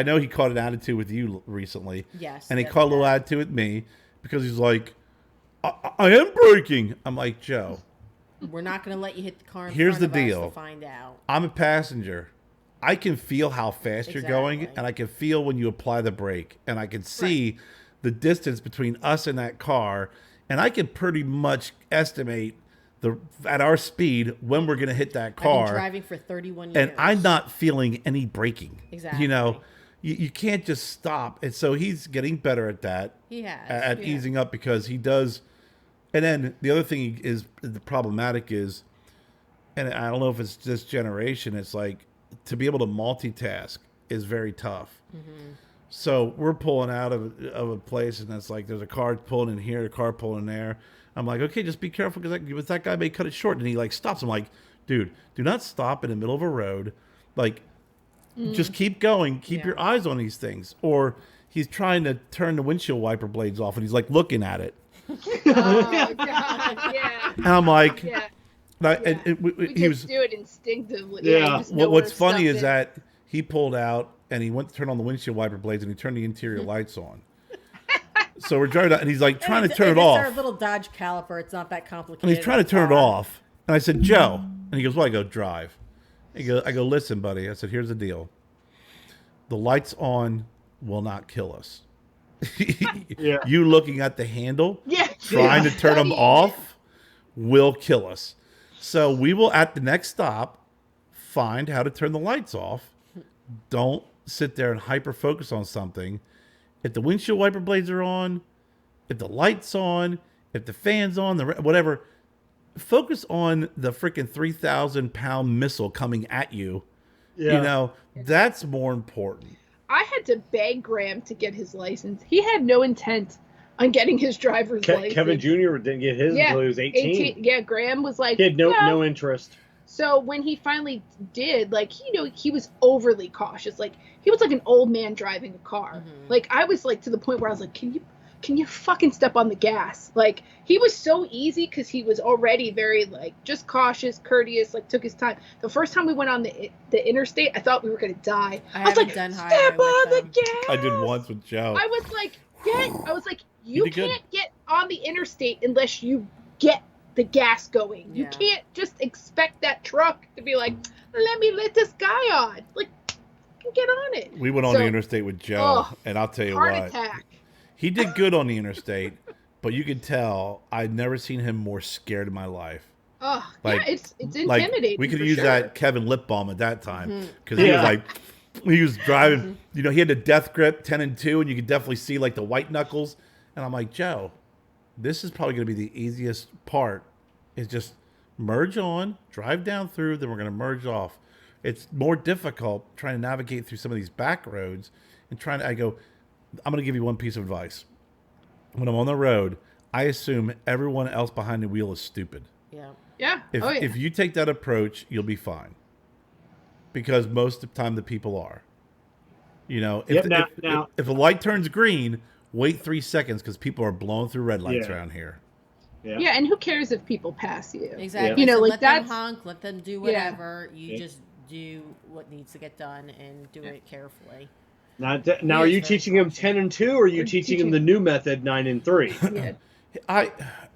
know he caught an attitude with you recently. Yes, and he caught a little attitude with me because he's like, I am braking. I'm like, Joe, we're not going to let you hit the car. Here's the front of us deal. To find out. I'm a passenger. I can feel how fast you're going, and I can feel when you apply the brake, and I can see the distance between us and that car, and I can pretty much estimate at our speed when we're going to hit that car. I've been driving for 31 years. And I'm not feeling any braking. Exactly. You can't just stop. And so he's getting better at that. He has. At easing up, because he does. And then the other thing is, the problematic is, and I don't know if it's this generation, it's like, to be able to multitask is very tough. Mm-hmm. So we're pulling out of a place, and it's like there's a car pulling in here, a car pulling in there. I'm like, okay, just be careful, because that guy may cut it short. And he stops. I'm like, dude, do not stop in the middle of a road. Just keep going. Keep your eyes on these things. Or he's trying to turn the windshield wiper blades off, and he's looking at it. Oh, God, yeah. And I'm like, yeah. He was do it instinctively. Yeah. What's funny is that he pulled out and he went to turn on the windshield wiper blades, and he turned the interior lights on. So we're driving, and he's trying to turn it off. It's our little Dodge Caliper. It's not that complicated. And he's trying to turn it off, And I said, Joe. And he goes, well, I go, drive. I go, listen, buddy. I said, here's the deal. The lights on will not kill us. You looking at the handle, trying to turn them off, will kill us. So we will, at the next stop, find how to turn the lights off. Don't sit there and hyper focus on something. If the windshield wiper blades are on, if the light's on, if the fan's on, whatever, focus on the freaking 3,000-pound missile coming at you. Yeah. You know, that's more important. I had to beg Graham to get his license. He had no intent on getting his driver's license. Kevin Jr. didn't get his until he was 18. Yeah, Graham was like, he had no interest. So when he finally did, like, he was overly cautious. Like, he was like an old man driving a car. Mm-hmm. Like, I was like to the point where I was like, can you fucking step on the gas? Like, he was so easy because he was already very, like, just cautious, courteous, like, took his time. The first time we went on the interstate, I thought we were going to die. I was like, step on the gas! I did once with Joe. I was like, you can't get on the interstate unless you get the gas going. Yeah. You can't just expect that truck to be like, let this guy on. Like, get on it. We went on the interstate with Joe, and I'll tell you what. Heart attack. He did good on the interstate, but you could tell I'd never seen him more scared in my life. Oh, like, yeah, it's intimidating. Like, we could use that Kevin lip balm at that time because he was like, he was driving. You know, he had the death grip 10 and 2, and you could definitely see like the white knuckles. And I'm like, Joe, this is probably going to be the easiest part. Is just merge on, drive down through, then we're going to merge off. It's more difficult trying to navigate through some of these back roads and I go, I'm going to give you one piece of advice. When I'm on the road, I assume everyone else behind the wheel is stupid. Yeah. Yeah. If you take that approach, you'll be fine. Because most of the time the people are. You know, if a light turns green, wait 3 seconds because people are blowing through red lights around here. Yeah, and who cares if people pass you? Exactly. You know, so like let them honk, let them do whatever. You just do what needs to get done and do it carefully. Now, are you teaching him 10 and 2, or are you teaching him the new method 9 and 3? Yeah. I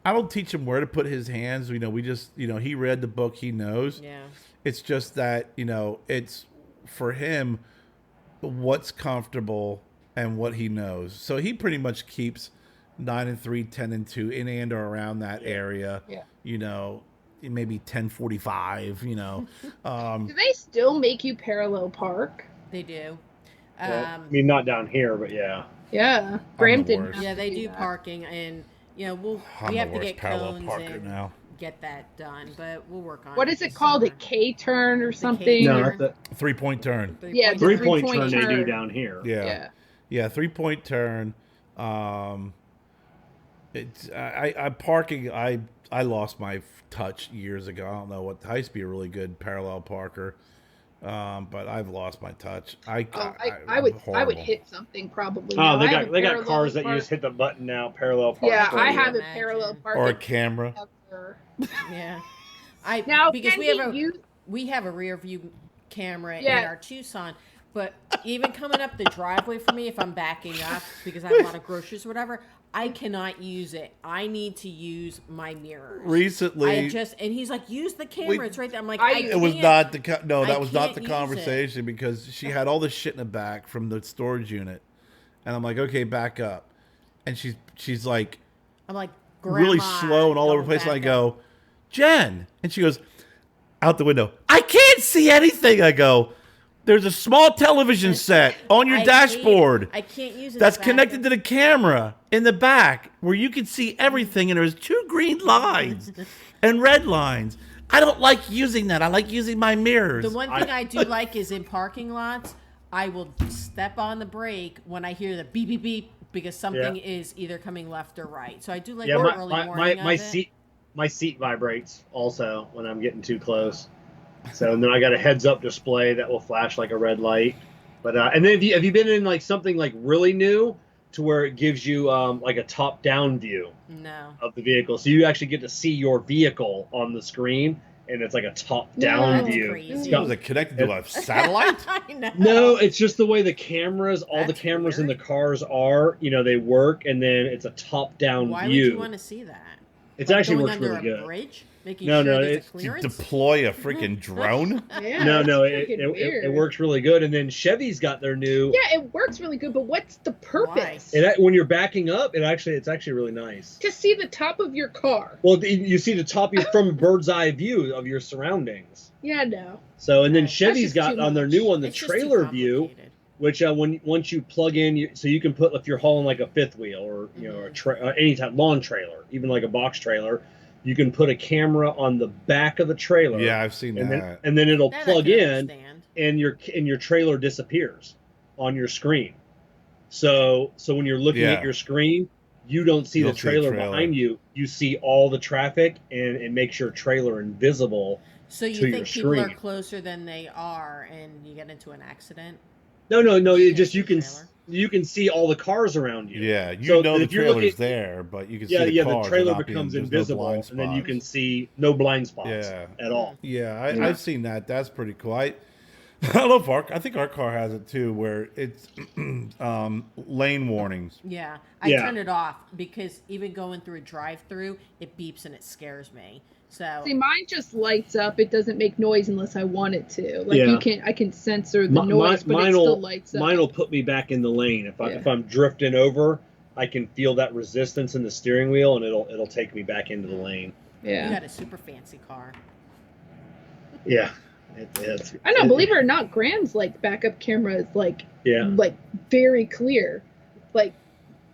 don't teach him where to put his hands. You know, we just, you know, he read the book, he knows. Yeah. It's just that, you know, it's for him what's comfortable and what he knows. So he pretty much keeps 9 and 3, 10 and 2 in and or around that area. Yeah. You know, maybe 10:45. You know. Do they still make you parallel park? They do. I mean, not down here, but yeah. Yeah, Graham didn't. Yeah, they do parking, and you know we have to get cones and now. Get that done, but we'll work on it. What is it called? A K-turn or something? No, the 3-point turn. Yeah, 3-point turn they do down here. Yeah. 3-point turn. It's I parking. I lost my touch years ago. I don't know what. I used to be a really good parallel parker, but I've lost my touch. I would hit something probably. Oh, they got cars that you just hit the button now. Parallel park. Yeah, I have a parallel park or a camera. Yeah, because we have a rear view camera in our Tucson. But even coming up the driveway for me, if I'm backing up because I have a lot of groceries or whatever, I cannot use it. I need to use my mirrors. Recently, and he's like, use the camera. It's right there. I'm like, it was not that was not the conversation because she had all this shit in the back from the storage unit, and I'm like, okay, back up, and she's like, I'm like, really slow and all over the place, and I go, Jen, and she goes out the window. I can't see anything. I go. There's a small television set on your dashboard. I can't use it. That's connected to the camera in the back where you can see everything, and there's 2 green lines and red lines. I don't like using that. I like using my mirrors. The one thing I do like is in parking lots, I will step on the brake when I hear the beep, beep, beep, because something is either coming left or right. So I do like early warning of it. My seat vibrates also when I'm getting too close. So and then I got a heads-up display that will flash like a red light. But and then have you been in like something like really new to where it gives you like a top-down view of the vehicle, so you actually get to see your vehicle on the screen, and it's like a top-down view. Crazy. Was it connected to a satellite? I know. No, it's just the way the cameras, the cameras in the cars are. You know, they work, and then it's a top-down view. Why would you want to see that? It actually works really good. Bridge? Making No, sure no, there's a it- clearance. Deploy a freaking drone? Yeah, no, it's it, freaking it, it weird. works really good. And then Chevy's got their new. Yeah, it works really good, but what's the purpose? When you're backing up, it's actually really nice. To see the top of your car. Well, you see the top from a bird's eye view of your surroundings. Yeah, no. So, and then That's Chevy's just got too on their much. new one the It's just too trailer view, complicated. which once you plug in, so you can put if you're hauling like a fifth wheel or any type lawn trailer, even like a box trailer, you can put a camera on the back of the trailer. Yeah, I've seen and that. then it'll That I plug can in, understand. and your trailer disappears on your screen. So when you're looking at your screen, you don't see You the don't see the trailer trailer. behind you. You see all the traffic, and it makes your trailer invisible. So you to your think people are screen. closer than they are, and you get into an accident? No. You It can't just see you the can trailer? you can see all the cars around you. Yeah, you So know the if you're trailer's looking- there, but you can Yeah, see the cars the trailer without becomes there's no invisible, blind and then you spots. can see no blind spots Yeah. at all. Yeah, Yeah. I've seen that. That's pretty cool. I love I think our car has it too, where it's lane warnings. Yeah, I Yeah. turn it off because even going through a drive-through, it beeps and it scares me. So See, mine just lights up. It doesn't make noise unless I want it to. Like Yeah. I can censor the noise, but it still lights up. Mine will put me back in the lane if Yeah. if I'm drifting over. I can feel that resistance in the steering wheel, and it'll take me back into the lane. you Yeah. got a super fancy car. Yeah, I know. Believe it or not, Graham's like backup camera is like very clear. Like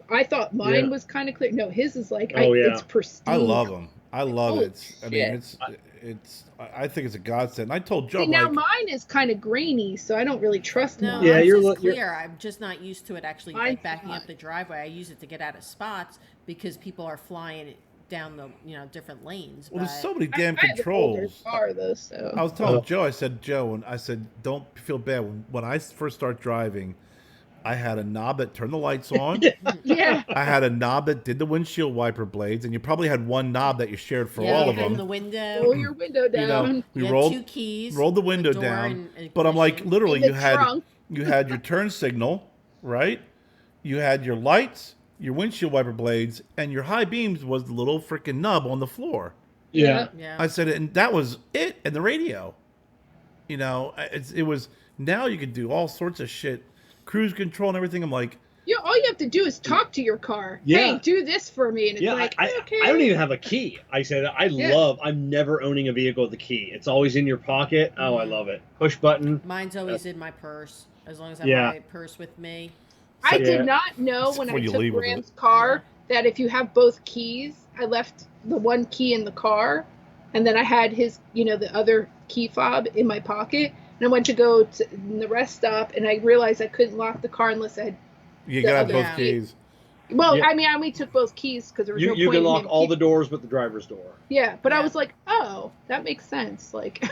I thought mine Yeah. was kind of clear. No, his is like Oh, yeah. it's pristine. I love them. I love Holy it. I mean, shit. I think it's a godsend. And I told Joe, See, now like, mine is kind of grainy, so I don't really trust No, mine. Yeah, it's you're just you're- clear. I'm just not used to it actually Mine's like backing not. up the driveway. I use it to get out of spots because people are flying it down the different lanes. well, there's but- so many damn I have an older controls. car though, so I was telling Oh. Joe, I said, don't feel bad. When I first start driving, I had a knob that turned the lights on. yeah. I had a knob that did the windshield wiper blades, and you probably had one knob that you shared for yeah, all you of open them. the window. Roll your window You down. know, we You had rolled two keys, rolled the window door down, and but I'm like, ignition. literally, In the trunk. you had your turn signal, right? You had your lights, your windshield wiper blades, and your high beams was the little freaking nub on the floor. yeah. Yeah. I said, and that was it, and the radio. It was. Now you can do all sorts of shit, cruise control and everything. I'm like, Yeah, all you have to do is talk to your car. Yeah. Hey, do this for me, and it's Yeah, like, okay. I don't even have a key. I said I'm never owning a vehicle with a key. It's always in your pocket. Oh, I love it. Push button. Mine's always in my purse as long as I Yeah. have my purse with me. I Yeah. did not know It's when I before you took leave with Graham's car that if you have both keys, I left the one key in the car, and then I had his, the other key fob in my pocket. And I went to go to the rest stop, and I realized I couldn't lock the car unless I had. you gotta have other both key. keys. Well, Yeah. I mean, I only took both keys because there was no You point can in lock him all the keep- doors but the driver's door. Yeah, but I Yeah. was like, oh, that makes sense. Like,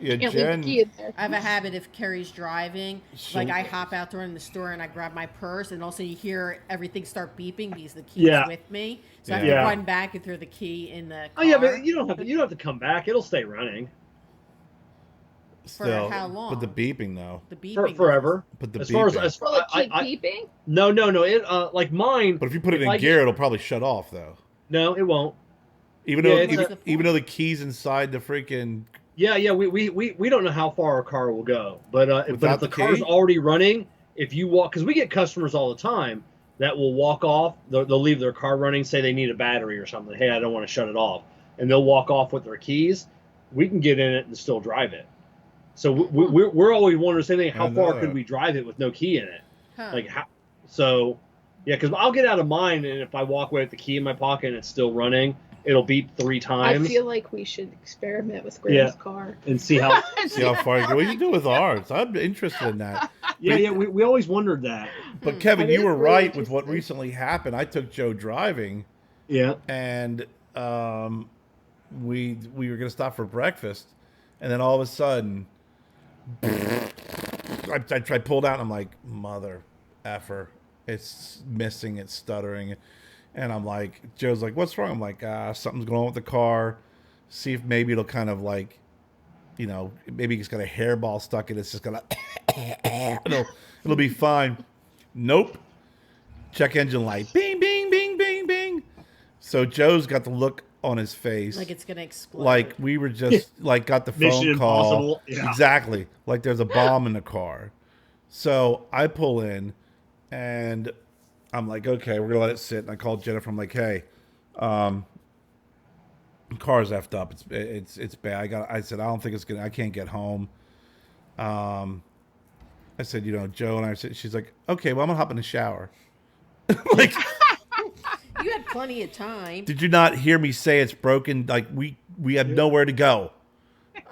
Yeah, can't Jen. leave the key in there. I have a habit if Kerry's driving, So- like I hop out during the store and I grab my purse, and also you hear everything start beeping because the key's Yeah. with me. So I have Yeah. to run back and throw the key in the car. Oh yeah, but you don't have to come back. It'll stay running Still, how long? But the beeping though. the beeping forever. But the As beeping. far as Will it keep beeping? no, it like mine. But if you put it if in I gear, get- it'll probably shut off though. No, it won't. Even Yeah, though it's even though the keys inside the freaking Yeah, we don't know how far our car will go, but Without if the the car's key? already running, if you walk, because we get customers all the time that will walk off, they'll leave their car running, say they need a battery or something. Hey, I don't want to shut it off, and they'll walk off with their keys. We can get in it and still drive it. So we're always wondering the same thing. How I know far that. could we drive it with no key in it? Huh. Like how? So yeah, because I'll get out of mine, and if I walk away with the key in my pocket and it's still running, it'll beep 3 I times feel like we should experiment with Graham's car. and see how. see how far you go. What do you do with ours? I'm interested in that. Yeah, we always wondered that. But Kevin, That you is were really right with what interesting. recently happened. I took Joe driving, Yeah. and we were gonna stop for breakfast, and then all of a sudden, I pulled out, and I'm like, mother effer, it's missing, it's stuttering, and I'm like, Joe's like, what's wrong? I'm like, something's going on with the car. See if maybe it'll kind of like, maybe it's got a hairball stuck in it. It's just gonna, it'll be fine. Nope. Check engine light. Bing, bing, bing, bing, bing. So Joe's got to look on his face. Like it's gonna explode. Like we were just like got the phone Mission call. Impossible. Yeah. Exactly. Like there's a bomb in the car. So I pull in and I'm like, okay, we're gonna let it sit. And I called Jennifer. I'm like, hey, car's effed up. It's bad. I said, I don't think it's gonna. I can't get home. I said, Joe and I said, she's like, okay, well, I'm gonna hop in the shower. Like, you had plenty of time. did you not hear me say it's broken? Like we have nowhere to go.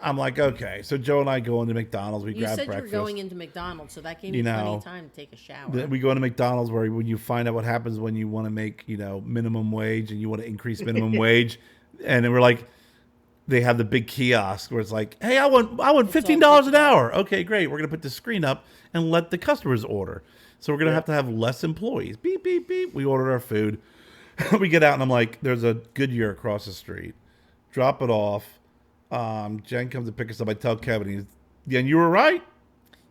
I'm like, okay. So Joe and I go into McDonald's. We grab breakfast. You said you were going into McDonald's, so that gave me plenty of time to take a shower. We go into McDonald's where when you find out what happens when you want to make, minimum wage and you want to increase minimum wage. And then we're like, they have the big kiosk where it's like, hey, I want $15 an hour. Okay, great. We're going to put the screen up and let the customers order. So we're going to have less employees. Beep, beep, beep. We ordered our food. We get out and I'm like, there's a Goodyear across the street. Drop it off. Jen comes to pick us up. I tell Kevin, and you were right.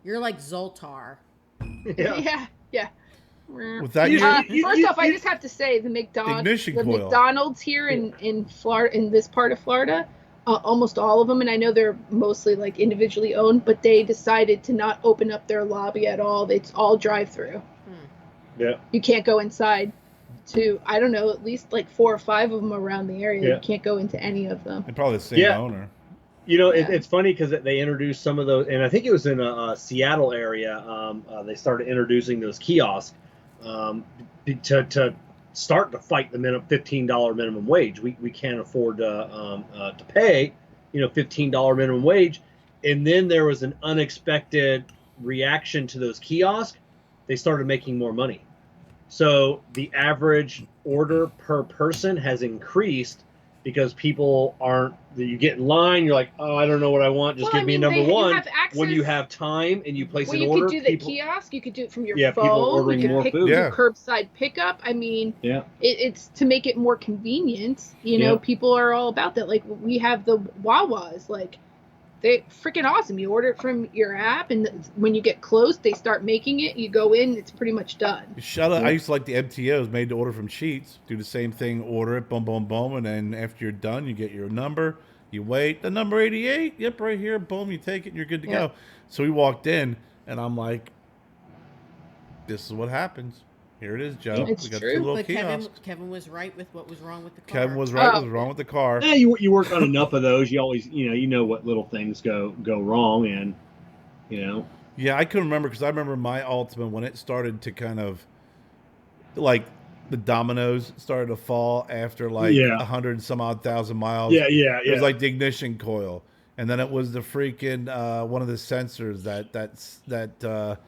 You're like Zoltar. Yeah. With that, first off, I just have to say the McDonald's here in Florida, in this part of Florida, almost all of them, and I know they're mostly like individually owned, but they decided to not open up their lobby at all. It's all drive-through. Yeah. You can't go inside. I don't know, at least like 4 or 5 of them around the area. Yeah. You can't go into any of them. And probably the same owner. It's funny because they introduced some of those, and I think it was in a Seattle area. They started introducing those kiosks to start to fight the $15 minimum wage. We can't afford to pay, $15 minimum wage. And then there was an unexpected reaction to those kiosks. They started making more money. So the average order per person has increased because people you get in line, you're like, oh, I don't know what I want. Just give me number one. When you have time and you place an order. You could do the kiosk. You could do it from your phone. People ordering more food. Do curbside pickup. I mean, it's to make it more convenient. People are all about that. Like we have the Wawas, like they're freaking awesome. You order it from your app, and when you get close, they start making it. You go in, it's pretty much done. Shut up. I used to like the MTOs made to order from Sheets. Do the same thing, order it, boom, boom, boom, and then after you're done, you get your number. You wait, the number 88, yep, right here, boom, you take it, and you're good to go. So we walked in, and I'm like, this is what happens. Here it is, Joe. It's we got true. 2 little But kiosks. Kevin was right with what was wrong with the car. Kevin was right. What was wrong with the car? Yeah, you work on enough of those. You always, you know what little things go wrong, and Yeah, I couldn't remember because I remember my Ultima when it started to kind of like the dominoes started to fall after like 100 and some odd thousand miles. Yeah. It was like the ignition coil, and then it was the freaking one of the sensors that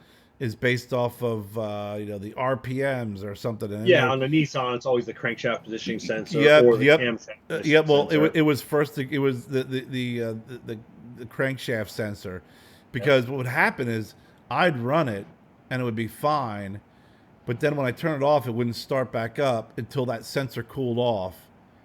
is based off of the RPMs or something. And on the Nissan, it's always the crankshaft positioning sensor or the camshaft. Well, it was first. It was the crankshaft sensor, because what would happen is I'd run it and it would be fine, but then when I turn it off, it wouldn't start back up until that sensor cooled off.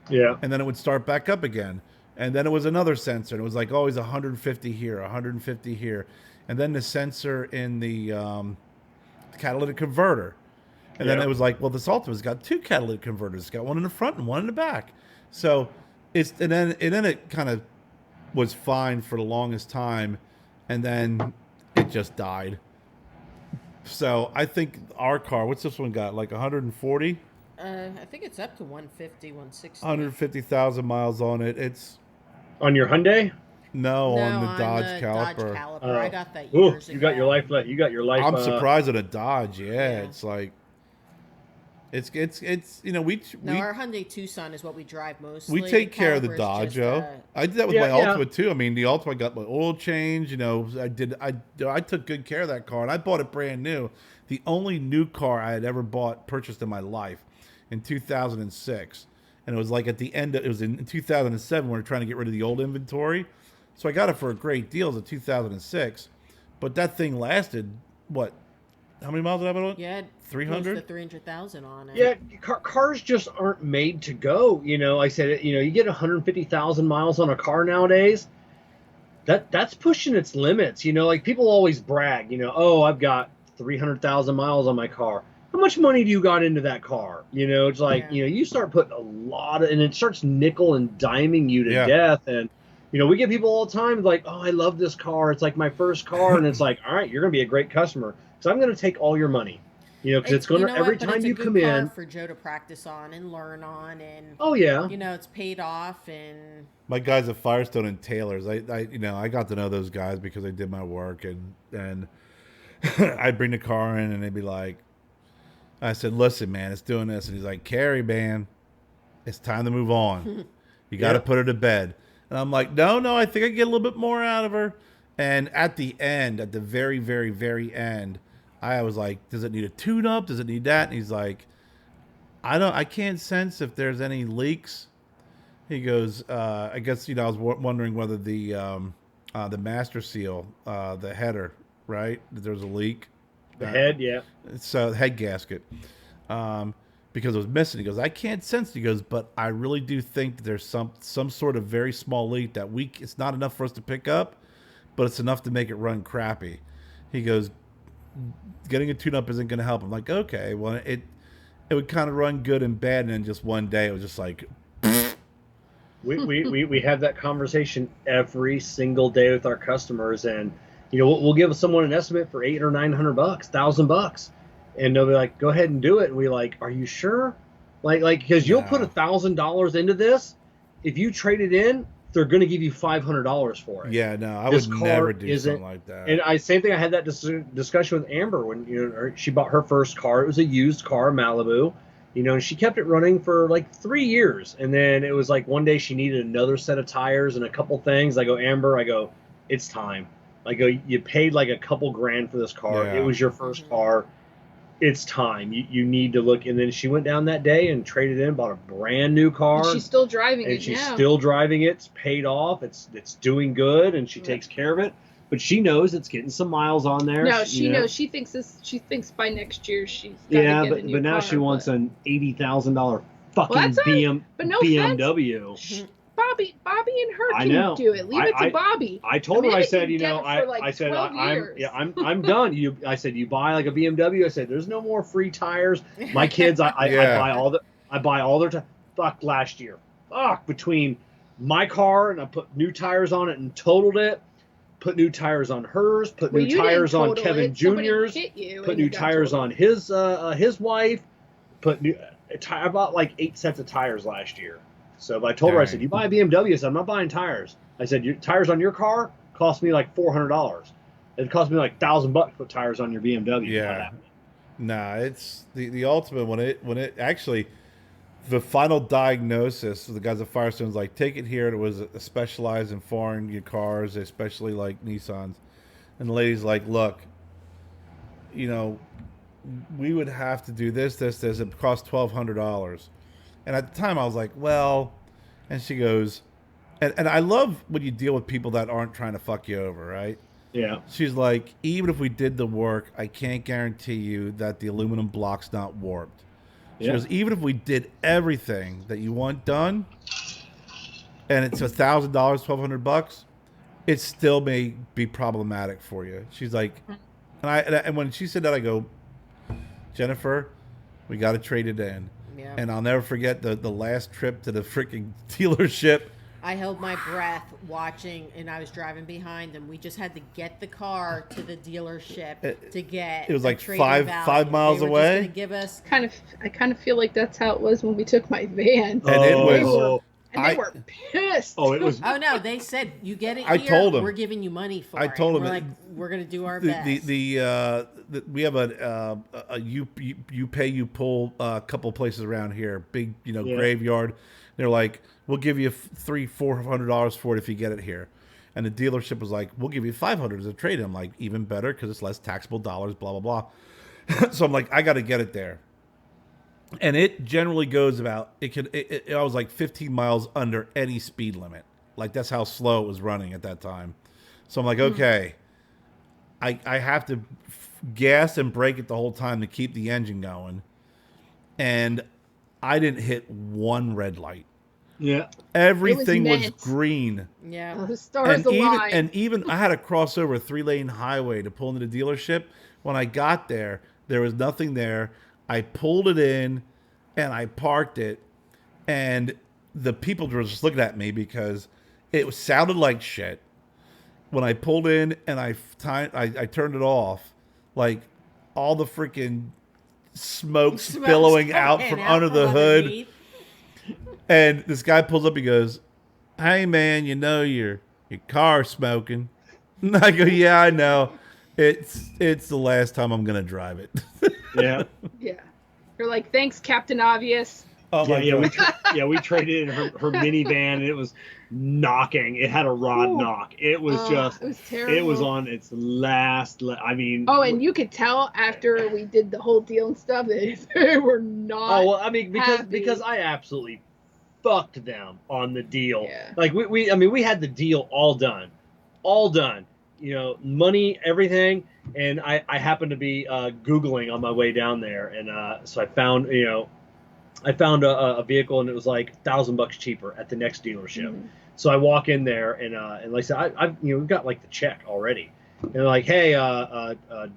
Yeah, and then it would start back up again, and then it was another sensor, and it was like always 150 here, 150 here. And then the sensor in the catalytic converter. And then it was like, well, this Ultima's got 2 catalytic converters. It's got one in the front and one in the back. So and then it kind of was fine for the longest time, and then it just died. So I think our car, what's this one got? Like 140? I think it's up to 150, 160. 150,000 miles on it. It's on your Hyundai? No, on the Dodge Caliper. I got that years ago. You got your life. I'm surprised at a Dodge. Yeah, it's like it's our Hyundai Tucson is what we drive mostly. We take care of the Dodge, Joe. I did that with my Ultima too. I mean, the Ultima, I got my oil change. I took good care of that car, and I bought it brand new. The only new car I had ever purchased in my life, in 2006, and it was like at the end. It was in 2007 when we were trying to get rid of the old inventory. So I got it for a great deal. It was in 2006. But that thing lasted, what? How many miles did I have on it? Yeah, 300? Close to 300,000 on it. Yeah, cars just aren't made to go. I said, you get 150,000 miles on a car nowadays. That's pushing its limits. Like people always brag, oh, I've got 300,000 miles on my car. how much money do you got into that car? It's like, you start putting a lot of, and it starts nickel and diming you to death. And, we get people all the time like, oh, I love this car. It's like my first car. And it's like, all right, you're going to be a great customer. So I'm going to take all your money, because it's going to, every time you come in. For Joe to practice on and learn on. And, oh, yeah. It's paid off. And my guys at Firestone and Taylor's, I got to know those guys because I did my work. And I'd bring the car in and they'd be like, I said, listen, man, it's doing this. And he's like, Carrie, man, it's time to move on. You got to put her to bed. And I'm like, no, I think I get a little bit more out of her. And at the end, at the very, very, very end, I was like, does it need a tune-up? Does it need that? And he's like, I can't sense if there's any leaks. He goes, I guess, I was wondering whether the master seal, the header, right? There's a leak. The head, yeah. So head gasket, because it was missing. He goes, I can't sense. He goes, but I really do think that there's some sort of very small leak that it's not enough for us to pick up, but it's enough to make it run crappy. He goes, getting a tune-up isn't going to help. I'm like, okay, well, it would kind of run good and bad, and then just one day it was just like. We have that conversation every single day with our customers, and. We'll give someone an estimate for $800 or $900, $1,000, and they'll be like, "Go ahead and do it." And we like, "Are you sure?" Like because you'll put $1,000 into this. If you trade it in, they're going to give you $500 for it. Yeah, no, I would never do something like that. And same thing. I had that discussion with Amber when she bought her first car. It was a used car, Malibu. And she kept it running for like 3 years, and then it was like one day she needed another set of tires and a couple things. I go, Amber, it's time. I go, you paid like a couple grand for this car. Yeah. It was your first car. It's time. You need to look. And then she went down that day and traded in, bought a brand new car. And she's still driving it now. And she's still driving it. It's paid off. It's doing good, and she takes care of it. But she knows it's getting some miles on there. No, she knows. She thinks by next year she's got to get a new but now car, she wants an $80,000 fucking BMW. Bobby and her can do it. Leave it to Bobby. I told her, I said, I'm done. I said, you buy like a BMW. I said, there's no more free tires. My kids, I buy all their tires. Fuck last year. Fuck, between my car and I put new tires on it and totaled it. Put new tires on hers. Put new tires on Kevin Jr.'s. Put new tires on his wife. I bought like 8 sets of tires last year. So I told her, I said, you buy a BMW. I said, I'm not buying tires. I said, your tires on your car cost me like $400. It cost me like $1,000 to put tires on your BMW. Yeah. Nah, it's the ultimate when it actually, the final diagnosis, the guys at Firestone's like, take it here. It was specialized in foreign cars, especially like Nissans. And the lady's like, look, we would have to do this. It costs $1,200. And at the time, I was like, well, and she goes, and I love when you deal with people that aren't trying to fuck you over, right? Yeah. She's like, even if we did the work, I can't guarantee you that the aluminum block's not warped. She goes, even if we did everything that you want done, and it's $1,000, $1,200, it still may be problematic for you. She's like, and when she said that, I go, Jennifer, we got to trade it in. Yeah. And I'll never forget the last trip to the freaking dealership. I held my breath watching, and I was driving behind them. We just had to get the car to the dealership to get. It was like 5 miles away. Just give us I kind of feel like that's how it was when we took my van. And it was. They were pissed. Oh, it was. Oh no! They said you get it. I told them we're giving you money for it. I told them we're like we're gonna do our best. We have a you pay you pull a couple places around here, big graveyard. They're like, we'll give you $300-$400 for it if you get it here. And the dealership was like, we'll give you $500 as a trade. I'm like, even better because it's less taxable dollars. Blah blah blah. So I'm like, I got to get it there. And it generally goes about, I was like 15 miles under any speed limit. Like, that's how slow it was running at that time. So I'm like, okay, I have to gas and brake it the whole time to keep the engine going. And I didn't hit one red light. Yeah. Everything was green. Yeah. The stars aligned. And even I had to cross over a 3-lane highway to pull into the dealership. When I got there, there was nothing there. I pulled it in and I parked it, and the people were just looking at me because it sounded like shit. When I pulled in and I turned it off, like all the freaking smoke's billowing out from under the hood. And this guy pulls up, he goes, "Hey man, you know your car's smoking." And I go, "Yeah, I know. It's the last time I'm gonna drive it." Yeah. Yeah. You're like, "Thanks, Captain Obvious." Oh my God. We traded in her minivan, and it was knocking. It had a rod knock. It was it was terrible. It was on its last. I mean. Oh, and you could tell after we did the whole deal and stuff that they were not. Oh well, I mean because I absolutely fucked them on the deal. Yeah. Like we had the deal all done. You know, money, everything, and I happened to be Googling on my way down there, and so I found a vehicle, and it was like $1,000 cheaper at the next dealership. Mm-hmm. So I walk in there, and like I said, I've we've got like the check already, and they're like, "Hey,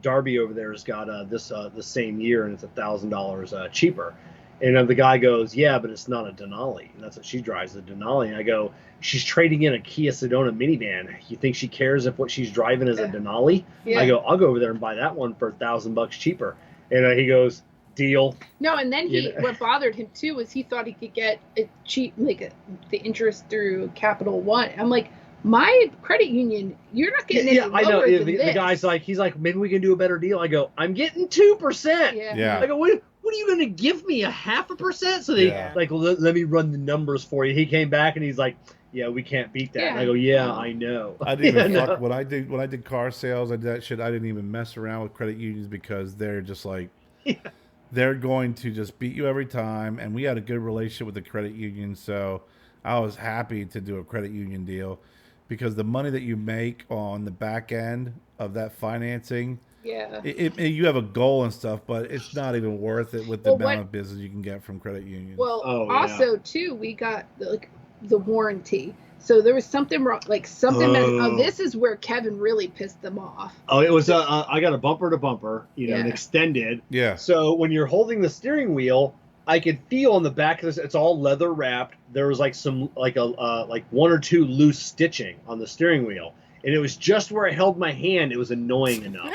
Darby over there has got this the same year, and it's $1,000 cheaper." And the guy goes, "Yeah, but it's not a Denali." And that's what she drives, a Denali. And I go, "She's trading in a Kia Sedona minivan. You think she cares if what she's driving is a Denali?" Yeah. I go, "I'll go over there and buy that one for $1,000 cheaper." And he goes, "Deal." No, and then what bothered him too was he thought he could get it cheap, like the interest through Capital One. I'm like, my credit union, you're not getting any lower I know. than The this. guy's like, he's like, "Maybe we can do a better deal." I go, "I'm getting 2%. Yeah. I go, what are you going to give me, 0.5%? So they like, let me run the numbers for you. He came back and he's like, "Yeah, we can't beat that." Yeah. And I go, "Yeah, I know." I didn't even fuck when I did car sales. I did that shit. I didn't even mess around with credit unions because they're just like, they're going to just beat you every time. And we had a good relationship with the credit union, so I was happy to do a credit union deal because the money that you make on the back end of that financing. Yeah. You have a goal and stuff, but it's not even worth it with the amount of business you can get from credit unions. Well, also too, we got the warranty. So there was something wrong, this is where Kevin really pissed them off. Oh, it was I got a bumper to bumper, an extended. Yeah. So when you're holding the steering wheel, I could feel on the back of this. It's all leather wrapped. There was like some like one or two loose stitching on the steering wheel. And it was just where I held my hand. It was annoying enough.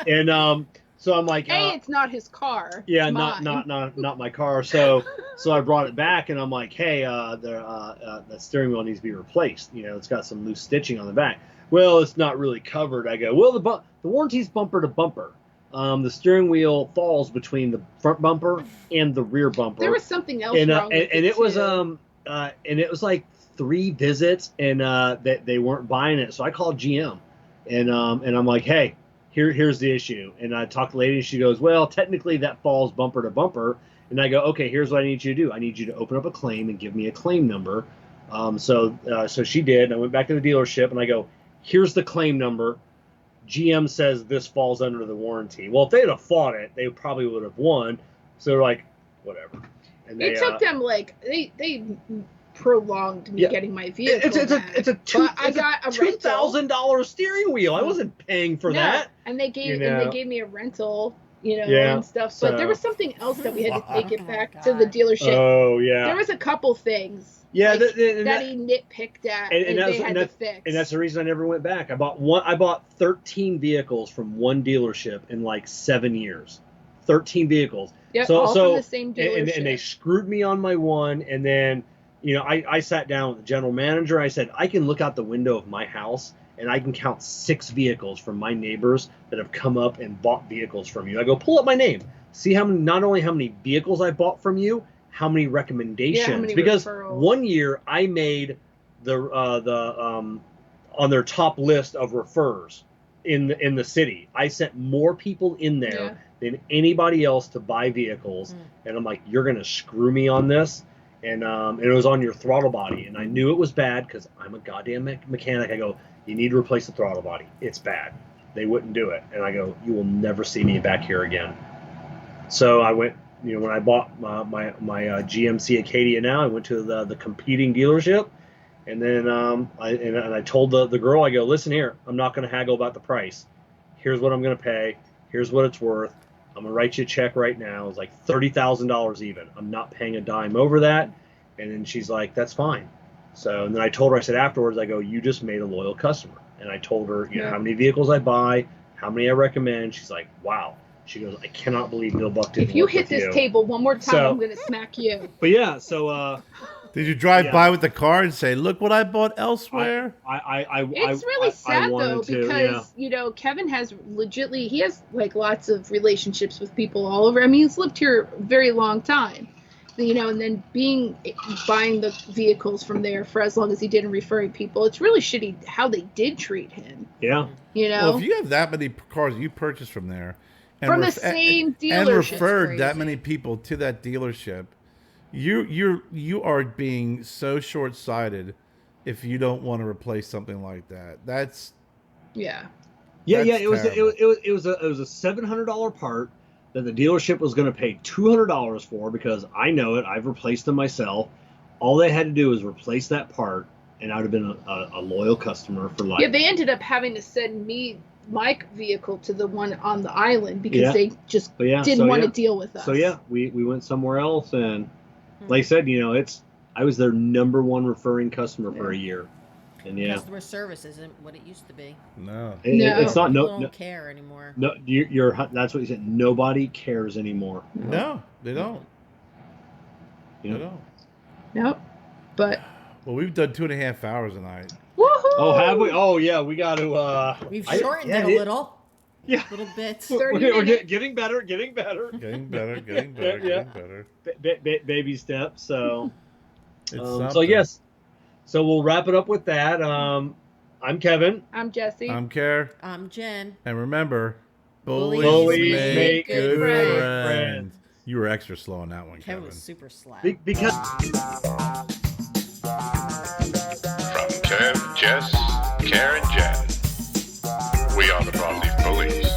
And so I'm like, hey, it's not his car. Yeah, not my car. So I brought it back, and I'm like, "Hey, the steering wheel needs to be replaced. It's got some loose stitching on the back." "Well, it's not really covered." I go, "Well, the warranty's bumper to bumper. The steering wheel falls between the front bumper and the rear bumper." There was something else wrong with and it was and it was like 3 visits, and that they weren't buying it. So I called GM, and I'm like, "Hey, here's the issue." And I talked to the lady, and she goes, "Well, technically that falls bumper to bumper." And I go, "Okay, here's what I need you to do. I need you to open up a claim and give me a claim number." So she did. And I went back to the dealership, and I go, "Here's the claim number. GM says this falls under the warranty." Well, if they'd have fought it, they probably would have won. So they're like, "Whatever." And it took them they prolonged me getting my vehicle. It's a $2,000 steering wheel. I wasn't paying for that. And they gave me a rental, and stuff. But there was something else that we had to take it back to the dealership. Oh yeah. There was a couple things. Yeah, that he nitpicked at, and they had to fix. And that's the reason I never went back. I bought 13 vehicles from one dealership in like 7 years. 13 vehicles. Yep, all from the same dealership. And they screwed me on my one, and then I sat down with the general manager. I said, "I can look out the window of my house, and I can count 6 vehicles from my neighbors that have come up and bought vehicles from you." I go, "Pull up my name. See not only how many vehicles I bought from you, how many recommendations." How many because referrals. One year I made on their top list of refers in the city. I sent more people in there than anybody else to buy vehicles. And I'm like, "You're gonna screw me on this." And it was on your throttle body, and I knew it was bad because I'm a goddamn mechanic. I go, "You need to replace the throttle body. It's bad." They wouldn't do it, and I go, "You will never see me back here again." So I went, when I bought my GMC Acadia now, I went to the competing dealership, and then I told the girl, I go, "Listen here, I'm not going to haggle about the price. Here's what I'm going to pay. Here's what it's worth. I'm gonna write you a check right now. It's like $30,000 even. I'm not paying a dime over that. And then she's like, that's fine. So, and then I told her, I said afterwards, I go, you just made a loyal customer. And I told her, you know, how many vehicles I buy, how many I recommend. She's like, wow. She goes, I cannot believe Bill Buck didn't If you work hit with this you. table one more time, So- I'm gonna smack you. But yeah, so Did you drive Yeah. by with the car and say, "Look what I bought elsewhere"? It's really sad though because you know Kevin has legitly he has like lots of relationships with people all over. I mean he's lived here a very long time, you know, and then buying the vehicles from there for as long as he did and referring people. It's really shitty how they did treat him. Yeah. You know. Well, if you have that many cars you purchased from there, and From the same dealership. and referred It's that crazy. many people to that dealership, you are being so short-sighted if you don't want to replace something like that. That's Yeah. Yeah, That's it was terrible. it was a $700 part that the dealership was going to pay $200 for because I know it. I've replaced them myself. All they had to do was replace that part, and I would have been a loyal customer for life. Yeah, they ended up having to send me my vehicle to the one on the island because Yeah. they just But yeah, didn't so want yeah. to deal with us. So yeah, we went somewhere else, and like I said, you know, I was their number one referring customer for a year, and yeah, Customer service isn't what it used to be. no. it's not People no don't care anymore. no. You're that's what you said. Nobody cares anymore. No, they don't. You They know? don't. Nope. But Well, we've done 2.5 hours tonight. woohoo! Oh, have we? Oh yeah, we got to. We've shortened it a little. Yeah. Little bit. 30 We're minutes. getting better, getting better. Getting better, getting better, Yeah. getting better. Baby steps. So. It's So something. yes, so we'll wrap it up with that. I'm Kevin. I'm Jessie. I'm Kerr, Jen. and remember, Bullies bullies make make good good friends. friends. You were extra slow on that one, Kevin Kevin. was super slack. Because From Kev, Jess, Kerr, and Jen, we are the Broadleaf Bullies.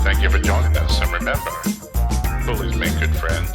Thank you for joining us, and remember, bullies make good friends.